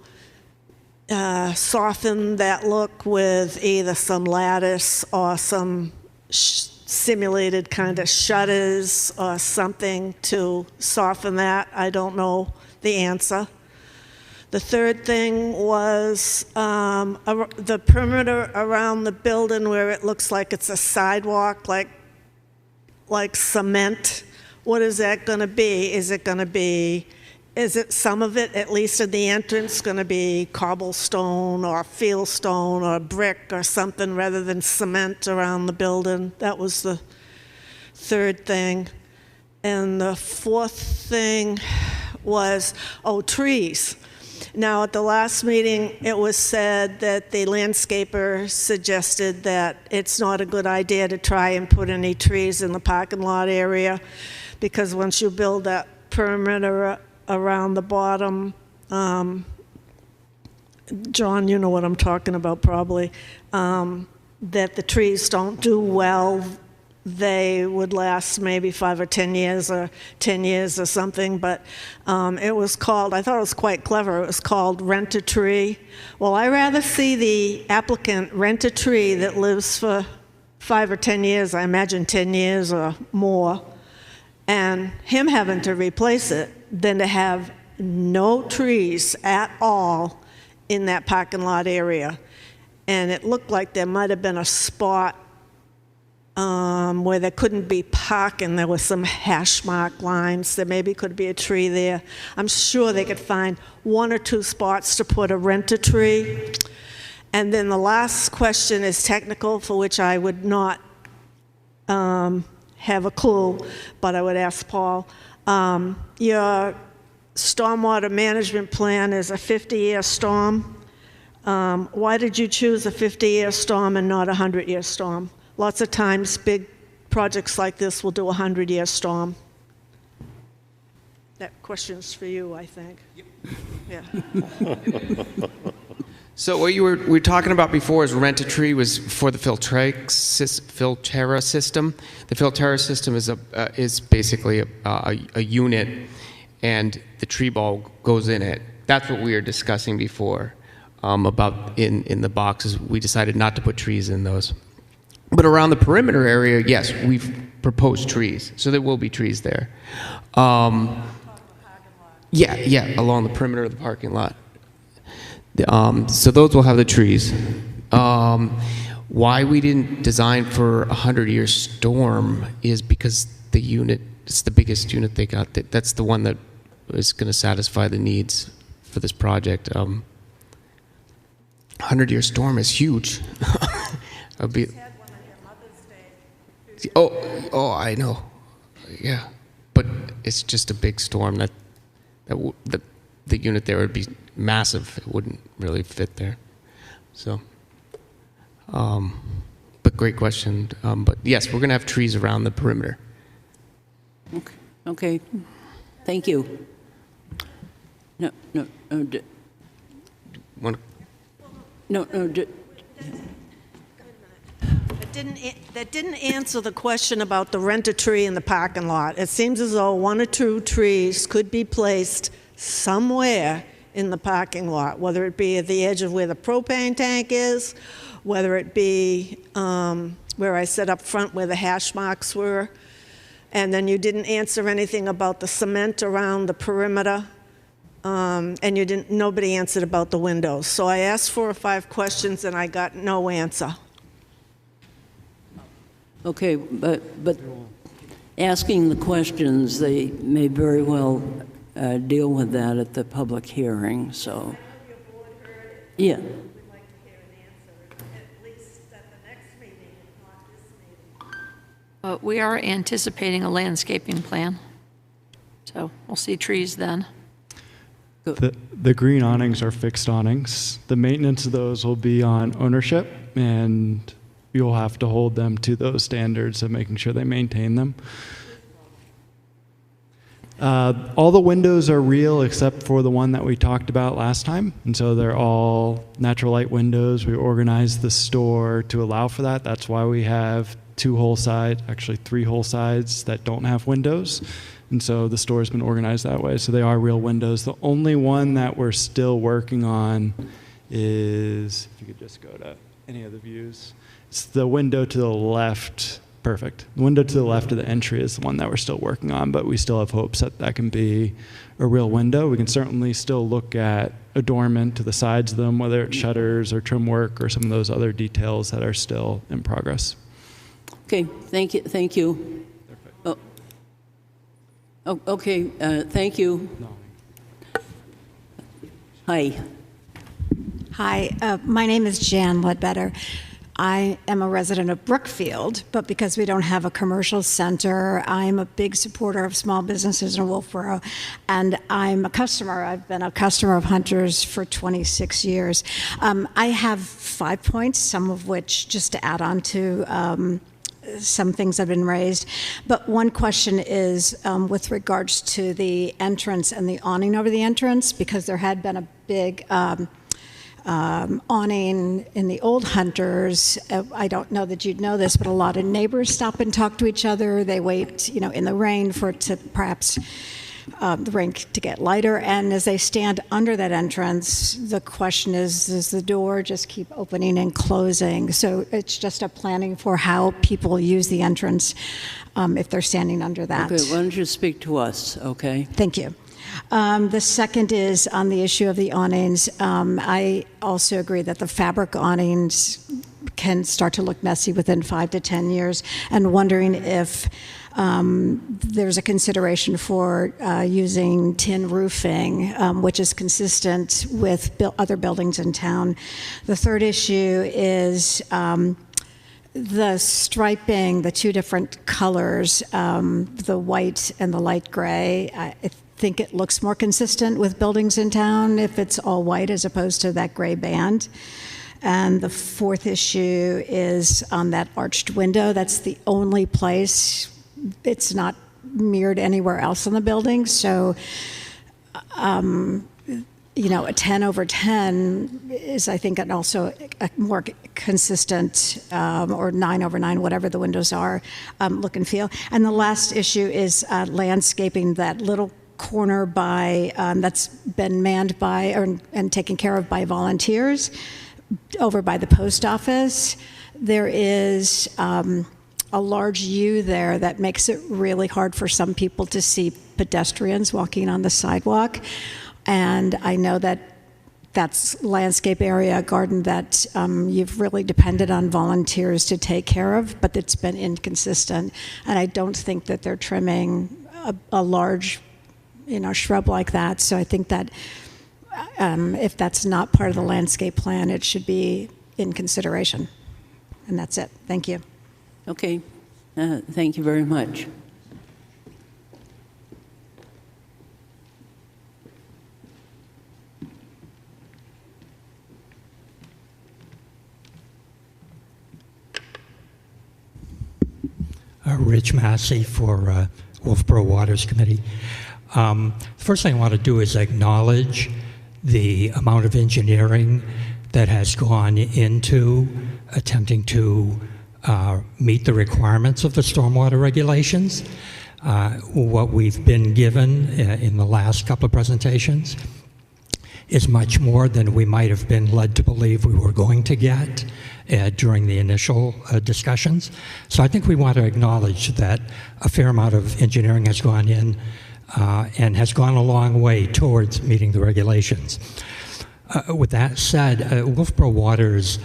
soften that look with either some lattice or some simulated kind of shutters or something to soften that? I don't know the answer. The third thing was the perimeter around the building where it looks like it's a sidewalk, like cement. What is that going to be? Is it some of it, at least in the entrance, going to be cobblestone or fieldstone or brick or something rather than cement around the building? That was the third thing. And the fourth thing was, trees. Now, at the last meeting, it was said that the landscaper suggested that it's not a good idea to try and put any trees in the parking lot area because once you build that perimeter around the bottom, John, you know what I'm talking about probably, that the trees don't do well. They would last maybe 5 or 10 years or 10 years or something, but it was called, I thought it was quite clever, it was called Rent a Tree. Well, I rather see the applicant rent a tree that lives for 5 or 10 years, I imagine 10 years or more, and him having to replace it than to have no trees at all in that parking lot area. And it looked like there might have been a spot where there couldn't be parking. There were some hash mark lines. There maybe could be a tree there. I'm sure they could find 1 or 2 spots to put a rent-a-tree. And then the last question is technical, for which I would not have a clue, but I would ask Paul. Your stormwater management plan is a 50-year storm. Why did you choose a 50-year storm and not a 100-year storm? Lots of times, big projects like this will do a 100-year storm. That question's for you, I think. Yep. Yeah. So what we were talking about before is Rent-A-Tree was for the Filterra system. The Filterra system is basically a unit, and the tree ball goes in it. That's what we were discussing before about in the boxes. We decided not to put trees in those. But around the perimeter area, yes, we've proposed trees, so there will be trees there. Yeah, along the perimeter of the parking lot. So those will have the trees. Why we didn't design for a 100-year storm is because the unit, it's the biggest unit they got. That's the one that is going to satisfy the needs for this project. 100-year storm is huge. It'll be. Oh, I know. Yeah, but it's just a big storm that the unit there would be massive. It wouldn't really fit there. So, but great question. But yes, we're going to have trees around the perimeter. Okay. Thank you. No. That didn't answer the question about the rent-a-tree in the parking lot. It seems as though 1 or 2 trees could be placed somewhere in the parking lot, whether it be at the edge of where the propane tank is, whether it be where I said up front where the hash marks were. And then you didn't answer anything about the cement around the perimeter. And nobody answered about the windows. So I asked 4 or 5 questions and I got no answer. Okay, but asking the questions, they may very well deal with that at the public hearing, so. Yeah. We are anticipating a landscaping plan, so we'll see trees then. The green awnings are fixed awnings. The maintenance of those will be on ownership, and you'll have to hold them to those standards of making sure they maintain them. All the windows are real except for the one that we talked about last time, and so they're all natural light windows. We organized the store to allow for that. That's why we have 2 whole sides, actually 3 whole sides that don't have windows. And so the store's been organized that way. So they are real windows. The only one that we're still working on is, if you could just go to any of the views, it's the window to the left. Perfect. The window to the left of the entry is the one that we're still working on, but we still have hopes that that can be a real window. We can certainly still look at adornment to the sides of them, whether it's shutters or trim work or some of those other details that are still in progress. Okay, thank you. Thank you. Oh, okay, thank you. Hi. Hi, my name is Jan Ledbetter. I am a resident of Brookfield, but because we don't have a commercial center, I'm a big supporter of small businesses in Wolfeboro, and I'm a customer. I've been a customer of Hunter's for 26 years. I have 5 points, some of which, just to add on to some things have been raised. But one question is with regards to the entrance and the awning over the entrance, because there had been a big awning in the old Hunters. I don't know that you'd know this, but a lot of neighbors stop and talk to each other. They wait, in the rain for it to perhaps the rain to get lighter. And as they stand under that entrance, the question is, does the door just keep opening and closing? So it's just a planning for how people use the entrance if they're standing under that. Okay, why don't you speak to us, okay? Thank you. The second is on the issue of the awnings. I also agree that the fabric awnings can start to look messy within 5 to 10 years, and wondering if there's a consideration for using tin roofing, which is consistent with other buildings in town. The third issue is the striping, the 2 different colors, the white and the light gray. I think it looks more consistent with buildings in town if it's all white as opposed to that gray band. And the fourth issue is on that arched window. That's the only place. It's not mirrored anywhere else in the building. So, a 10 over 10 is, I think, and also a more consistent, or 9 over 9, whatever the windows are, look and feel. And the last issue is landscaping that little corner by that's been manned by and taken care of by volunteers over by the post office. There is a large U there that makes it really hard for some people to see pedestrians walking on the sidewalk. And I know that that's landscape area, garden that you've really depended on volunteers to take care of, but it's been inconsistent. And I don't think that they're trimming a large shrub like that. So I think that if that's not part of the landscape plan, it should be in consideration. And that's it. Thank you. Okay. Thank you very much. Rich Massey for Wolfeboro Waters Committee. First thing I want to do is acknowledge the amount of engineering that has gone into attempting to meet the requirements of the stormwater regulations. What we've been given in the last couple of presentations is much more than we might have been led to believe we were going to get during the initial discussions. So I think we want to acknowledge that a fair amount of engineering has gone in and has gone a long way towards meeting the regulations. With that said, Wolfeboro Waters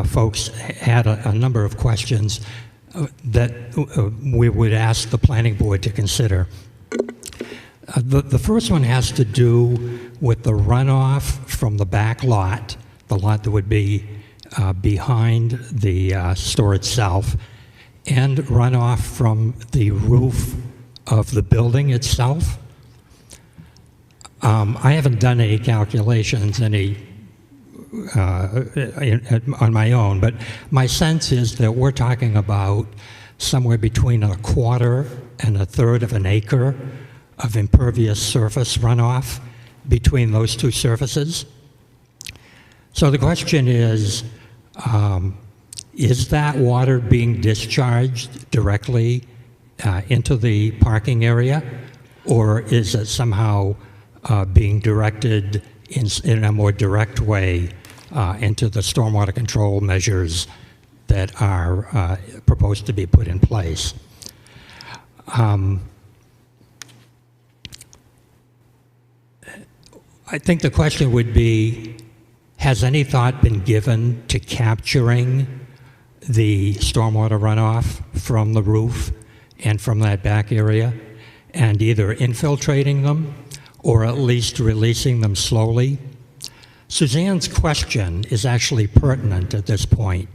folks had a number of questions that we would ask the planning board to consider. The first one has to do with the runoff from the back lot, the lot that would be behind the store itself, and runoff from the roof of the building itself. I haven't done any calculations, on my own, but my sense is that we're talking about somewhere between 1/4 and 1/3 of an acre of impervious surface runoff between those two surfaces. So the question is that water being discharged directly into the parking area, or is it somehow being directed in a more direct way into the stormwater control measures that are proposed to be put in place? I think the question would be, has any thought been given to capturing the stormwater runoff from the roof and from that back area and either infiltrating them or at least releasing them slowly? Suzanne's question is actually pertinent at this point,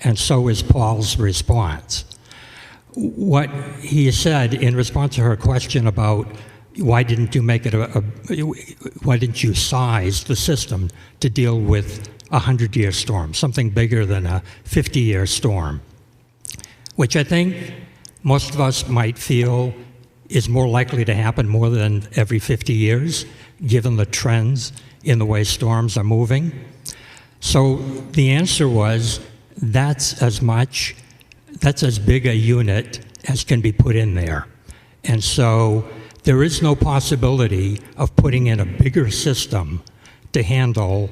and so is Paul's response. What he said in response to her question about why didn't you make it why didn't you size the system to deal with a 100-year storm, something bigger than a 50-year storm, which I think most of us might feel is more likely to happen more than every 50 years, given the trends in the way storms are moving. So the answer was, that's as big a unit as can be put in there. And so there is no possibility of putting in a bigger system to handle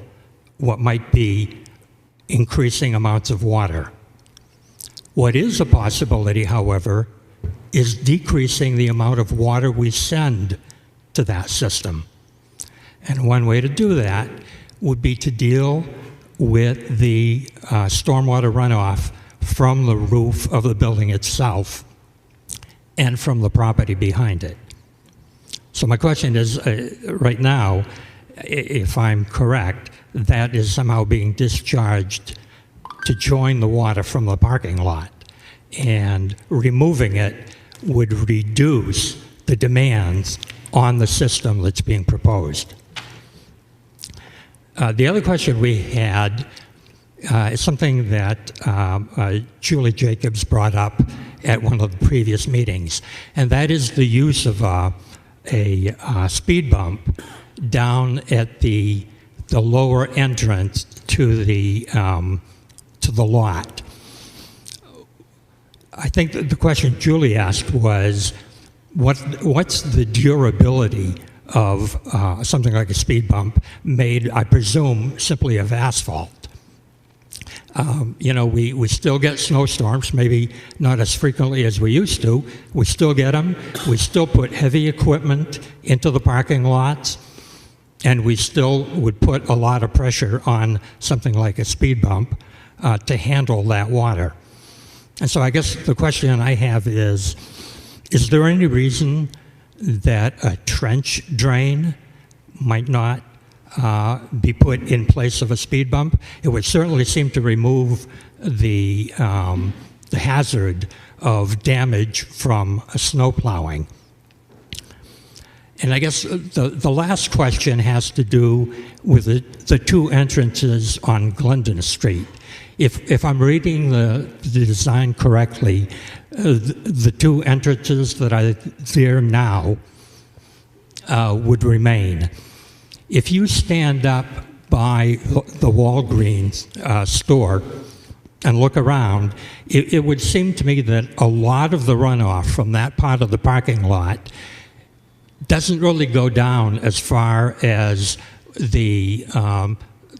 what might be increasing amounts of water. What is a possibility, however, is decreasing the amount of water we send to that system. And one way to do that would be to deal with the stormwater runoff from the roof of the building itself and from the property behind it. So my question is, right now, if I'm correct, that is somehow being discharged to join the water from the parking lot, and removing it would reduce the demands on the system that's being proposed. The other question we had is something that Julie Jacobs brought up at one of the previous meetings, and that is the use of a speed bump down at the lower entrance to the lot. I think that the question Julie asked was, what's the durability of something like a speed bump made, I presume, simply of asphalt? We still get snowstorms, maybe not as frequently as we used to. We still get them. We still put heavy equipment into the parking lots, and we still would put a lot of pressure on something like a speed bump to handle that water. And so I guess the question I have is there any reason that a trench drain might not be put in place of a speed bump? It would certainly seem to remove the hazard of damage from snow plowing. And I guess the last question has to do with the two entrances on Glendon Street. If I'm reading the design correctly, the two entrances that are there now would remain. If you stand up by the Walgreens store and look around, it would seem to me that a lot of the runoff from that part of the parking lot doesn't really go down as far as the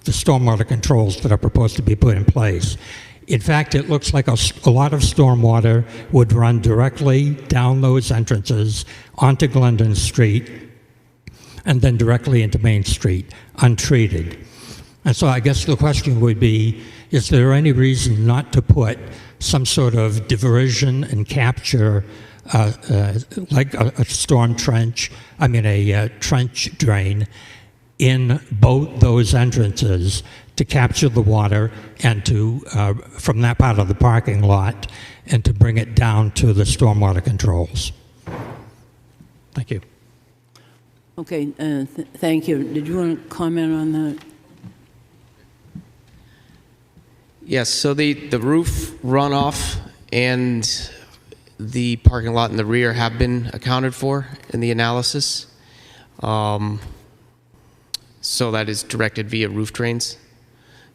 stormwater controls that are proposed to be put in place. In fact, it looks like a lot of stormwater would run directly down those entrances onto Glendon Street and then directly into Main Street, untreated. And so I guess the question would be, is there any reason not to put some sort of diversion and capture, like a storm trench, a trench drain in both those entrances to capture the water and to, from that part of the parking lot, and to bring it down to the stormwater controls? Thank you. Okay, thank you. Did you want to comment on that? Yes, so the roof runoff and the parking lot in the rear have been accounted for in the analysis. So that is directed via roof drains.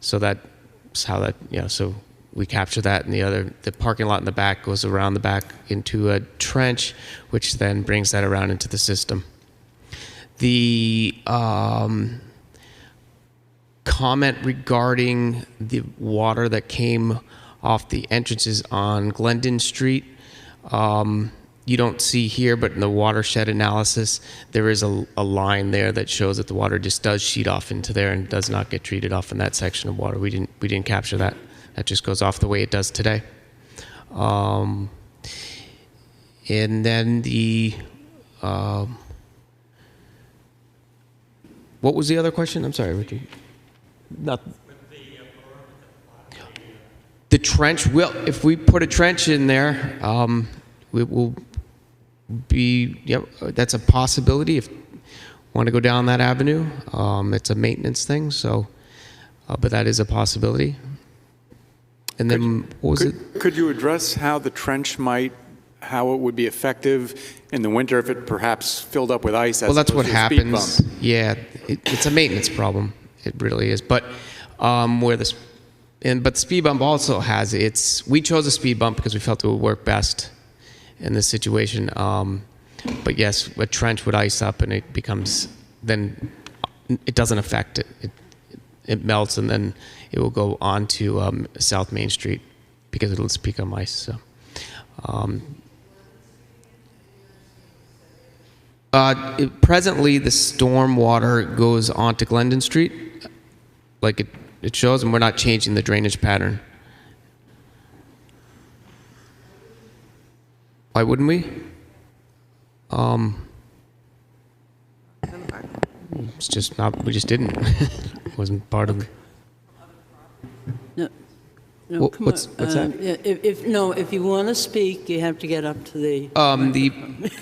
So that's how that, so we capture that, and the parking lot in the back goes around the back into a trench, which then brings that around into the system. The comment regarding the water that came off the entrances on Glendon Street, you don't see here, but in the watershed analysis, there is a line there that shows that the water just does sheet off into there and does not get treated off in that section of water. We didn't capture that. That just goes off the way it does today. And then what was the other question? I'm sorry, Ricky. The trench, if we put a trench in there, it will be, that's a possibility if you want to go down that avenue. It's a maintenance thing, so, but that is a possibility. And then, what was it? Could you address how the trench how it would be effective in the winter if it perhaps filled up with ice? Well, that's what happens. Yeah, it's a maintenance problem. It really is. But but the speed bump also has we chose a speed bump because we felt it would work best in this situation. But yes, a trench would ice up and it becomes, then it doesn't affect it. It melts and then it will go on to South Main Street because it'll just become ice. So. Presently, the storm water goes onto Glendon Street, like it shows, and we're not changing the drainage pattern. Why wouldn't we? It's just not. We just didn't. It wasn't part of. No, What's that? If you want to speak, you have to get up to the.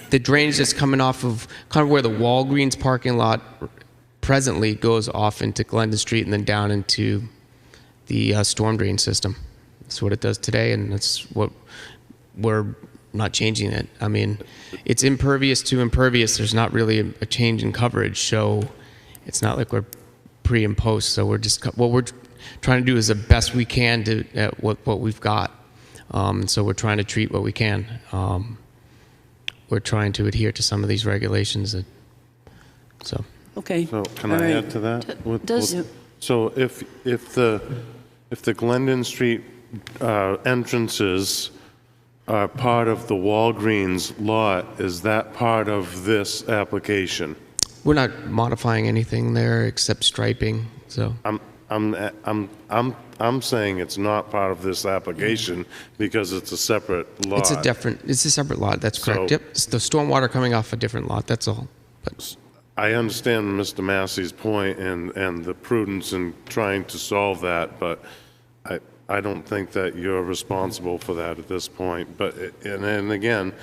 The drainage that's coming off of kind of where the Walgreens parking lot presently goes off into Glendon Street and then down into the storm drain system. That's what it does today, and that's what we're not changing it. I mean, it's impervious to impervious. There's not really a change in coverage, so it's not like we're pre and post. So we're just what we're trying to do is the best we can to what we've got. So we're trying to treat what we can. We're trying to adhere to some of these regulations. So. Okay. So can I add to that? So if the Glendon Street entrances are part of the Walgreens lot, is that part of this application? We're not modifying anything there except striping. So. I'm saying it's not part of this application because it's a separate lot. It's a separate lot. That's correct. Yep. It's the stormwater coming off a different lot. That's all. But I understand Mr. Massey's point and the prudence in trying to solve that, but I don't think that you're responsible for that at this point. But and again,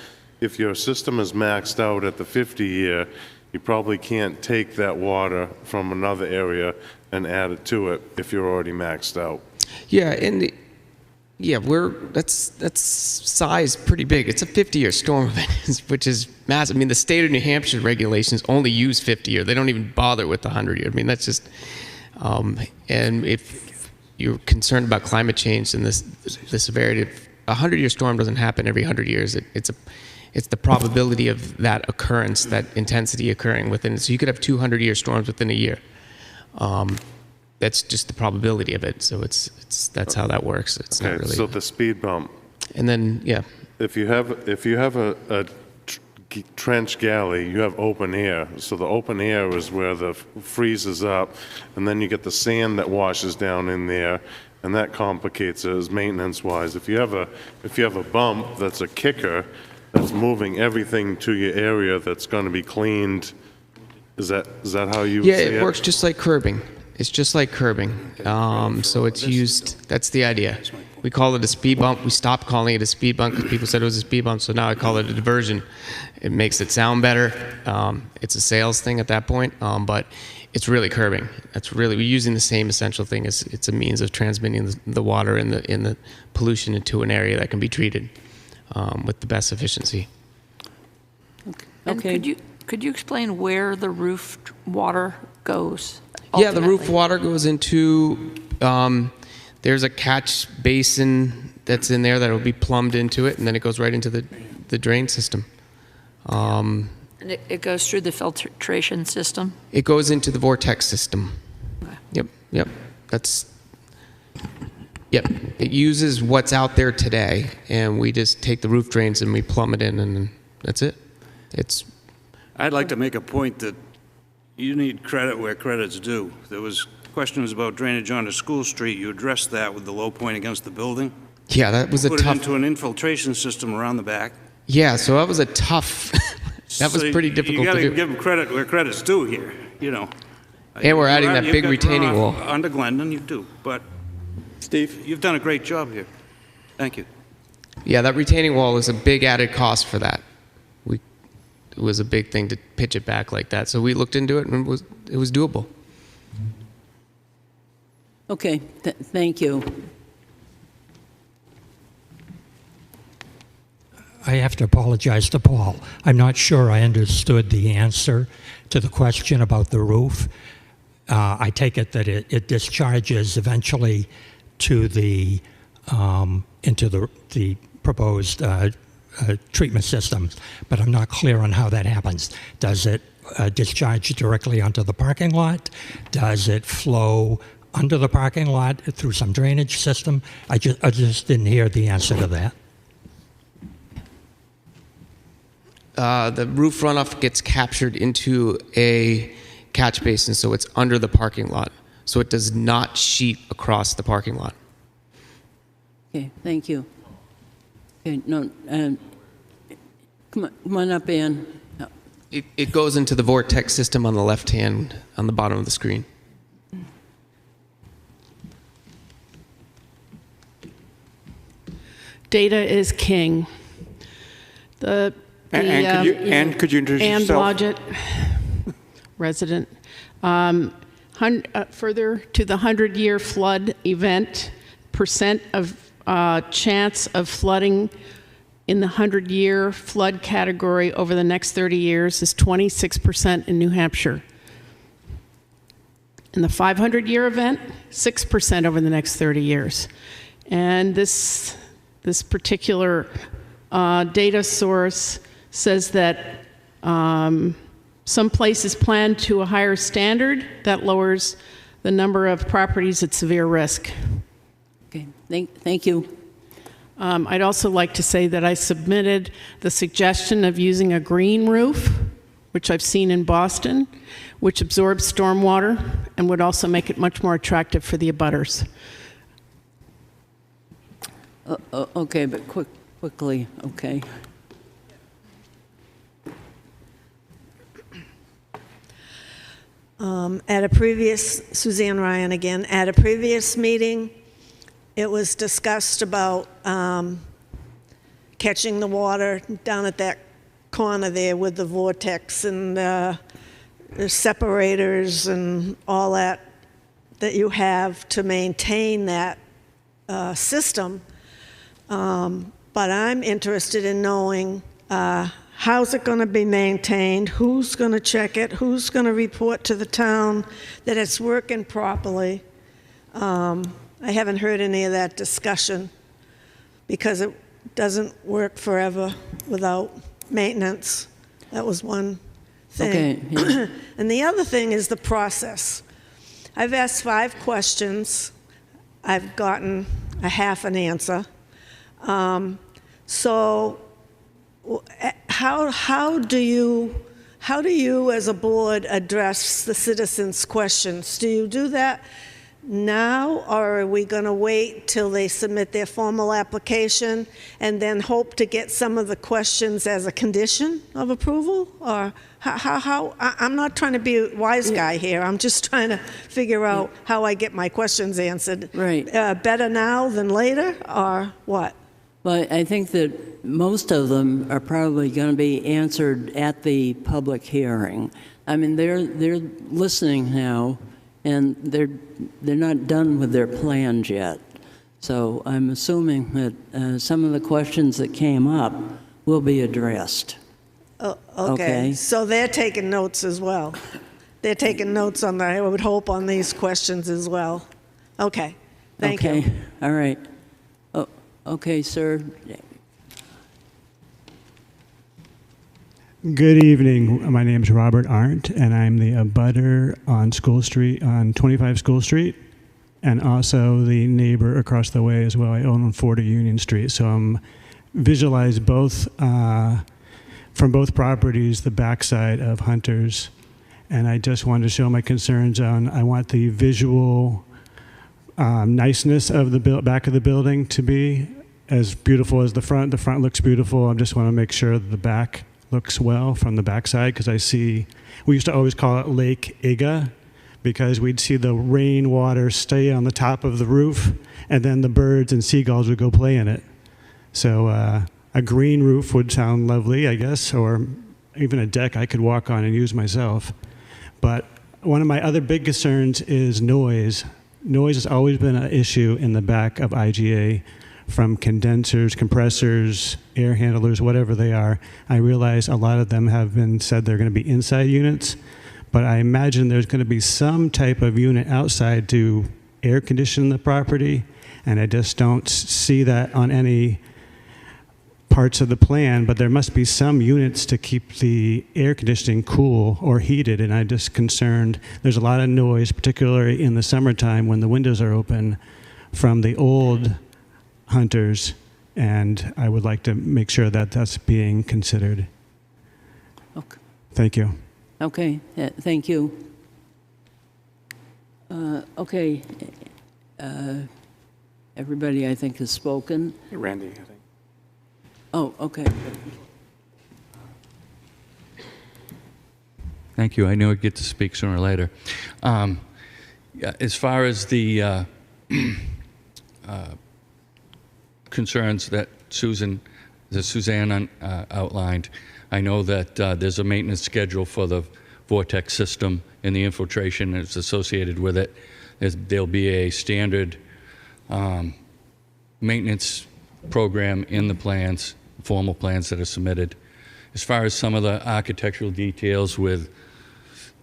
if your system is maxed out at the 50-year, you probably can't take that water from another area and add it to it if you're already maxed out. Yeah, and that's size pretty big. It's a 50-year storm event, which is massive. I mean, the state of New Hampshire regulations only use 50-year. They don't even bother with the 100-year. I mean, that's just, and if you're concerned about climate change and the severity of a 100-year storm doesn't happen every 100 years. It's the probability of that occurrence, that intensity occurring within. So you could have 200-year storms within a year. That's just the probability of it. So that's how that works. It's okay, not really. So the speed bump. And then if you have a trench galley, you have open air. So the open air is where the freezes up, and then you get the sand that washes down in there, and that complicates it as maintenance-wise. If you have a bump that's a kicker, that's moving everything to your area that's going to be cleaned. Is that how you? Yeah, it works just like curbing. It's just like curbing. So it's used, that's the idea. We call it a speed bump. We stopped calling it a speed bump because people said it was a speed bump, so now I call it a diversion. It makes it sound better. It's a sales thing at that point, but it's really curbing. We're using the same essential thing. It's a means of transmitting the water and the pollution into an area that can be treated with the best efficiency. And could you explain where the roof water goes? Yeah, the roof ultimately? water goes into, there's a catch basin that's in there that'll be plumbed into it, and then it goes right into the drain system. And it goes through the filtration system? It goes into the vortex system. Yep. Yep. It uses what's out there today, and we just take the roof drains and we plumb it in, and that's it. I'd like to make a point that you need credit where credit's due. There was questions about drainage onto School Street. You addressed that with the low point against the building. Yeah, that was a Put tough. it into an infiltration system around the back. Yeah, so that was a tough. That was pretty difficult You got to to do. give them credit where credit's due here, you know. And we're adding that You've big got retaining runoff wall. Onto Glendon, you do, but Steve, you've done a great job here. Thank you. Yeah, that retaining wall is a big added cost for that. It was a big thing to pitch it back like that. So we looked into it, and it was doable. Okay, thank you. I have to apologize to Paul. I'm not sure I understood the answer to the question about the roof. I take it that it discharges eventually to the into the proposed treatment system, but I'm not clear on how that happens. Does it discharge directly onto the parking lot? Does it flow under the parking lot through some drainage system? I just didn't hear the answer to that. The roof runoff gets captured into a catch basin, so it's under the parking lot. So it does not sheet across the parking lot. Okay, thank you. Okay, no, come on up, Ann. It goes into the vortex system on the left hand, on the bottom of the screen. Data is king. Ann, could you introduce Ann yourself? Blodgett, resident. Further to the 100-year flood event, percent of chance of flooding in the 100-year flood category over the next 30 years is 26% in New Hampshire. In the 500-year event, 6% over the next 30 years. And this particular data source says that some places plan to a higher standard that lowers the number of properties at severe risk. Okay, thank you. I'd also like to say that I submitted the suggestion of using a green roof, which I've seen in Boston, which absorbs stormwater and would also make it much more attractive for the abutters. Okay, but quickly, okay. Suzanne Ryan again, at a previous meeting, it was discussed about catching the water down at that corner there with the vortex and the separators and all that you have to maintain that system. But I'm interested in knowing how's it going to be maintained, who's going to check it, who's going to report to the town that it's working properly. I haven't heard any of that discussion because it doesn't work forever without maintenance. That was one thing. Okay, yeah. And the other thing is the process. I've asked 5 questions. I've gotten a half an answer. So how do you as a board address the citizens' questions? Do you do that now, or are we going to wait till they submit their formal application and then hope to get some of the questions as a condition of approval? Or I'm not trying to be a wise guy here. I'm just trying to figure out how I get my questions answered. Right. Better now than later, or what? Well, I think that most of them are probably going to be answered at the public hearing. I mean, they're listening now, and they're not done with their plans yet. So I'm assuming that some of the questions that came up will be addressed. Okay. So they're taking notes as well. They're taking notes on I would hope, on these questions as well. Okay. Thank you. Okay. All right. Oh, okay, sir. Good evening. My name is Robert Arndt, and I'm the abutter on School Street, on 25 School Street, and also the neighbor across the way as well. I own 40 Union Street, so I'm visualize both from both properties, the backside of Hunter's, and I just wanted to show my concerns on. I want the visual niceness of the back of the building to be as beautiful as the front. The front looks beautiful. I just want to make sure that the back looks well from the backside, because I see, we used to always call it Lake Iga, because we'd see the rainwater stay on the top of the roof, and then the birds and seagulls would go play in it. So a green roof would sound lovely, I guess, or even a deck I could walk on and use myself. But one of my other big concerns is noise. Noise has always been an issue in the back of IGA, from condensers, compressors, air handlers, whatever they are. I realize a lot of them have been said they're going to be inside units, but I imagine there's going to be some type of unit outside to air condition the property, and I just don't see that on any parts of the plan, but there must be some units to keep the air conditioning cool or heated, and I'm just concerned. There's a lot of noise, particularly in the summertime when the windows are open, from the old Hunters, and I would like to make sure that that's being considered. Okay. Thank you. Okay, thank you. Okay, everybody I think has spoken. Randy, I think. Oh, okay. Thank you. I knew I'd get to speak sooner or later. Yeah, as far as the concerns that Suzanne outlined, I know that there's a maintenance schedule for the vortex system and the infiltration that's associated with it. There'll be a standard maintenance program in the plans, formal plans that are submitted. As far as some of the architectural details with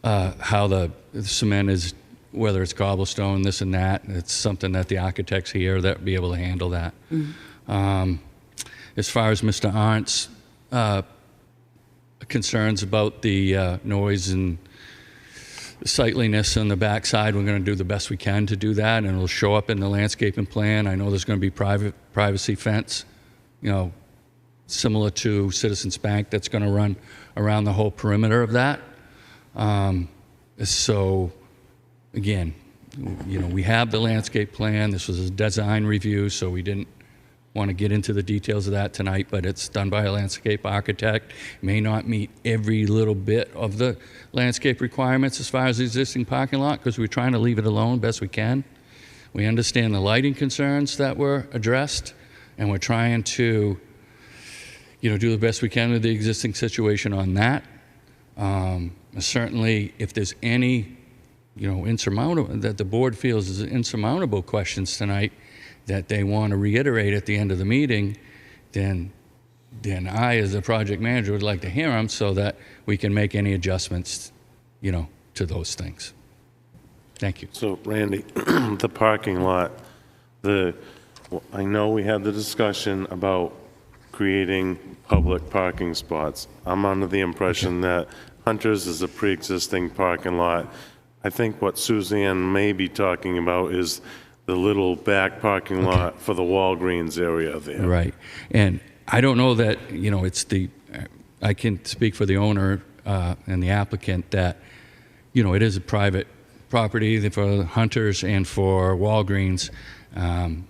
how the cement is, whether it's cobblestone, this and that, it's something that the architects here that will be able to handle that. Mm-hmm. As far as Mr. Arndt's concerns about the noise and sightliness on the backside, we're going to do the best we can to do that, and it'll show up in the landscaping plan. I know there's going to be privacy fence, similar to Citizens Bank, that's going to run around the whole perimeter of that. So, again, we have the landscape plan. This was a design review, so we didn't want to get into the details of that tonight, but it's done by a landscape architect. May not meet every little bit of the landscape requirements as far as the existing parking lot, because we're trying to leave it alone best we can. We understand the lighting concerns that were addressed, and we're trying to, do the best we can with the existing situation on that. Certainly, if there's any insurmountable, that the board feels is insurmountable questions tonight that they want to reiterate at the end of the meeting, then I, as a project manager, would like to hear them so that we can make any adjustments, to those things. Thank you. So, Randy, the parking lot, I know we had the discussion about creating public parking spots. I'm under the impression that Hunter's is a pre-existing parking lot. I think what Suzanne may be talking about is the little back parking lot for the Walgreens area there. Right. And I don't know that, I can speak for the owner and the applicant that, it is a private property for hunters and for Walgreens.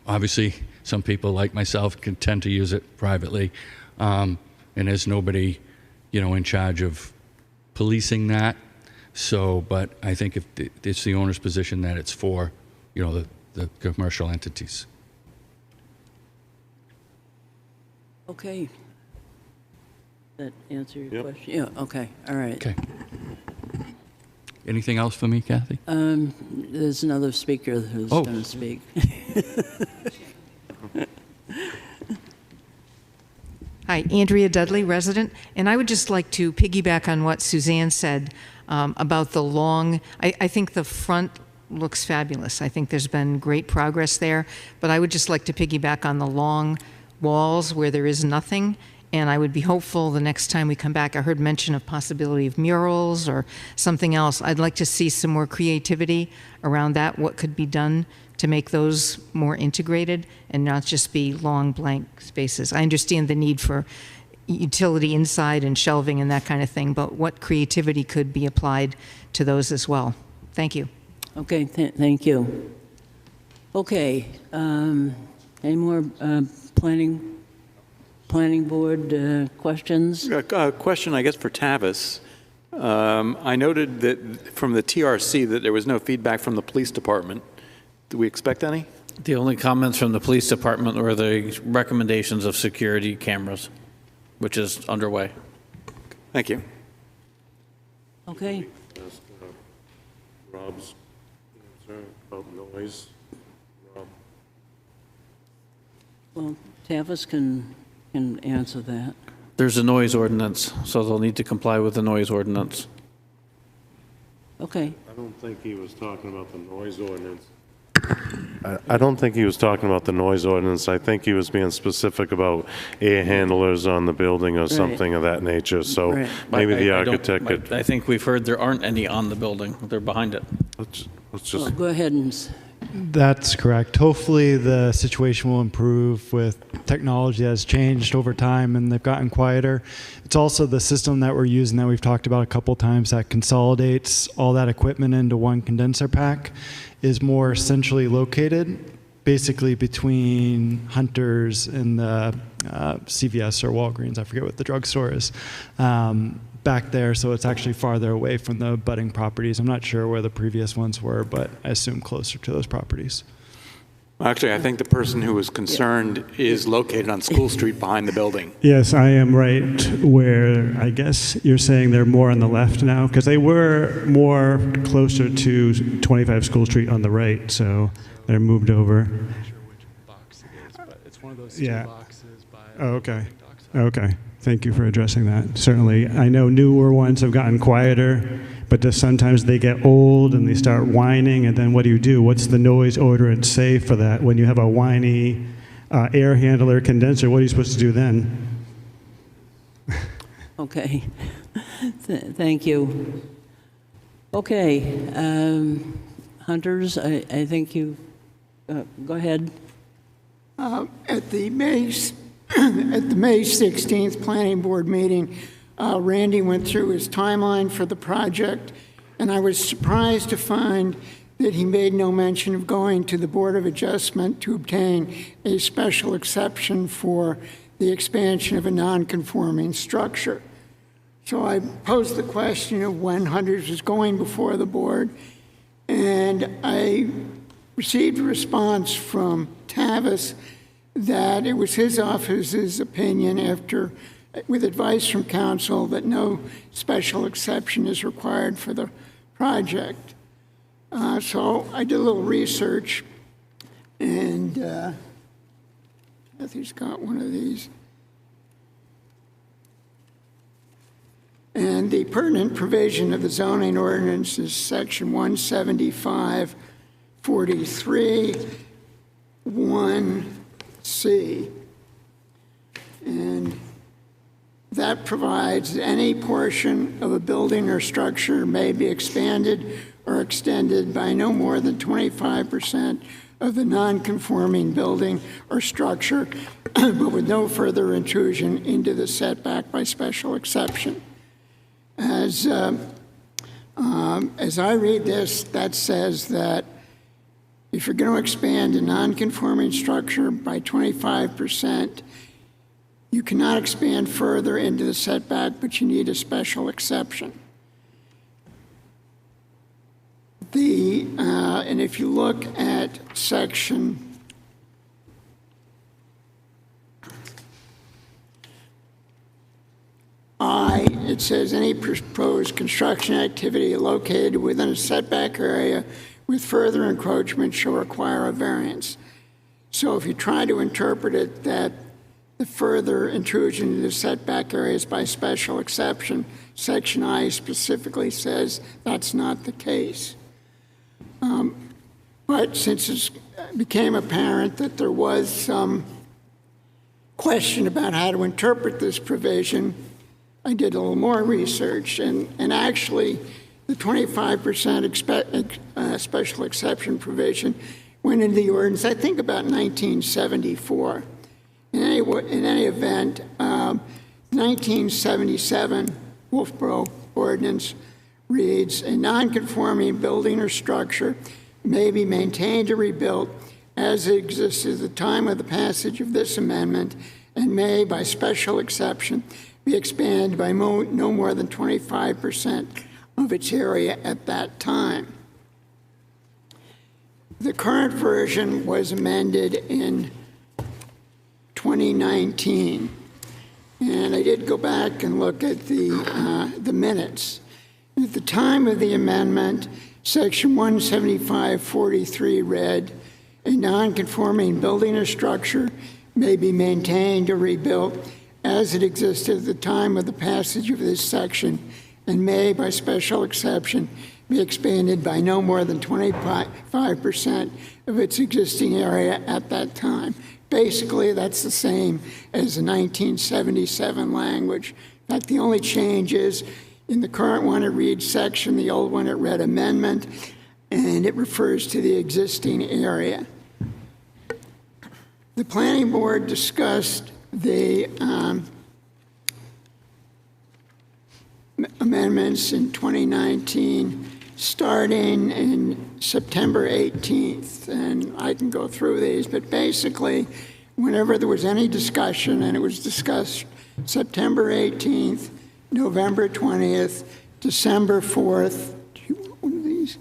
Obviously, some people like myself can tend to use it privately, and there's nobody, in charge of policing that. So, but I think if it's the owner's position that it's for, the commercial entities. Okay. That answer your question? Yeah, okay, all right. Okay. Anything else for me, Kathy? There's another speaker who's Oh. going to speak. Hi, Andrea Dudley, resident, and I would just like to piggyback on what Suzanne said about the long, I think the front looks fabulous. I think there's been great progress there, but I would just like to piggyback on the long walls where there is nothing, and I would be hopeful the next time we come back. I heard mention of possibility of murals or something else. I'd like to see some more creativity around that, what could be done to make those more integrated and not just be long blank spaces. I understand the need for utility inside and shelving and that kind of thing, but what creativity could be applied to those as well? Thank you. Okay, thank you. Okay, any more planning board questions? A question, I guess, for Tavis. I noted that from the TRC that there was no feedback from the police department. Do we expect any? The only comments from the police department were the recommendations of security cameras, which is underway. Thank you. Okay. Rob's concern about noise. Rob. Well, Tavis can answer that. There's a noise ordinance, so they'll need to comply with the noise ordinance. Okay. I don't think he was talking about the noise ordinance. I don't think he was talking about the noise ordinance. I think he was being specific about air handlers on the building or something of that nature. So maybe the architect could. I think we've heard there aren't any on the building. They're behind it. Let's just. Well, go ahead and. That's correct. Hopefully the situation will improve with technology that has changed over time and they've gotten quieter. It's also the system that we're using that we've talked about a couple times that consolidates all that equipment into one condenser pack is more centrally located, basically between Hunters and the CVS or Walgreens, I forget what the drugstore is, back there, so it's actually farther away from the budding properties. I'm not sure where the previous ones were, but I assume closer to those properties. Actually, I think the person who was concerned is located on School Street behind the building. Yes, I am right where I guess you're saying they're more on the left now, because they were more closer to 25 School Street on the right, so they're moved over. I'm not sure which box it is, but it's one of those two boxes by Oh, okay. Okay. Thank you for addressing that. Certainly, I know newer ones have gotten quieter, but just sometimes they get old and they start whining, and then what do? What's the noise ordinance say for that? When you have a whiny air handler condenser, what are you supposed to do then? Okay. Thank you. Okay. Hunters, I think you go ahead. At the May 16th Planning Board meeting, Randy went through his timeline for the project, and I was surprised to find that he made no mention of going to the Board of Adjustment to obtain a special exception for the expansion of a non-conforming structure. So I posed the question of when Hunters was going before the board, and I received a response from Tavis that it was his office's opinion, with advice from council, that no special exception is required for the project. So I did a little research, and Kathy's got one of these. And the pertinent provision of the zoning ordinance is section 175-43, 1C. And that provides any portion of a building or structure may be expanded or extended by no more than 25% of the non-conforming building or structure, but with no further intrusion into the setback by special exception. As As I read this, that says that if you're going to expand a non-conforming structure by 25%, you cannot expand further into the setback, but you need a special exception. And if you look at section I, it says any proposed construction activity located within a setback area with further encroachment shall require a variance. So if you try to interpret it that the further intrusion into the setback areas by special exception, section I specifically says that's not the case. But since it became apparent that there was some question about how to interpret this provision, I did a little more research, and actually the 25% special exception provision went into the ordinance, I think, about 1974. In any event, 1977 Wolfeboro ordinance reads, a non-conforming building or structure may be maintained or rebuilt as it existed at the time of the passage of this amendment and may, by special exception, be expanded by no more than 25% of its area at that time. The current version was amended in 2019, and I did go back and look at the minutes. At the time of the amendment, Section 175.43 read, a non-conforming building or structure may be maintained or rebuilt as it existed at the time of the passage of this section and may, by special exception, be expanded by no more than 25% of its existing area at that time. Basically, that's the same as the 1977 language. In fact, the only change is in the current one, it reads section, the old one, it read amendment, and it refers to the existing area. The planning board discussed the amendments in 2019, starting in September 18th, and I can go through these, but basically, whenever there was any discussion, and it was discussed September 18th, November 20th, December 4th, do you want one of these?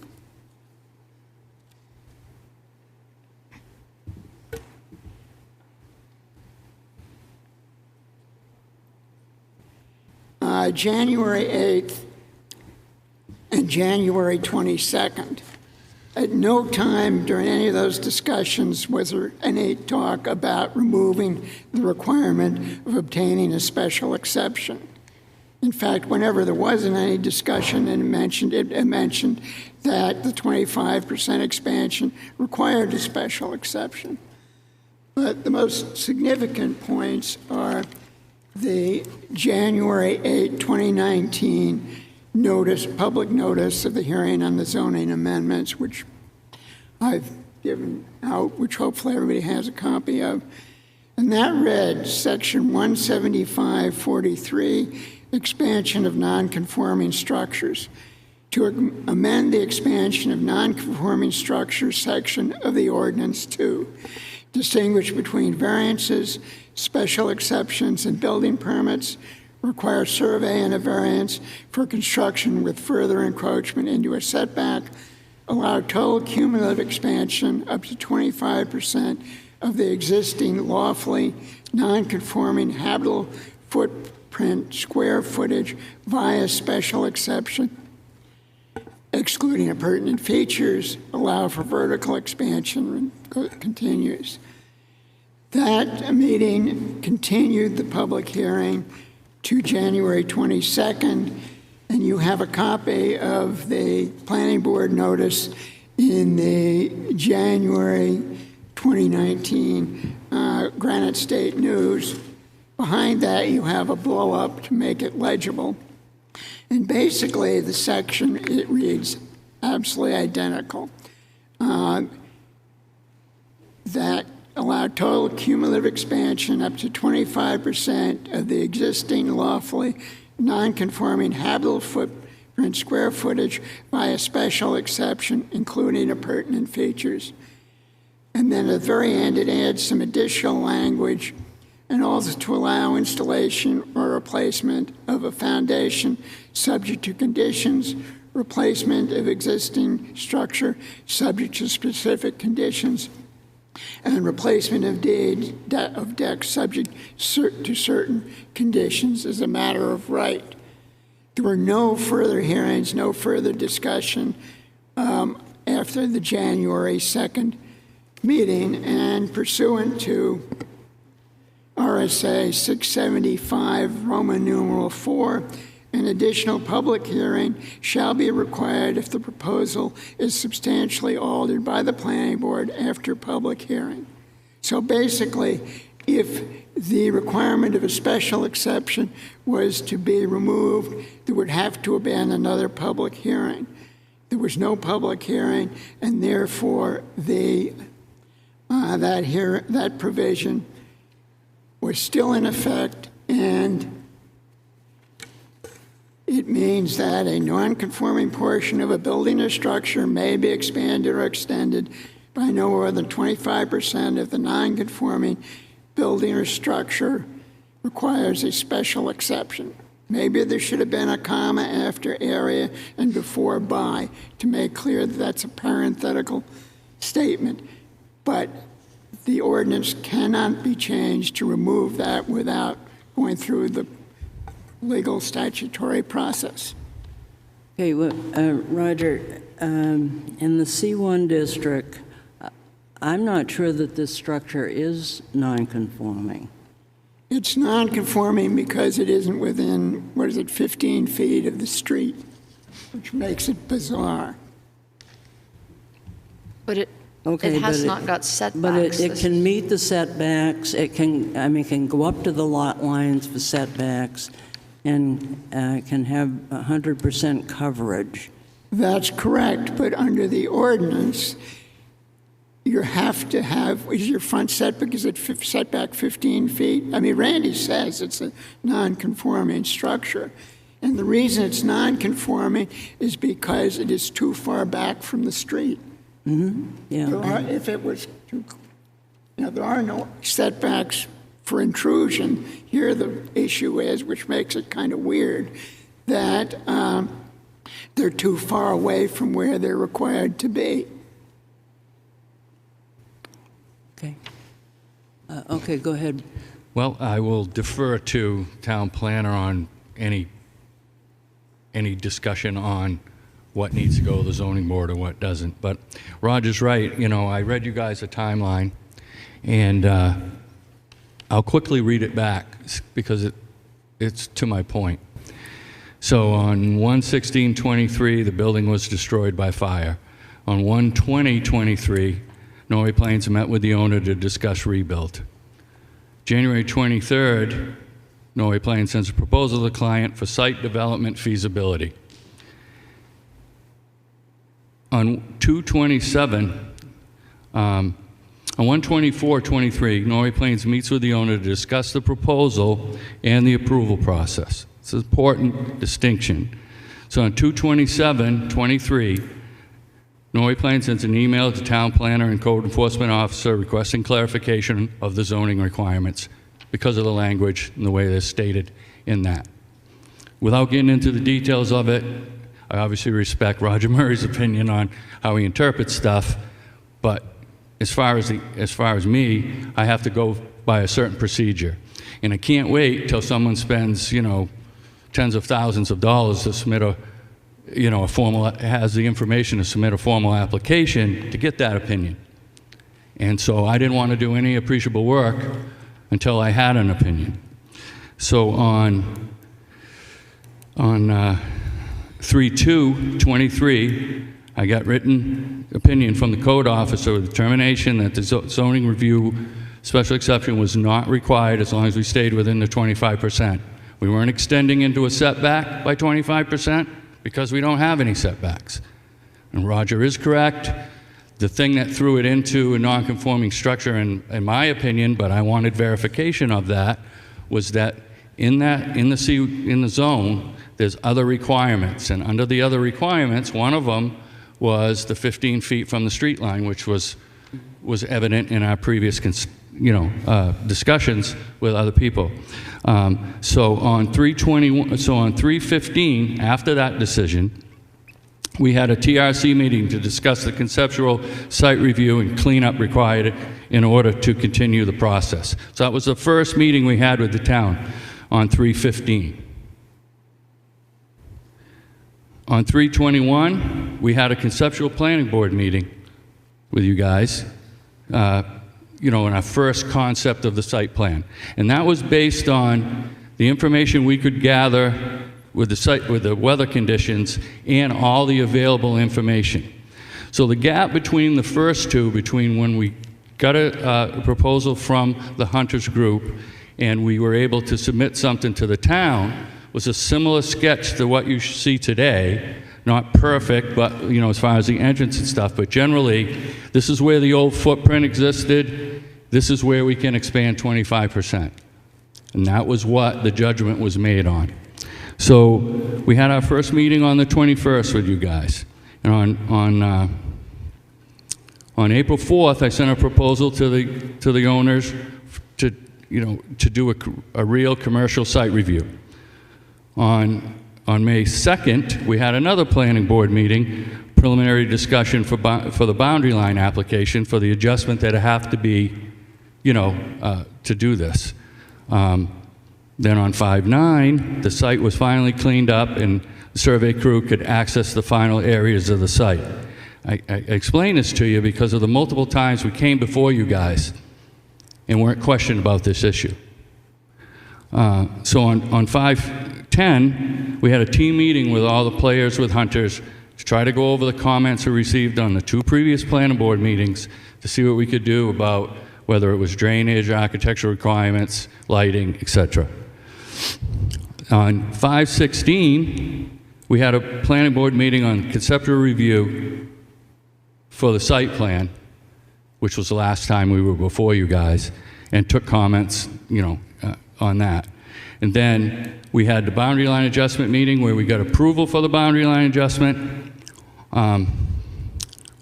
January 8th and January 22nd. At no time during any of those discussions was there any talk about removing the requirement of obtaining a special exception. In fact, whenever there wasn't any discussion, it mentioned that the 25% expansion required a special exception. But the most significant points are the January 8, 2019 public notice of the hearing on the zoning amendments, which I've given out, which hopefully everybody has a copy of. And that read section 175.43, expansion of non-conforming structures. To amend the expansion of non-conforming structures section of the ordinance to distinguish between variances, special exceptions, and building permits, require survey and a variance for construction with further encroachment into a setback, allow total cumulative expansion up to 25% of the existing lawfully non-conforming habitable footprint square footage via special exception, excluding appurtenant features, allow for vertical expansion, and continues. That meeting continued the public hearing to January 22nd, and you have a copy of the planning board notice in the January 2019 Granite State News. Behind that, you have a blow-up to make it legible. And basically, the section, it reads absolutely identical. That allowed total cumulative expansion up to 25% of the existing lawfully non-conforming habitable in square footage by a special exception, including appurtenant features. And then at the very end, it adds some additional language, and also to allow installation or replacement of a foundation subject to conditions, replacement of existing structure subject to specific conditions, and replacement of decks subject to certain conditions as a matter of right. There were no further hearings, no further discussion after the January 2nd meeting, and pursuant to RSA 675, Roman numeral 4, an additional public hearing shall be required if the proposal is substantially altered by the planning board after public hearing. So basically, if the requirement of a special exception was to be removed, there would have to have been another public hearing. There was no public hearing, and therefore that provision was still in effect, and it means that a non-conforming portion of a building or structure may be expanded or extended by no more than 25% if the non-conforming building or structure requires a special exception. Maybe there should have been a comma after area and before by to make clear that that's a parenthetical statement, but the ordinance cannot be changed to remove that without going through the legal statutory process. Okay, well, Roger, in the C1 district, I'm not sure that this structure is non-conforming. It's non-conforming because it isn't within, 15 feet of the street, which makes it bizarre. But it Okay, has not got setbacks. But it can meet the setbacks. It can go up to the lot lines for setbacks, and can have 100% coverage. That's correct, but under the ordinance, you have to have, is your front setback, is it setback 15 feet? I mean, Randy says it's a non-conforming structure. And the reason it's non-conforming is because it is too far back from the street. Mm-hmm. Yeah. If it was too, there are no setbacks for intrusion. Here the issue is, which makes it kind of weird, that they're too far away from where they're required to be. Okay. Okay, go ahead. Well, I will defer to town planner on any discussion on what needs to go to the zoning board and what doesn't. But Roger's right. I read you guys a timeline, and I'll quickly read it back because it's to my point. So on 1/16/23, the building was destroyed by fire. On 1/20/23, Norway Plains met with the owner to discuss rebuild. January 23rd, Norway Plains sends a proposal to the client for site development feasibility. On 1/24/23, Norway Plains meets with the owner to discuss the proposal and the approval process. It's an important distinction. So on 2/27/23, Norway Plains sends an email to town planner and code enforcement officer requesting clarification of the zoning requirements because of the language and the way they're stated in that. Without getting into the details of it, I obviously respect Roger Murray's opinion on how he interprets stuff, but as far as me, I have to go by a certain procedure. And I can't wait till someone spends, tens of thousands of dollars to submit has the information to submit a formal application to get that opinion. And so I didn't want to do any appreciable work until I had an opinion. So on 3/2/23, I got written opinion from the code officer with determination that the zoning review special exception was not required as long as we stayed within the 25%. We weren't extending into a setback by 25% because we don't have any setbacks. And Roger is correct. The thing that threw it into a non-conforming structure, in my opinion, but I wanted verification of that, was that in the zone, there's other requirements, and under the other requirements, one of them was the 15 feet from the street line, which was evident in our previous discussions with other people. So on 3/15, after that decision, we had a TRC meeting to discuss the conceptual site review and cleanup required in order to continue the process. So that was the first meeting we had with the town on 3/15. On 3/21, we had a conceptual planning board meeting with you guys, in our first concept of the site plan. And that was based on the information we could gather with the weather conditions and all the available information. So the gap between the first two, between when we got a proposal from the Hunters group and we were able to submit something to the town, was a similar sketch to what you see today. Not perfect, but as far as the entrance and stuff, but generally, this is where the old footprint existed. This is where we can expand 25%. And that was what the judgment was made on. So we had our first meeting on the 21st with you guys. And on April 4th, I sent a proposal to the owners to do a real commercial site review. On May 2nd, we had another planning board meeting, preliminary discussion for the boundary line application for the adjustment that have to be, to do this. Then on 5/9, the site was finally cleaned up and the survey crew could access the final areas of the site. I explain this to you because of the multiple times we came before you guys and weren't questioned about this issue. So on 5/10, we had a team meeting with all the players with Hunters to try to go over the comments we received on the 2 previous planning board meetings to see what we could do about whether it was drainage, architectural requirements, lighting, etc. On 5/16, we had a planning board meeting on conceptual review for the site plan, which was the last time we were before you guys, and took comments, on that. And then we had the boundary line adjustment meeting where we got approval for the boundary line adjustment on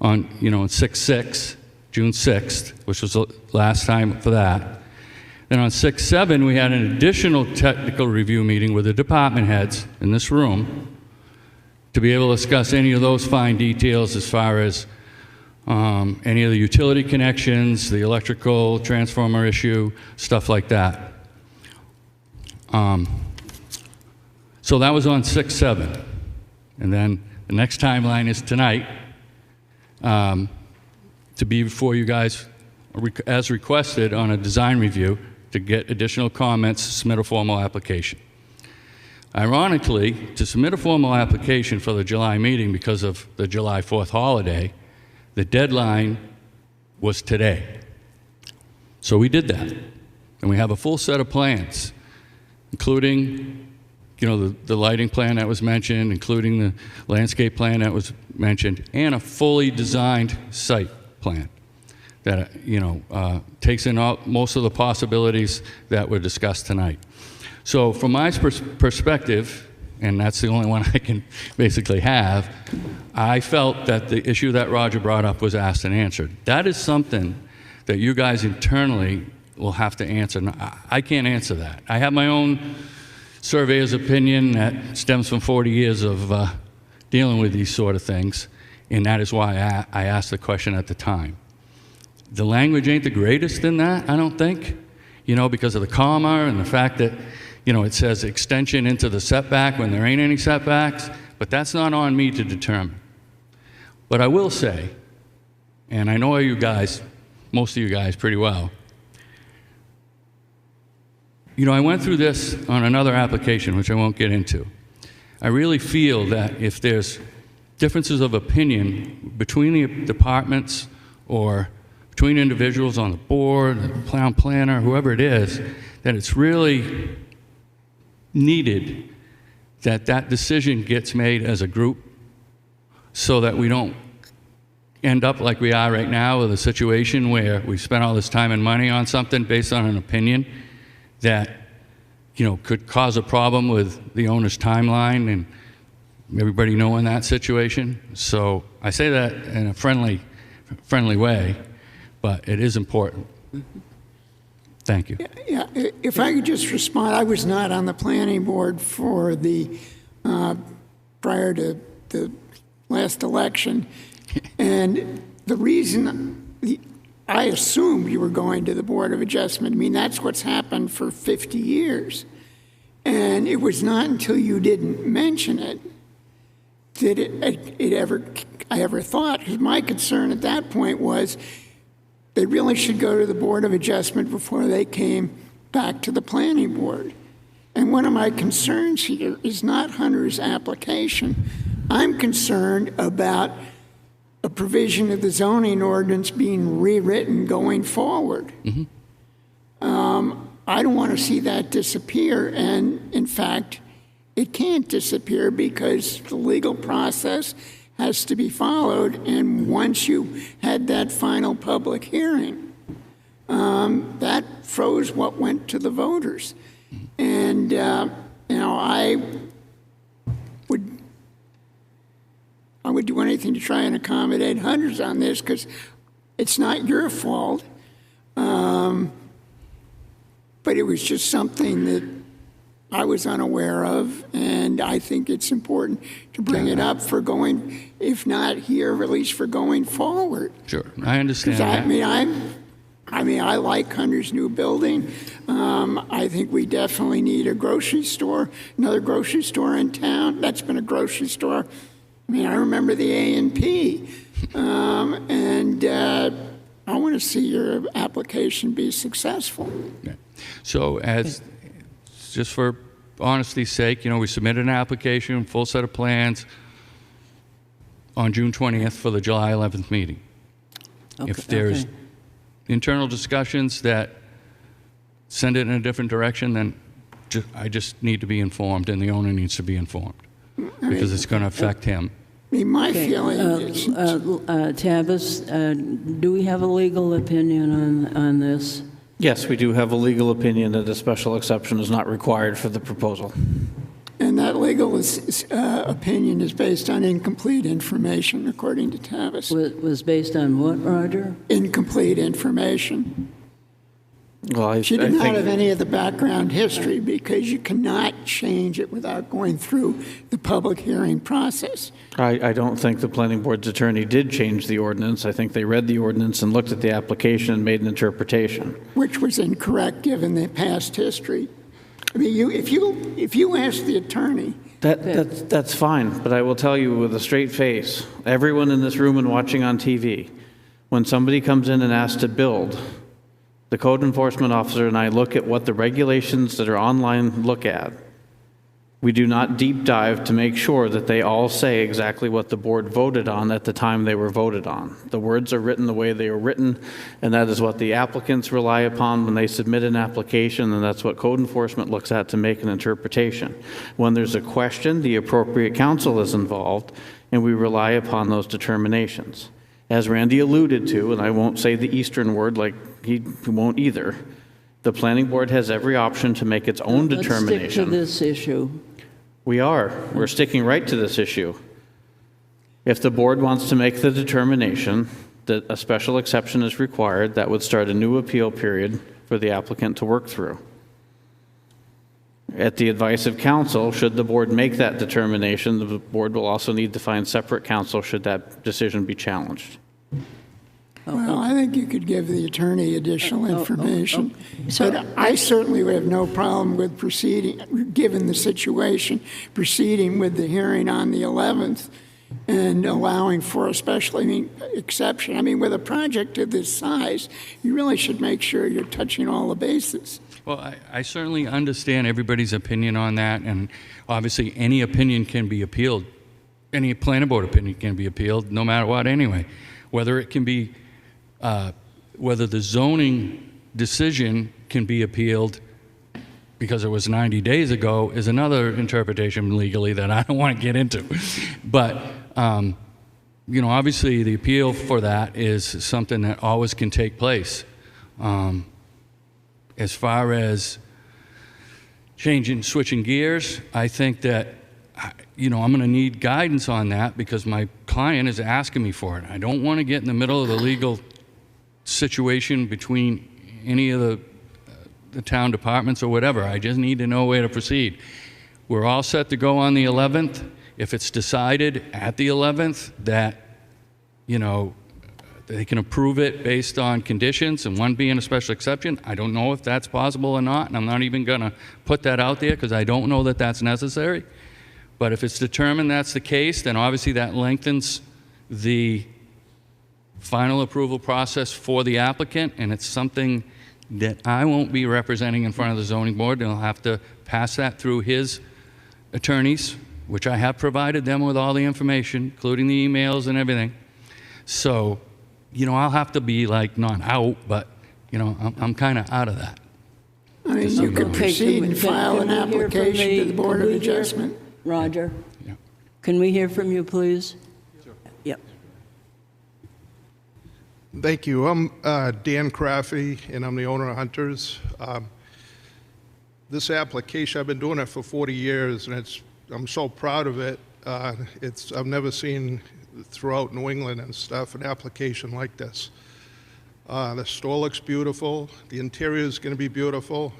6/6, June 6th, which was the last time for that. Then on 6/7, we had an additional technical review meeting with the department heads in this room to be able to discuss any of those fine details as far as any of the utility connections, the electrical transformer issue, stuff like that. So that was on 6/7. And then the next timeline is tonight to be before you guys as requested on a design review to get additional comments, submit a formal application. Ironically, to submit a formal application for the July meeting because of the July 4th holiday, the deadline was today. So we did that. And we have a full set of plans, including the lighting plan that was mentioned, including the landscape plan that was mentioned, and a fully designed site plan that takes in most of the possibilities that were discussed tonight. So from my perspective, and that's the only one I can basically have, I felt that the issue that Roger brought up was asked and answered. That is something that you guys internally will have to answer. I can't answer that. I have my own surveyor's opinion that stems from 40 years of dealing with these sort of things, and that is why I asked the question at the time. The language ain't the greatest in that, I don't think, because of the comma and the fact that, it says extension into the setback when there ain't any setbacks, but that's not on me to determine. But I will say, and I know you guys, most of you guys pretty well, I went through this on another application, which I won't get into. I really feel that if there's differences of opinion between the departments or between individuals on the board, the town planner, whoever it is, that it's really needed that that decision gets made as a group so that we don't end up like we are right now with a situation where we spent all this time and money on something based on an opinion that could cause a problem with the owner's timeline and everybody knowing that situation. So I say that in a friendly way, but it is important. Thank you. Yeah, if I could just respond, I was not on the planning board for the, prior to the last election. And the reason, I assumed you were going to the Board of Adjustment. I mean, that's what's happened for 50 years. And it was not until you didn't mention it that I ever thought, because my concern at that point was they really should go to the Board of Adjustment before they came back to the Planning Board. And one of my concerns here is not Hunter's application. I'm concerned about a provision of the zoning ordinance being rewritten going forward. Mm-hmm. I don't want to see that disappear, and in fact, it can't disappear because the legal process has to be followed, and once you had that final public hearing, that froze what went to the voters. And, I would do anything to try and accommodate Hunters on this because it's not your fault. But it was just something that I was unaware of, and I think it's important to bring it up for going, if not here, at least for going forward. Sure, I understand that. I like Hunter's new building. I think we definitely need a grocery store, another grocery store in town. That's been a grocery store. I remember the A&P. I want to see your application be successful. Okay. So just for honesty's sake, we submitted an application, full set of plans on June 20th for the July 11th meeting. Okay, if there's internal discussions that send it in a different direction, then I just need to be informed, and the owner needs to be informed because it's going to affect him. My feeling is... Tavis, do we have a legal opinion on this? Yes, we do have a legal opinion that a special exception is not required for the proposal. And that legal opinion is based on incomplete information, according to Tavis. Was based on what, Roger? Incomplete information. Well, She did not have any of the background history because you cannot change it without going through the public hearing process. I don't think the planning board's attorney did change the ordinance. I think they read the ordinance and looked at the application and made an interpretation. Which was incorrect given the past history. If you ask the attorney... That's fine, but I will tell you with a straight face, everyone in this room and watching on TV, when somebody comes in and asks to build, the code enforcement officer and I look at what the regulations that are online look at. We do not deep dive to make sure that they all say exactly what the board voted on at the time they were voted on. The words are written the way they were written, and that is what the applicants rely upon when they submit an application, and that's what code enforcement looks at to make an interpretation. When there's a question, the appropriate counsel is involved, and we rely upon those determinations. As Randy alluded to, and I won't say the Eastern word like he won't either, the planning board has every option to make its own determination. Let's stick to this issue. We're sticking right to this issue. If the board wants to make the determination that a special exception is required, that would start a new appeal period for the applicant to work through. At the advice of counsel, should the board make that determination, the board will also need to find separate counsel should that decision be challenged. Well, I think you could give the attorney additional information. But I certainly would have no problem with proceeding, given the situation, proceeding with the hearing on the 11th and allowing for a special exception. With a project of this size, you really should make sure you're touching all the bases. Well, I certainly understand everybody's opinion on that, and obviously any opinion can be appealed. Any planning board opinion can be appealed, no matter what anyway. Whether it can be, whether the zoning decision can be appealed because it was 90 days ago is another interpretation legally that I don't want to get into. But, obviously the appeal for that is something that always can take place. As far as switching gears, I think that, I'm going to need guidance on that because my client is asking me for it. I don't want to get in the middle of the legal situation between any of the town departments or whatever. I just need to know where to proceed. We're all set to go on the 11th. If it's decided at the 11th that, they can approve it based on conditions and one being a special exception, I don't know if that's possible or not, and I'm not even going to put that out there because I don't know that that's necessary. But if it's determined that's the case, then obviously that lengthens the final approval process for the applicant, and it's something that I won't be representing in front of the zoning board, and I'll have to pass that through his attorneys, which I have provided them with all the information, including the emails and everything. So, I'll have to be like not out, but, I'm kind of out of that. I mean, you could proceed and file an application to the Board of Adjustment. Roger? Yeah. Can we hear from you, please? Sure. Yep. Thank you. I'm Dan Craffey, and I'm the owner of Hunters. This application, I've been doing it for 40 years, and I'm so proud of it. I've never seen throughout New England and stuff an application like this. The store looks beautiful. The interior is going to be beautiful.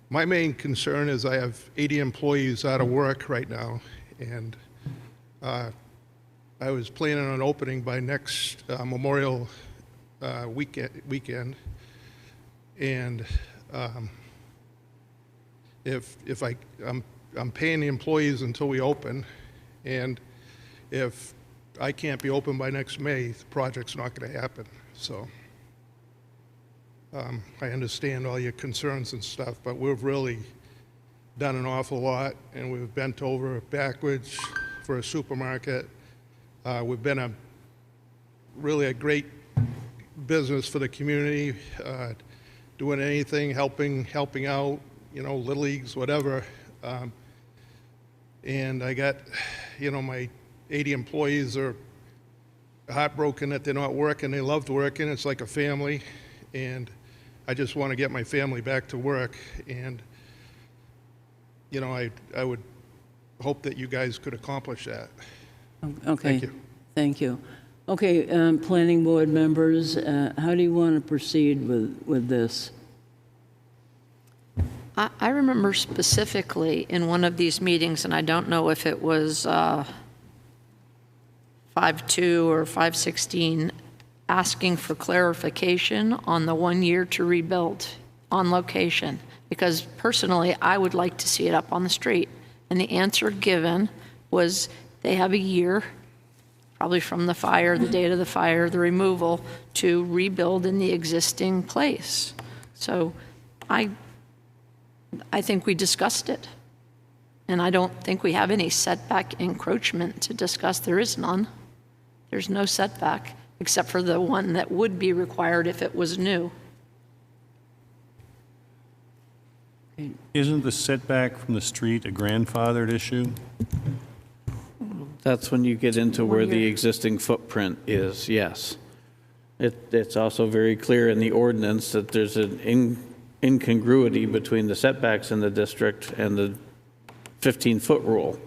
My main concern is I have 80 employees out of work right now, and I was planning on opening by next Memorial weekend, and I'm paying the employees until we open, and if I can't be open by next May, the project's not going to happen. So I understand all your concerns and stuff, but we've really done an awful lot, and we've bent over backwards for a supermarket. We've been really a great business for the community, doing anything, helping out, Little Leagues, whatever. And I got, my 80 employees are heartbroken that they're not working. They loved working. It's like a family. And I just want to get my family back to work. And, I would hope that you guys could accomplish that. Okay. Thank you. Thank you. Okay, planning board members, how do you want to proceed with this? I remember specifically in one of these meetings, and I don't know if it was 5-2 or 5-16, asking for clarification on the 1 year to rebuild on location, because personally, I would like to see it up on the street. And the answer given was they have a year, probably from the fire, the date of the fire, the removal, to rebuild in the existing place. So I think we discussed it. And I don't think we have any setback encroachment to discuss. There is none. There's no setback, except for the one that would be required if it was new. Isn't the setback from the street a grandfathered issue? That's when you get into where the existing footprint is, yes. It's also very clear in the ordinance that there's an incongruity between the setbacks in the district and the 15-foot rule.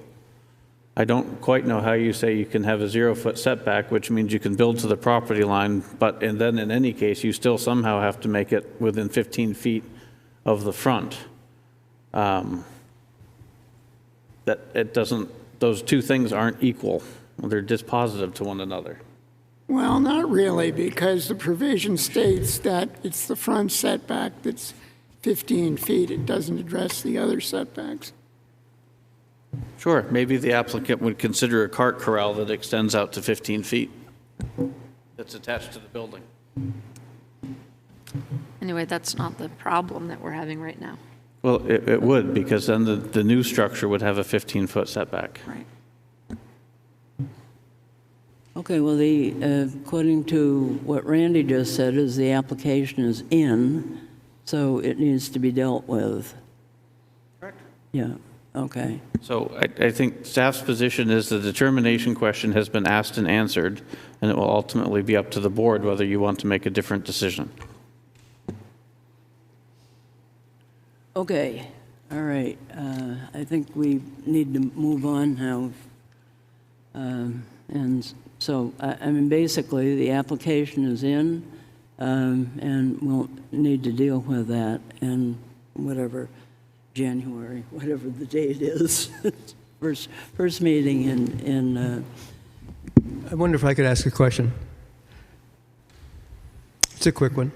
I don't quite know how you say you can have a 0-foot setback, which means you can build to the property line, and then in any case, you still somehow have to make it within 15 feet of the front. That it doesn't, those two things aren't equal. They're dispositive to one another. Well, not really, because the provision states that it's the front setback that's 15 feet. It doesn't address the other setbacks. Sure, maybe the applicant would consider a cart corral that extends out to 15 feet that's attached to the building. Anyway, that's not the problem that we're having right now. Well, it would, because then the new structure would have a 15-foot setback. Right. Okay, well, according to what Randy just said, is the application is in, so it needs to be dealt with. Correct. Yeah, okay. So I think staff's position is the determination question has been asked and answered, and it will ultimately be up to the board whether you want to make a different decision. Okay, all right. I think we need to move on now. And so, I mean, basically, the application is in, and we'll need to deal with that in whatever January, whatever the date is. First meeting in I wonder if I could ask a question. It's a quick one.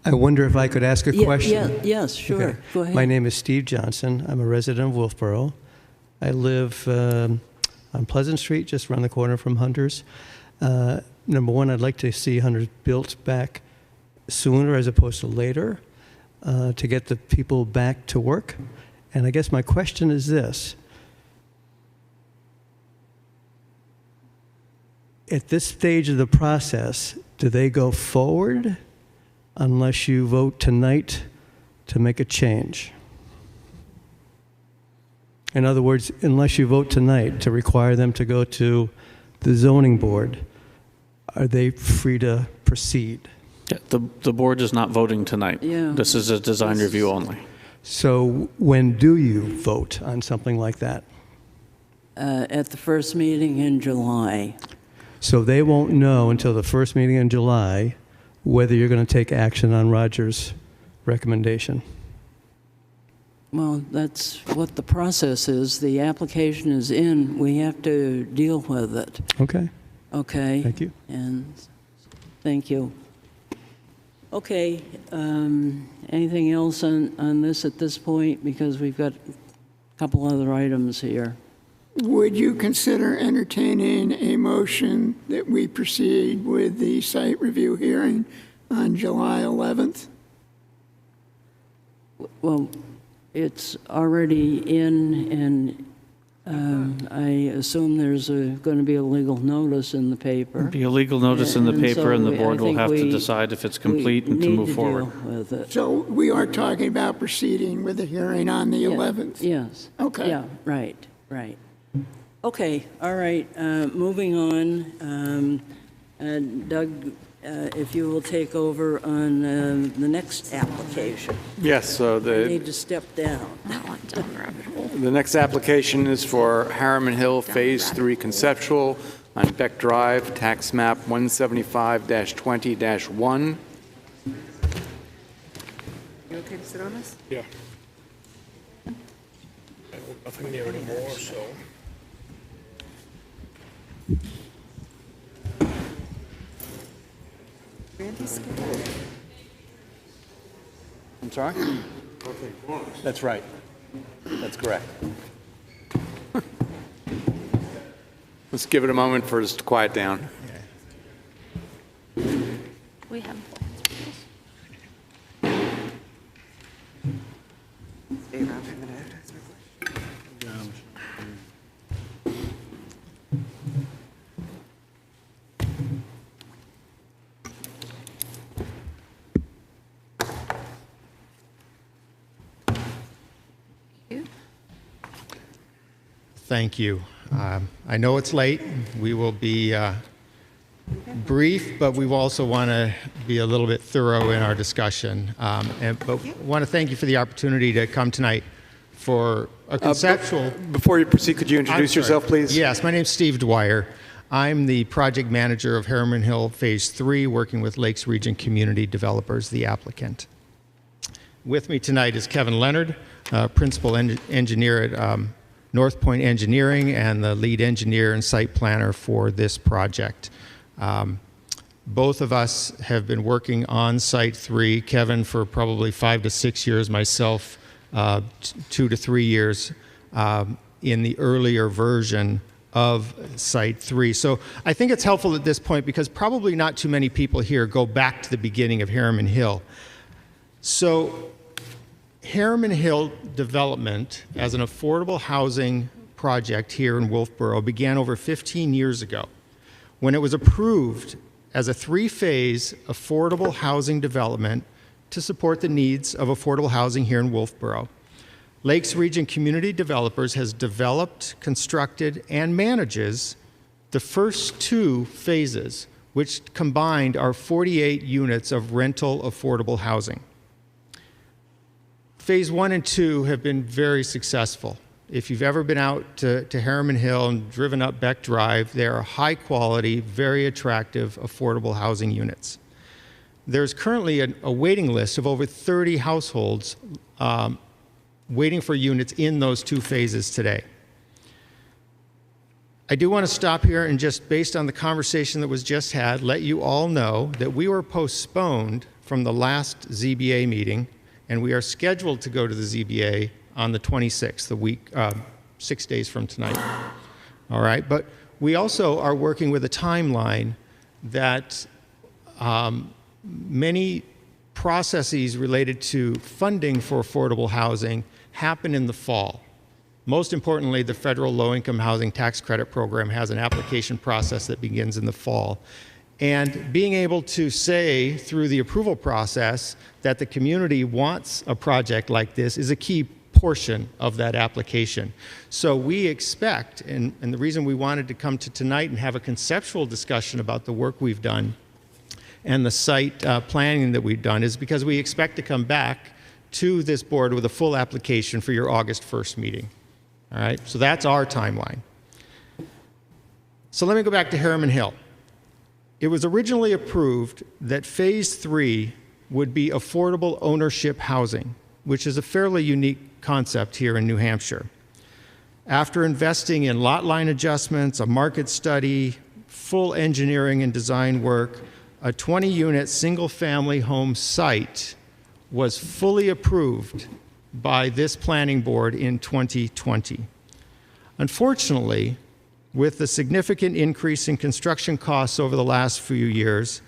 I wonder if I could ask a question. Yes, sure. Okay. Go ahead. My name is Steve Johnson. I'm a resident of Wolfeboro. I live on Pleasant Street, just around the corner from Hunter's. Number one, I'd like to see Hunter's built back sooner as opposed to later to get the people back to work. And I guess my question is this. At this stage of the process, do they go forward unless you vote tonight to make a change? In other words, unless you vote tonight to require them to go to the zoning board, are they free to proceed? Yeah, the board is not voting tonight. Yeah. This is a design review only. So when do you vote on something like that? At the first meeting in July. So they won't know until the first meeting in July whether you're going to take action on Roger's recommendation. Well, that's what the process is. The application is in. We have to deal with it. Okay. Okay. Thank you. And thank you. Okay. Anything else on this at this point? Because we've got a couple other items here. Would you consider entertaining a motion that we proceed with the site review hearing on July 11th? Well, it's already in, and I assume there's going to be a legal notice in the paper. Be a legal notice in the paper, and the board will have to decide if it's complete and to move forward. Deal with it. So we are talking about proceeding with the hearing on the 11th? Yes. Okay. Yeah, right. Okay, all right, moving on. Doug, if you will take over on the next application. Yes, so I need to step down. the next application is for Harriman Hill Phase 3 Conceptual on Beck Drive, tax map 175-20-1. You okay to sit on this? Yeah. Nothing there anymore, so. I'm sorry? That's right. That's correct. Let's give it a moment for us to quiet down. We have Stay around for a minute after this. Thank you. I know it's late. We will be brief, but we also want to be a little bit thorough in our discussion. But want to thank you for the opportunity to come tonight for a conceptual. Before you proceed, could you introduce yourself, please? Yes, my name's Steve Dwyer. I'm the project manager of Harriman Hill Phase 3, working with Lakes Region Community Developers, the applicant. With me tonight is Kevin Leonard, principal engineer at North Point Engineering and the lead engineer and site planner for this project. Both of us have been working on Site 3, Kevin for probably 5 to 6 years, myself 2 to 3 years in the earlier version of Site 3. So I think it's helpful at this point because probably not too many people here go back to the beginning of Harriman Hill. So Harriman Hill development as an affordable housing project here in Wolfeboro began over 15 years ago when it was approved as a 3-phase affordable housing development to support the needs of affordable housing here in Wolfeboro. Lakes Region Community Developers has developed, constructed, and manages the first 2 phases, which combined are 48 units of rental affordable housing. Phase 1 and 2 have been very successful. If you've ever been out to Harriman Hill and driven up Beck Drive, they are high quality, very attractive, affordable housing units. There's currently a waiting list of over 30 households waiting for units in those 2 phases today. I do want to stop here and just, based on the conversation that was just had, let you all know that we were postponed from the last ZBA meeting, and we are scheduled to go to the ZBA on the 26th, the week, 6 days from tonight. All right, but we also are working with a timeline that many processes related to funding for affordable housing happen in the fall. Most importantly, the federal low-income housing tax credit program has an application process that begins in the fall. And being able to say through the approval process that the community wants a project like this is a key portion of that application. So we expect, and the reason we wanted to come to tonight and have a conceptual discussion about the work we've done and the site planning that we've done, is because we expect to come back to this board with a full application for your August 1st meeting. All right, so that's our timeline. So let me go back to Harriman Hill. It was originally approved that Phase 3 would be affordable ownership housing, which is a fairly unique concept here in New Hampshire. After investing in lot line adjustments, a market study, full engineering and design work, a 20-unit single-family home site was fully approved by this planning board in 2020. Unfortunately, with the significant increase in construction costs over the last few years,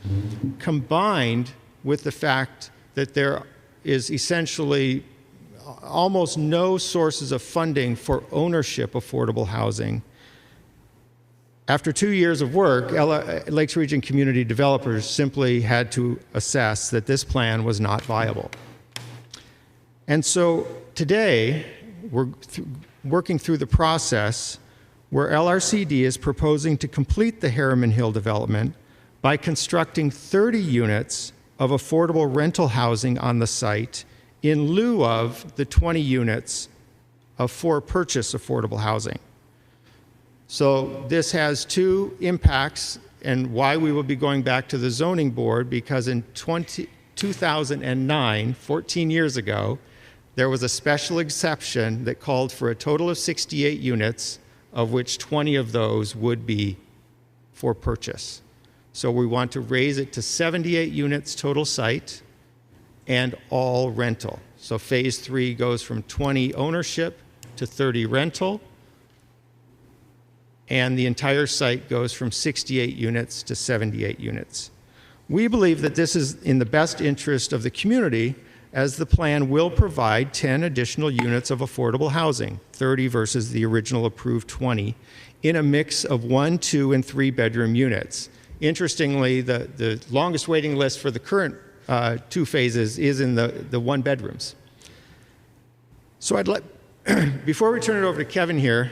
combined with the fact that there is essentially almost no sources of funding for ownership affordable housing, after 2 years of work, Lakes Region Community Developers simply had to assess that this plan was not viable. And so today, we're working through the process where LRCD is proposing to complete the Harriman Hill development by constructing 30 units of affordable rental housing on the site in lieu of the 20 units of for-purchase affordable housing. So this has 2 impacts, and why we will be going back to the zoning board, because in 2009, 14 years ago, there was a special exception that called for a total of 68 units, of which 20 of those would be for purchase. So we want to raise it to 78 units total site and all rental. So Phase 3 goes from 20 ownership to 30 rental, and the entire site goes from 68 units to 78 units. We believe that this is in the best interest of the community, as the plan will provide 10 additional units of affordable housing, 30 versus the original approved 20, in a mix of 1, 2, and 3 bedroom units. Interestingly, the longest waiting list for the current 2 phases is in the 1 bedrooms. So I'd like, before we turn it over to Kevin here,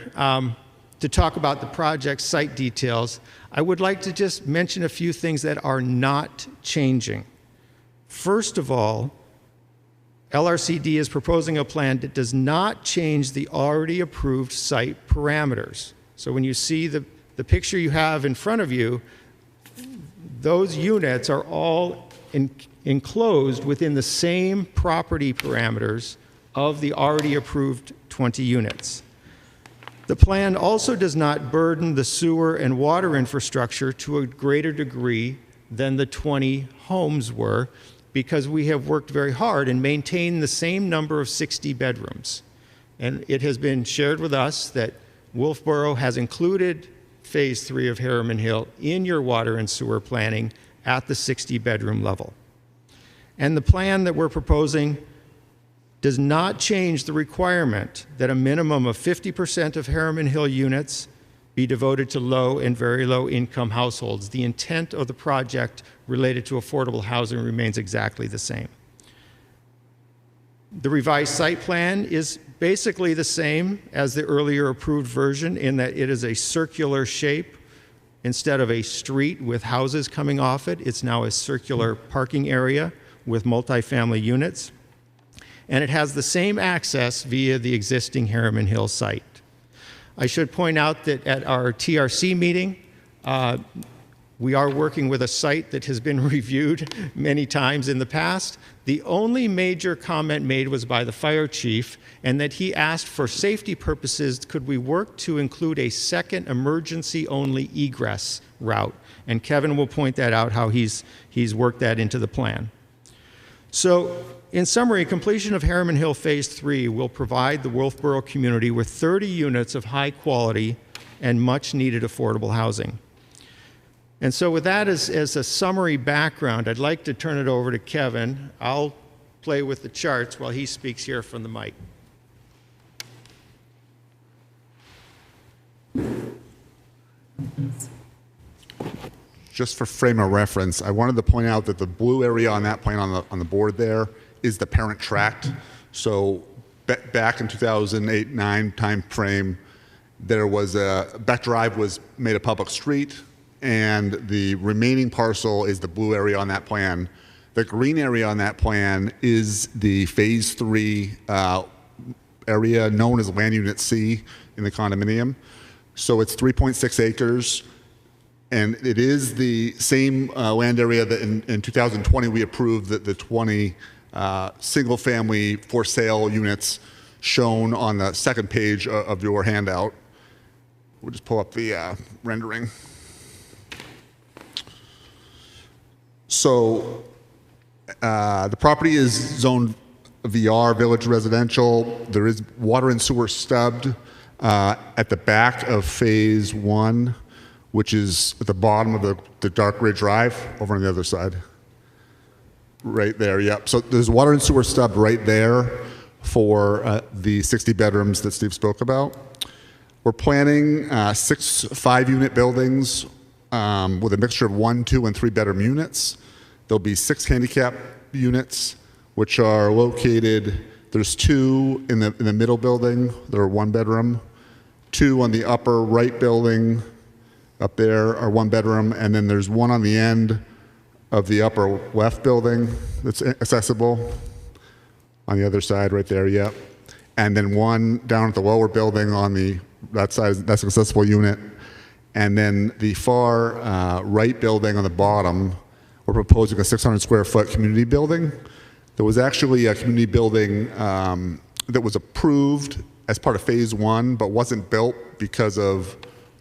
to talk about the project site details, I would like to just mention a few things that are not changing. First of all, LRCD is proposing a plan that does not change the already approved site parameters. So when you see the picture you have in front of you, those units are all enclosed within the same property parameters of the already approved 20 units. The plan also does not burden the sewer and water infrastructure to a greater degree than the 20 homes were, because we have worked very hard and maintained the same number of 60 bedrooms. And it has been shared with us that Wolfeboro has included Phase 3 of Harriman Hill in your water and sewer planning at the 60 bedroom level. And the plan that we're proposing does not change the requirement that a minimum of 50% of Harriman Hill units be devoted to low and very low income households. The intent of the project related to affordable housing remains exactly the same. The revised site plan is basically the same as the earlier approved version, in that it is a circular shape. Instead of a street with houses coming off it, it's now a circular parking area with multifamily units. and it has the same access via the existing Harriman Hill site. I should point out that at our TRC meeting, we are working with a site that has been reviewed many times in the past. The only major comment made was by the fire chief, and that he asked for safety purposes, could we work to include a second emergency-only egress route? And Kevin will point that out, how he's worked that into the plan. So, in summary, completion of Harriman Hill Phase 3 will provide the Wolfeboro community with 30 units of high quality and much needed affordable housing. And so with that as a summary background, I'd like to turn it over to Kevin. I'll play with the charts while he speaks here from the mic. Just for frame of reference, I wanted to point out that the blue area on that plan on the board there is the parent tract. So back in 2008-9 time frame, there was Beck Drive was made a public street, and the remaining parcel is the blue area on that plan. The green area on that plan is the Phase 3 area known as Land Unit C in the condominium. So it's 3.6 acres, and it is the same land area that in 2020 we approved the 20 single-family for sale units shown on the second page of your handout. We'll just pull up the rendering. So the property is zoned VR, village residential. There is water and sewer stubbed at the back of Phase 1, which is at the bottom of the Dark Ridge Drive over on the other side. Right there, yep. So there's water and sewer stubbed right there for the 60 bedrooms that Steve spoke about. We're planning 6 5-unit buildings with a mixture of 1, 2, and 3 bedroom units. There'll be 6 handicap units, which are located, there's 2 in the middle building that are 1 bedroom, 2 on the upper right building up there are 1 bedroom, and then there's 1 on the end of the upper left building that's accessible on the other side right there, yep. And then 1 down at the lower building on that side, that's an accessible unit. And then the far right building on the bottom, we're proposing a 600 square foot community building. There was actually a community building that was approved as part of Phase 1, but wasn't built because of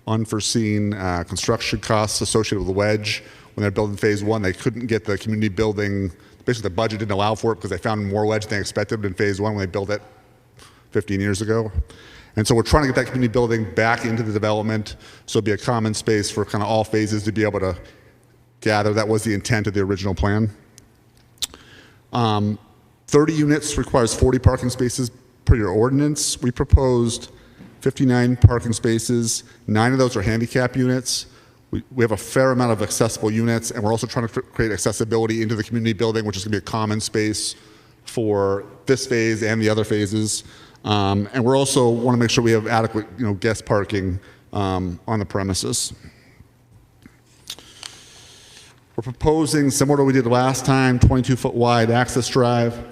unforeseen construction costs associated with the wedge. When they're building Phase 1, they couldn't get the community building, basically the budget didn't allow for it because they found more wedge than they expected in Phase 1 when they built it 15 years ago. And so we're trying to get that community building back into the development, so it'll be a common space for kind of all phases to be able to gather. That was the intent of the original plan. 30 units requires 40 parking spaces per your ordinance. We proposed 59 parking spaces. 9 of those are handicap units. We have a fair amount of accessible units, and we're also trying to create accessibility into the community building, which is going to be a common space for this phase and the other phases. And we're also want to make sure we have adequate, guest parking on the premises. We're proposing, similar to what we did last time, 22-foot wide access drive.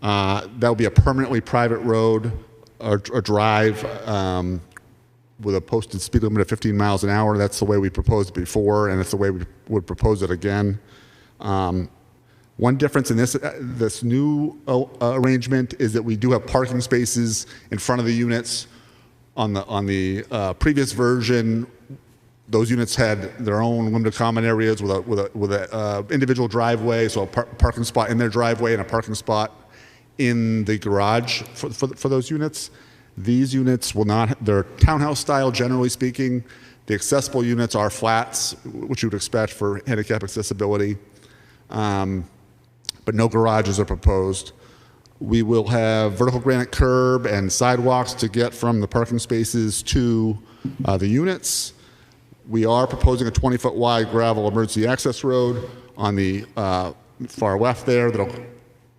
That will be a permanently private road or drive with a posted speed limit of 15 miles an hour. That's the way we proposed it before, and it's the way we would propose it again. One difference in this new arrangement is that we do have parking spaces in front of the units. On the previous version, those units had their own limited common areas with a individual driveway, so a parking spot in their driveway and a parking spot in the garage for those units. These units will not, they're townhouse style generally speaking. The accessible units are flats, which you would expect for handicap accessibility, but no garages are proposed. We will have vertical granite curb and sidewalks to get from the parking spaces to the units. We are proposing a 20-foot wide gravel emergency access road on the far left there that'll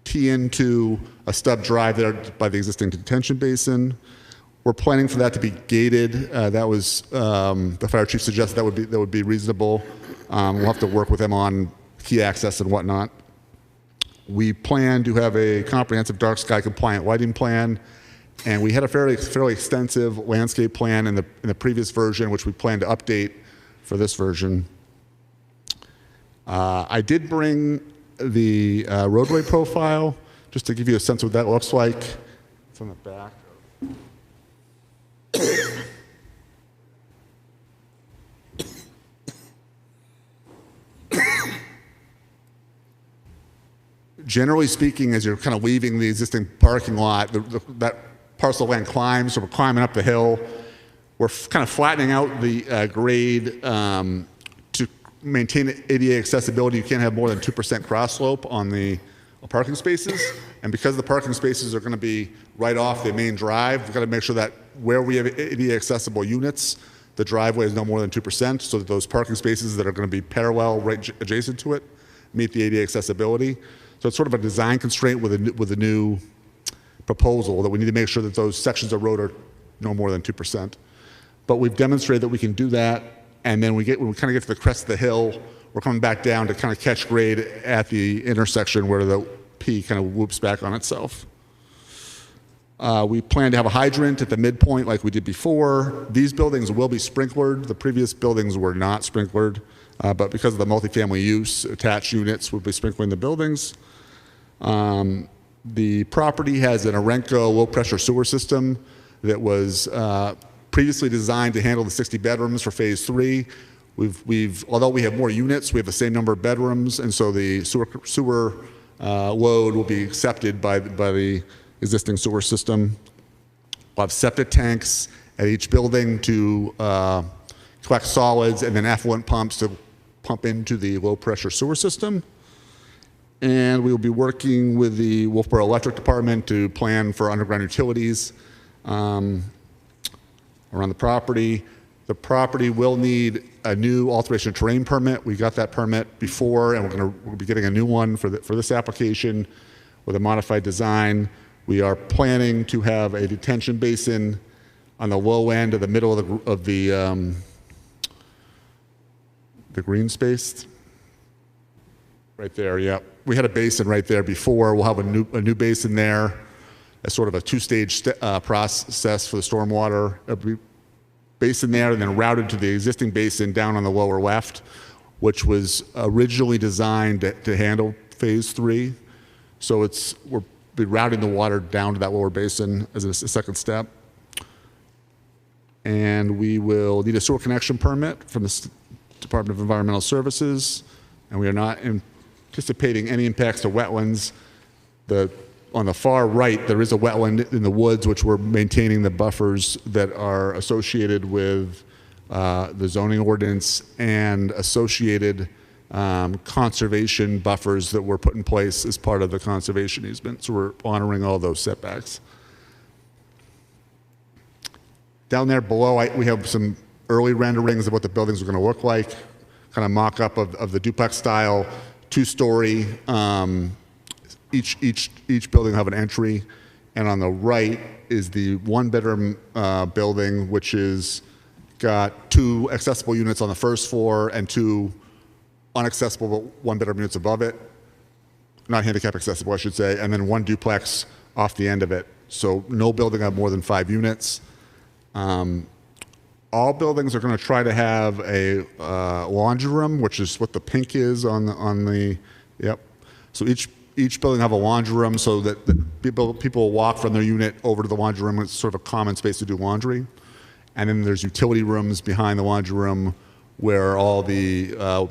tee into a stub drive there by the existing detention basin. We're planning for that to be gated. That was the fire chief suggested that would be reasonable. We'll have to work with them on key access and whatnot. We plan to have a comprehensive dark sky compliant lighting plan, and we had a fairly extensive landscape plan in the previous version, which we plan to update for this version. I did bring the roadway profile just to give you a sense of what that looks like. It's on the back. Generally speaking, as you're kind of leaving the existing parking lot, that parcel of land climbs, so we're climbing up the hill. We're kind of flattening out the grade to maintain ADA accessibility. You can't have more than 2% cross slope on the parking spaces. And because the parking spaces are going to be right off the main drive, we've got to make sure that where we have ADA accessible units, the driveway is no more than 2%, so that those parking spaces that are going to be parallel right adjacent to it meet the ADA accessibility. So it's sort of a design constraint with a new proposal that we need to make sure that those sections of road are no more than 2%. But we've demonstrated that we can do that, and then when we kind of get to the crest of the hill, we're coming back down to kind of catch grade at the intersection where the P kind of whoops back on itself. We plan to have a hydrant at the midpoint like we did before. These buildings will be sprinklered. The previous buildings were not sprinklered, but because of the multifamily use, attached units will be sprinkling the buildings. The property has an Orenco low-pressure sewer system that was previously designed to handle the 60 bedrooms for phase 3. Although we have more units, we have the same number of bedrooms, and so the sewer load will be accepted by the existing sewer system. We'll have septic tanks at each building to collect solids, and then effluent pumps to pump into the low-pressure sewer system. And we will be working with the Wolfeboro Electric Department to plan for underground utilities around the property. The property will need a new alteration of terrain permit. We got that permit before, and we'll be getting a new one for this application with a modified design. We are planning to have a detention basin on the low end of the middle of the green space. Right there, yeah. We had a basin right there before. We'll have a new basin there, as sort of a two-stage process for the stormwater. It'll be basin there and then routed to the existing basin down on the lower left, which was originally designed to handle phase 3. So we'll be routing the water down to that lower basin as a second step. And we will need a sewer connection permit from the Department of Environmental Services, and we are not anticipating any impacts to wetlands. On the far right, there is a wetland in the woods, which we're maintaining the buffers that are associated with the zoning ordinance and associated conservation buffers that were put in place as part of the conservation easement. So we're honoring all those setbacks. Down there below, we have some early renderings of what the buildings are going to look like, kind of mock-up of the duplex style, 2-story. Each building will have an entry, and on the right is the 1-bedroom building, which is got 2 accessible units on the first floor and 2 unaccessible 1-bedroom units above it, not handicap accessible, I should say, and then 1 duplex off the end of it. So no building have more than 5 units. All buildings are going to try to have a laundry room, which is what the pink is on the yep. So each building have a laundry room so that people will walk from their unit over to the laundry room. It's sort of a common space to do laundry. And then there's utility rooms behind the laundry room where all the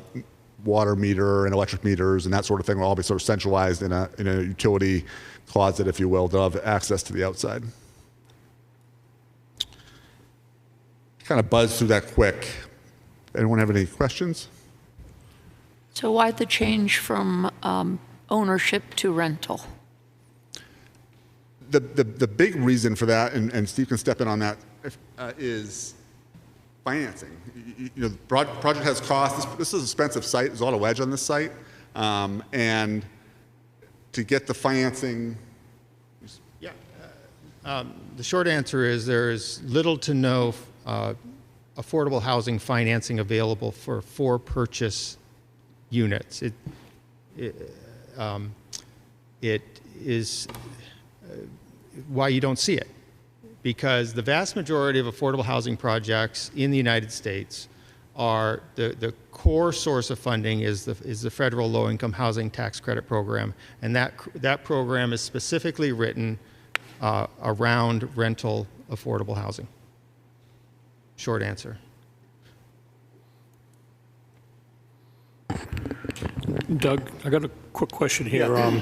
water meter and electric meters and that sort of thing will all be sort of centralized in a utility closet, if you will. They'll have access to the outside. Kind of buzz through that quick. Anyone have any questions? So why the change from ownership to rental? The big reason for that, and Steve can step in on that, is financing. You know, the project has costs. This is an expensive site. There's a lot of ledge on this site, and to get the financing. Yeah, the short answer is there is little to no affordable housing financing available for purchase units. it is why you don't see it. Because the vast majority of affordable housing projects in the United States are the core source of funding is the federal low-income housing tax credit program, and that program is specifically written around rental affordable housing. Short answer. Doug, I got a quick question here.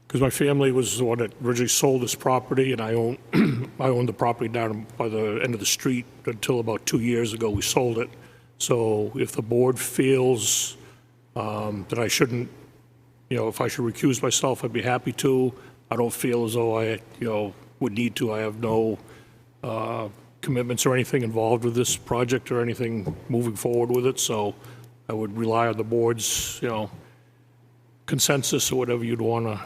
Because my family was the one that originally sold this property, and I owned the property down by the end of the street until about 2 years ago. We sold it. So if the board feels that I shouldn't, if I should recuse myself, I'd be happy to. I don't feel as though I, would need to. I have no commitments or anything involved with this project or anything moving forward with it. So I would rely on the board's, consensus or whatever you'd want to.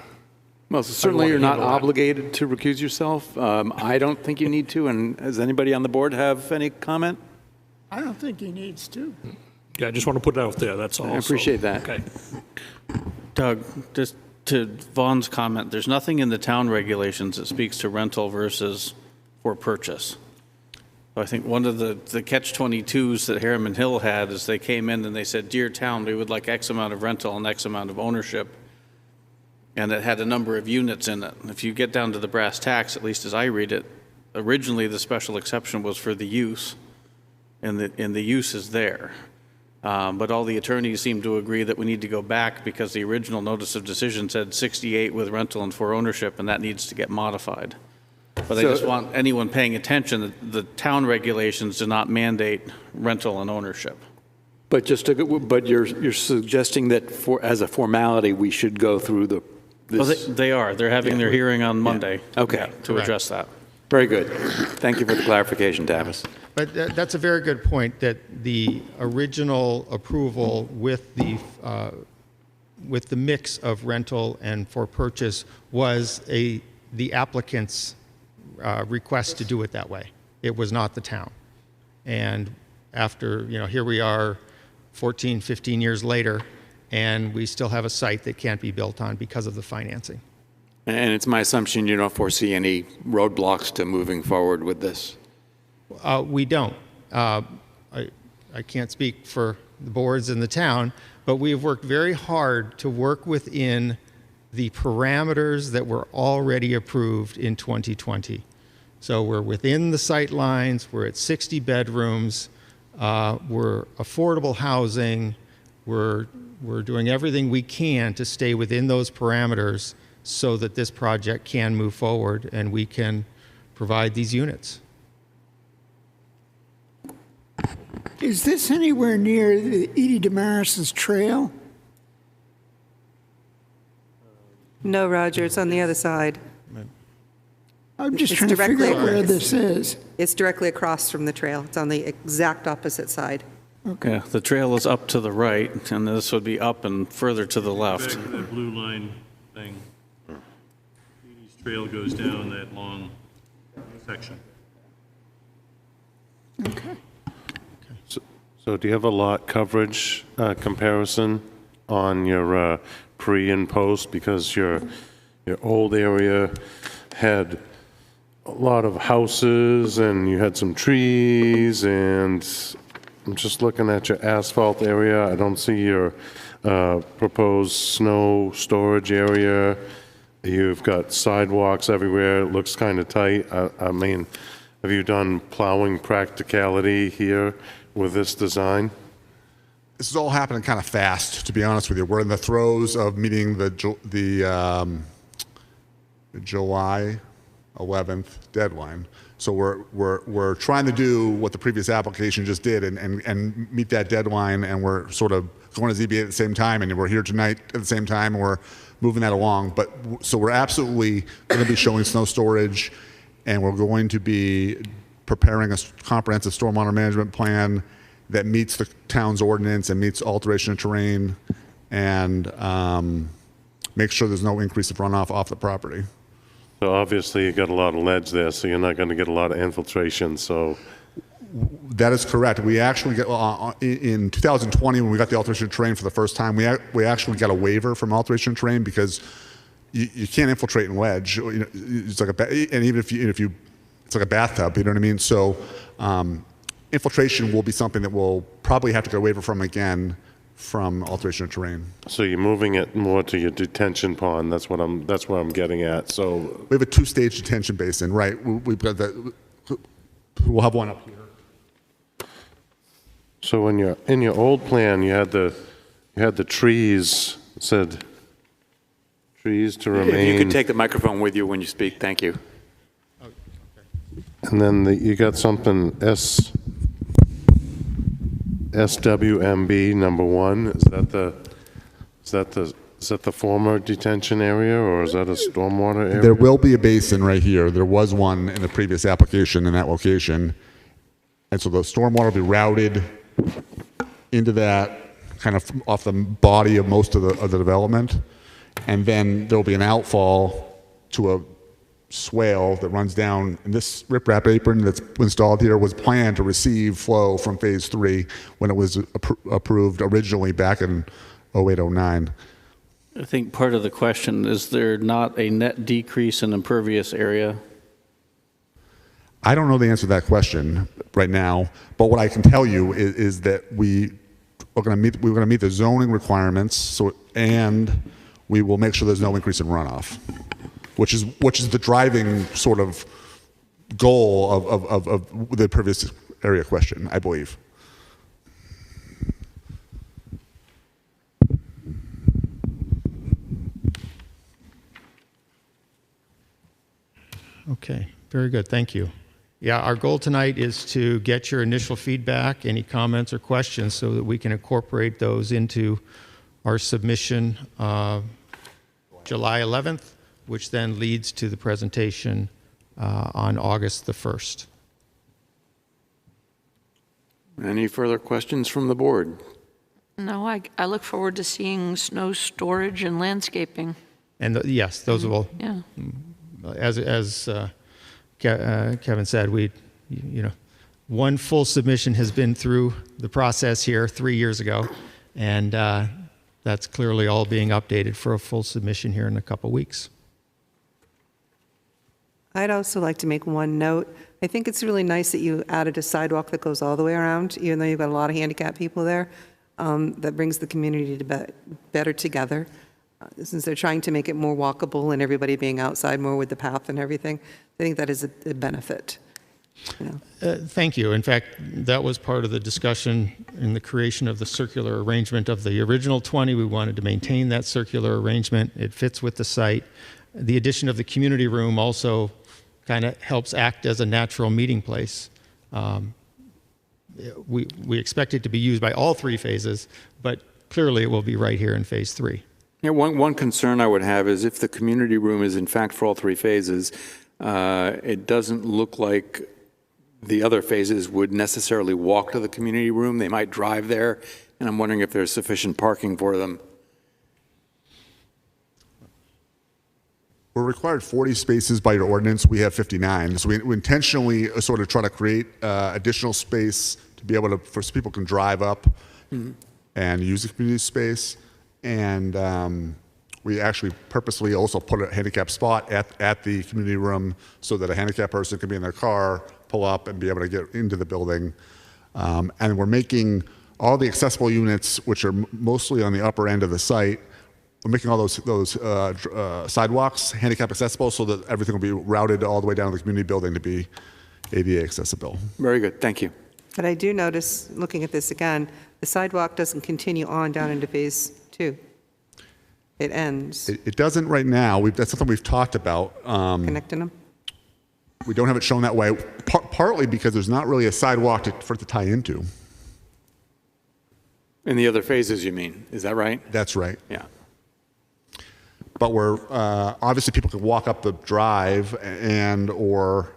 Well, certainly you're not obligated to recuse yourself. I don't think you need to. And does anybody on the board have any comment? I don't think he needs to. Yeah, I just want to put it out there, that's all. I appreciate that. Okay. Doug, just to Vaughn's comment, there's nothing in the town regulations that speaks to rental versus for purchase. So I think one of the catch-22s that Harriman Hill had is they came in and they said, dear town, we would like X amount of rental and X amount of ownership. And it had a number of units in it. If you get down to the brass tacks, at least as I read it, originally the special exception was for the use, and the use is there. But all the attorneys seem to agree that we need to go back because the original notice of decision said 68 with rental and for ownership, and that needs to get modified. But I just want anyone paying attention that the town regulations do not mandate rental and ownership. But but you're suggesting that as a formality, we should go through this. Well, they are. They're having their hearing on Monday. Okay. To address that. Very good. Thank you for the clarification, Tavis. But that's a very good point, that the original approval with the mix of rental and for purchase was the applicant's request to do it that way. It was not the town. And after, here we are 14, 15 years later, and we still have a site that can't be built on because of the financing. And it's my assumption you don't foresee any roadblocks to moving forward with this? We don't. I can't speak for the boards in the town, but we have worked very hard to work within the parameters that were already approved in 2020. So we're within the sight lines, we're at 60 bedrooms, we're affordable housing, we're doing everything we can to stay within those parameters so that this project can move forward and we can provide these units. Is this anywhere near the Edie Damaris's trail? No, Roger, it's on the other side. I'm just trying to figure out where this is. It's directly across from the trail. It's on the exact opposite side. Okay. Yeah, the trail is up to the right, and this would be up and further to the left. The blue line thing. Edie's trail goes down that long section. Okay. So do you have a lot coverage comparison on your pre and post? Because your old area had a lot of houses and you had some trees, and I'm just looking at your asphalt area. I don't see your proposed snow storage area. You've got sidewalks everywhere. It looks kind of tight. I mean, have you done plowing practicality here with this design? This is all happening kind of fast, to be honest with you. We're in the throes of meeting the July 11th deadline. So we're trying to do what the previous application just did and meet that deadline, and we're sort of going to ZBA at the same time, and we're here tonight at the same time, and we're moving that along. But so we're absolutely going to be showing snow storage, and we're going to be preparing a comprehensive stormwater management plan that meets the town's ordinance and meets alteration of terrain, and make sure there's no increase of runoff off the property. So obviously you got a lot of ledge there, so you're not going to get a lot of infiltration. So that is correct. We actually got in 2020 when we got the alteration of terrain for the first time. We actually got a waiver from alteration of terrain because you can't infiltrate and wedge. You know, it's like and even if you, it's like a bathtub. You know what I mean? So infiltration will be something that we'll probably have to get a waiver from again from alteration of terrain. So you're moving it more to your detention pond. That's what I'm getting at. So we have a 2-stage detention basin, right? We've got that. We'll have one up here. So in your old plan, you had the trees, said trees to remain. If you could take the microphone with you when you speak, thank you. And then you got something SWMB number 1. Is that the former detention area, or is that a stormwater area? There will be a basin right here. There was one in the previous application in that location. And so the stormwater will be routed into that, kind of off the body of most of the development. And then there'll be an outfall to a swale that runs down. And this riprap apron that's installed here was planned to receive flow from phase 3 when it was approved originally back in 0809. I think part of the question is there not a net decrease in impervious area? I don't know the answer to that question right now, but what I can tell you is that we're going to meet the zoning requirements, and we will make sure there's no increase in runoff, which is the driving sort of goal of the impervious area question, I believe. Okay, very good. Thank you. Yeah, our goal tonight is to get your initial feedback, any comments or questions, so that we can incorporate those into our submission July 11th, which then leads to the presentation on August the 1st. Any further questions from the board? No, I look forward to seeing snow storage and landscaping. And yes, those will. Yeah. As Kevin said, one full submission has been through the process here 3 years ago, and that's clearly all being updated for a full submission here in a couple weeks. I'd also like to make one note. I think it's really nice that you added a sidewalk that goes all the way around, even though you've got a lot of handicapped people there. That brings the community better together. Since they're trying to make it more walkable and everybody being outside more with the path and everything, I think that is a benefit. Thank you. In fact, that was part of the discussion in the creation of the circular arrangement of the original 20. We wanted to maintain that circular arrangement. It fits with the site. The addition of the community room also kind of helps act as a natural meeting place. We expect it to be used by all 3 phases, but clearly it will be right here in phase 3. Yeah, one concern I would have is if the community room is in fact for all 3 phases, it doesn't look like the other phases would necessarily walk to the community room. They might drive there, and I'm wondering if there's sufficient parking for them. We're required 40 spaces by your ordinance. We have 59. So we intentionally sort of try to create additional space to be able to, for so people can drive up and use the community space. And we actually purposely also put a handicap spot at the community room so that a handicapped person can be in their car, pull up, and be able to get into the building. And we're making all the accessible units, which are mostly on the upper end of the site, we're making all those sidewalks handicap accessible so that everything will be routed all the way down to the community building to be ADA accessible. Very good. Thank you. But I do notice, looking at this again, the sidewalk doesn't continue on down into phase 2. It ends. It doesn't right now. That's something we've talked about. Connecting them? We don't have it shown that way, partly because there's not really a sidewalk for it to tie into. In the other phases, you mean? Is that right? That's right. Yeah. But we're obviously people can walk up the drive or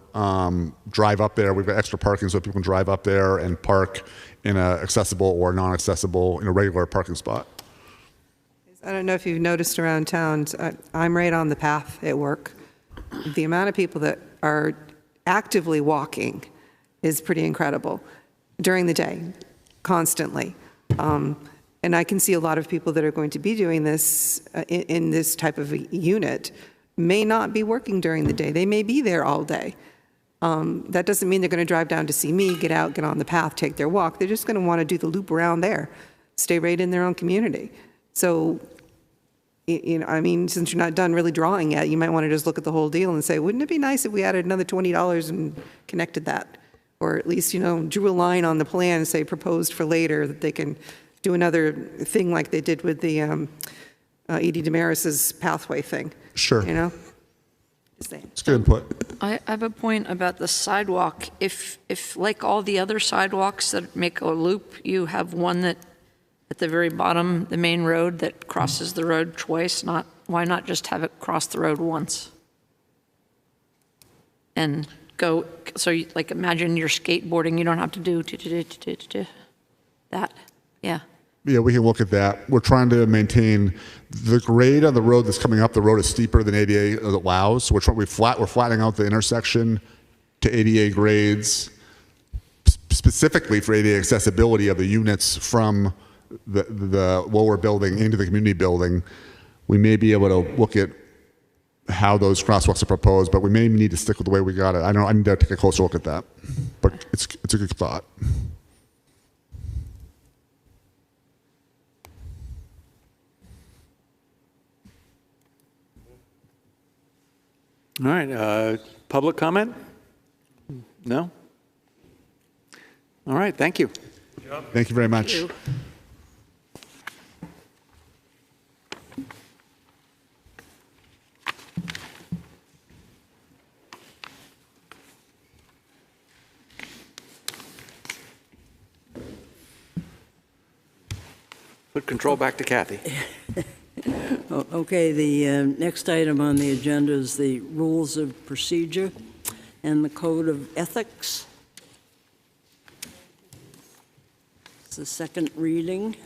drive up there. We've got extra parking so people can drive up there and park in a accessible or non-accessible in a regular parking spot. I don't know if you've noticed around town, I'm right on the path at work. The amount of people that are actively walking is pretty incredible during the day, constantly. And I can see a lot of people that are going to be doing this in this type of a unit may not be working during the day. They may be there all day. That doesn't mean they're going to drive down to see me, get out, get on the path, take their walk. They're just going to want to do the loop around there, stay right in their own community. So, I mean, since you're not done really drawing yet, you might want to just look at the whole deal and say, wouldn't it be nice if we added another $20 and connected that? Or at least, drew a line on the plan and say proposed for later, that they can do another thing like they did with the Edie Damaris's pathway thing. Sure. Just saying. It's good input. I have a point about the sidewalk. If like all the other sidewalks that make a loop, you have one that at the very bottom, the main road that crosses the road twice, why not just have it cross the road once? And go, so like imagine you're skateboarding, you don't have to do that. Yeah. Yeah, we can look at that. We're trying to maintain the grade on the road that's coming up. The road is steeper than ADA allows, so we're flattening out the intersection to ADA grades, specifically for ADA accessibility of the units from the lower building into the community building. We may be able to look at how those crosswalks are proposed, but we may need to stick with the way we got it. I need to take a closer look at that, but it's a good thought. All right, public comment? No? All right, thank you. Thank you very much. Thank you. Put control back to Kathy. Okay, the next item on the agenda is the rules of procedure and the code of ethics. It's the second reading.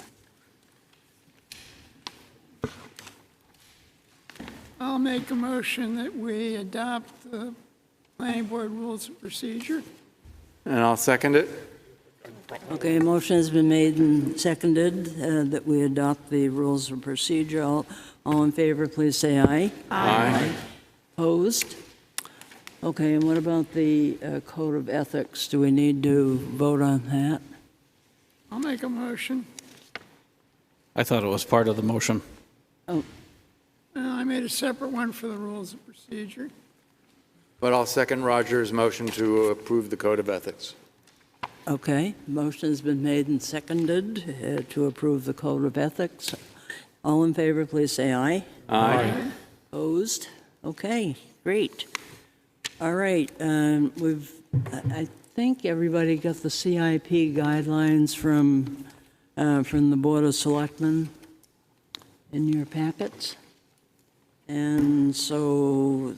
I'll make a motion that we adopt the planning board rules of procedure. And I'll second it. Okay, a motion has been made and seconded that we adopt the rules of procedure. All in favor, please say aye. Aye. Opposed? Okay, and what about the code of ethics? Do we need to vote on that? I'll make a motion. I thought it was part of the motion. Oh, I made a separate one for the rules of procedure. But I'll second Roger's motion to approve the code of ethics. okay. Motion has been made and seconded to approve the code of ethics. All in favor, please say aye. Aye. Opposed? Okay, great. All right, I think everybody got the CIP guidelines from the Board of Selectmen in your packets. And so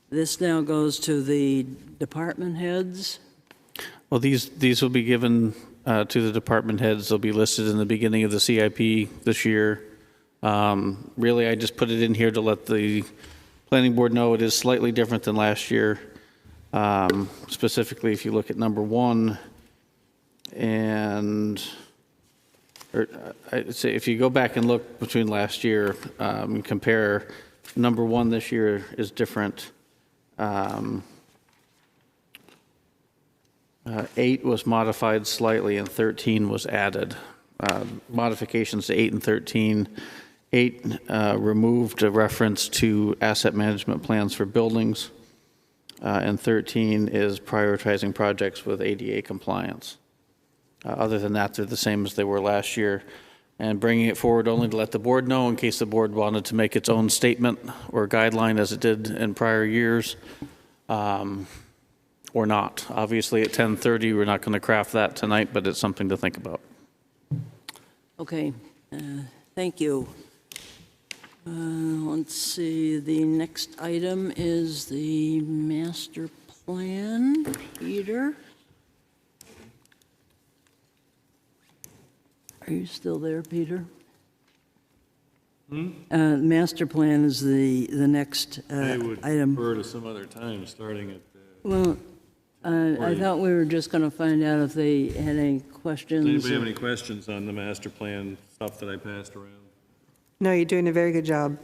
this now goes to the department heads. Well, these will be given to the department heads. They'll be listed in the beginning of the CIP this year. Really, I just put it in here to let the planning board know it is slightly different than last year. Specifically, if you look at number 1, I'd say if you go back and look between last year and compare, number 1 this year is different. 8 was modified slightly and 13 was added. Modifications to 8 and 13. 8 removed a reference to asset management plans for buildings, and 13 is prioritizing projects with ADA compliance. Other than that, they're the same as they were last year, and bringing it forward only to let the board know in case the board wanted to make its own statement or guideline as it did in prior years, or not. Obviously, at 10:30, we're not going to craft that tonight, but it's something to think about. Okay, thank you. Let's see, the next item is the master plan. Peter? Are you still there, Peter? Master plan is the next I would item. refer to some other time, starting at Well, I thought we were just going to find out if they had any questions. Does anybody have any questions on the master plan stuff that I passed around? No, you're doing a very good job.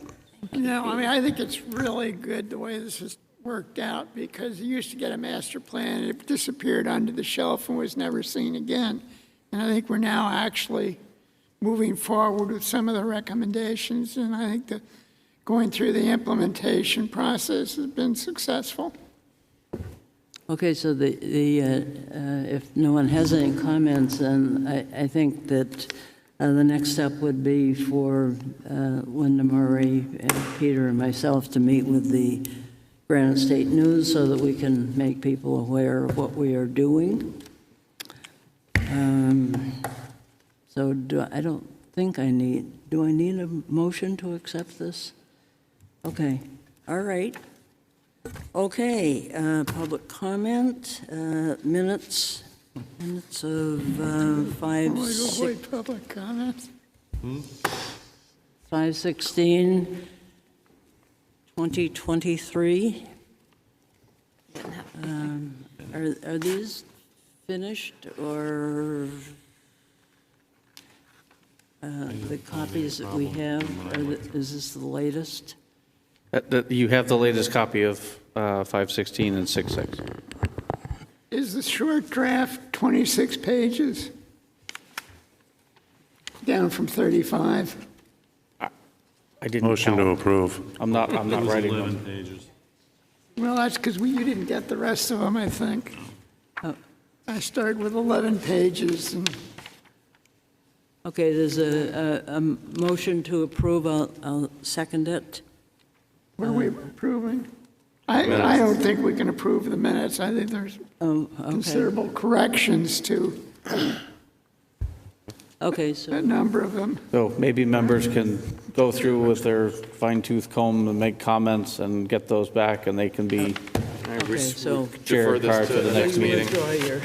No, I mean, I think it's really good the way this has worked out, because you used to get a master plan, and it disappeared under the shelf and was never seen again. And I think we're now actually moving forward with some of the recommendations, and I think that going through the implementation process has been successful. Okay, so if no one has any comments, then I think that the next step would be for Linda Murray and Peter and myself to meet with the Granite State News so that we can make people aware of what we are doing. So I don't think do I need a motion to accept this? Okay, all right. Okay, public comment, minutes of 5/16. Public comment. 5/16/2023. Are these finished, or the copies that we have? Is this the latest? You have the latest copy of 5/16 and 6/6. Is the short draft 26 pages? Down from 35? I didn't Motion to approve. I'm not It was writing 11 them. pages. Well, that's because you didn't get the rest of them, I think. Oh. I started with 11 pages. And Okay, there's a motion to approve. I'll second it. what are we approving? I don't think we can approve the minutes. I think there's considerable corrections to Okay, so a number of them. So maybe members can go through with their fine-tooth comb and make comments and get those back, and they can be so shared prior to the next meeting. withdraw your-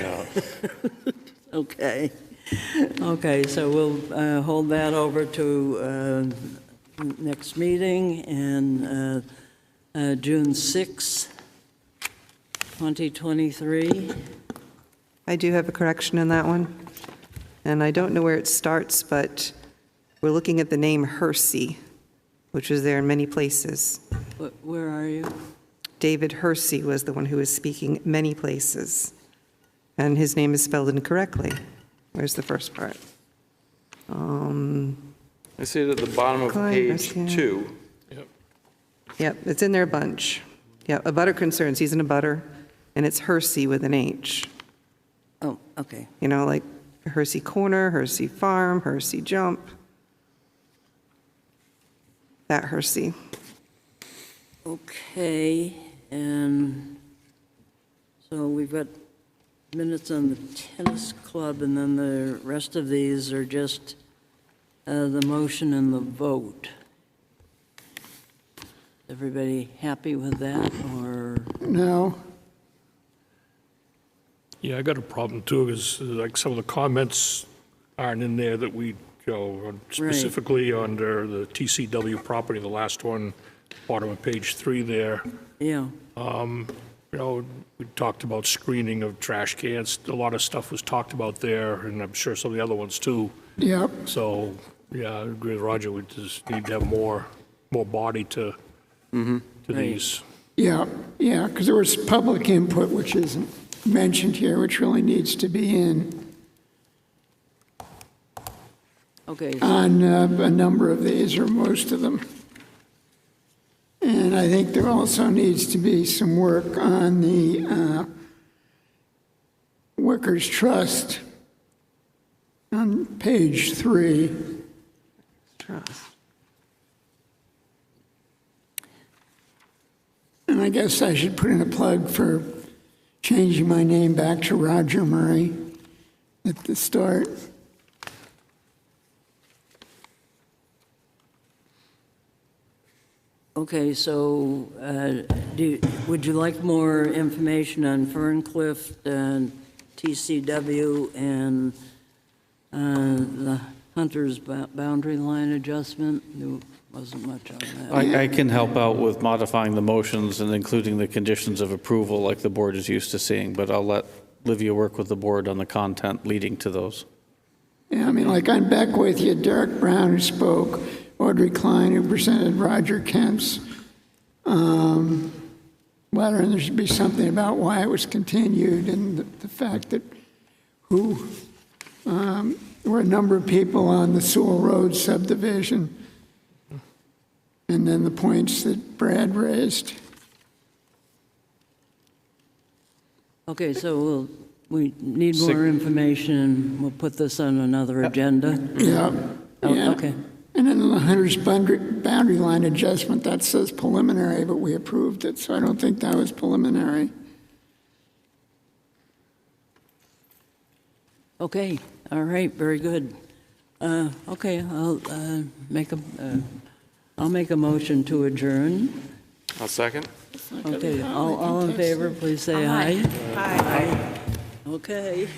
Okay. Okay, so we'll hold that over to next meeting, and June 6th, 2023. I do have a correction in that one, and I don't know where it starts, but we're looking at the name Hersey, which was there in many places. Where are you? David Hersey was the one who was speaking many places, and his name is spelled incorrectly. Where's the first part? I see it at the bottom of page 2. Yep, it's in there a bunch. Yeah, a butter concerns, he's in a butter, and it's Hersey with an H. Oh, okay. You know, like Hersey Corner, Hersey Farm, Hersey Jump. That Hersey. Okay, and so we've got minutes on the tennis club, and then the rest of these are just the motion and the vote. Everybody happy with that, or? No. Yeah, I got a problem too, because like some of the comments aren't in there that we, specifically under the TCW property, the last one, bottom of page 3 there. Yeah. We talked about screening of trash cans. A lot of stuff was talked about there, and I'm sure some of the other ones too. Yep. So, yeah, I agree with Roger. We just need to have more body to these. Yeah, because there was public input, which isn't mentioned here, which really needs to be in Okay. on a number of these, or most of them. And I think there also needs to be some work on the Workers' Trust on page 3. Trust. And I guess I should put in a plug for changing my name back to Roger Murray at the start. Okay, so would you like more information on Ferncliff and TCW and the Hunter's boundary line adjustment? Wasn't much on that. I can help out with modifying the motions and including the conditions of approval like the board is used to seeing, but I'll let Livia work with the board on the content leading to those. Yeah, I mean, like on Beckwith, you had Derek Brown who spoke, Audrey Klein who presented Roger Kemp's letter, and there should be something about why it was continued and the fact that there were a number of people on the Sewell Road subdivision, and then the points that Brad raised. Okay, so we need more information, and we'll put this on another agenda? Yeah. Oh, Yeah. okay. And then the Hunter's boundary line adjustment, that says preliminary, but we approved it, so I don't think that was preliminary. Okay, all right, very good. Okay, I'll make a motion to adjourn. I'll second. Okay, all in favor, please say aye. Aye. Okay.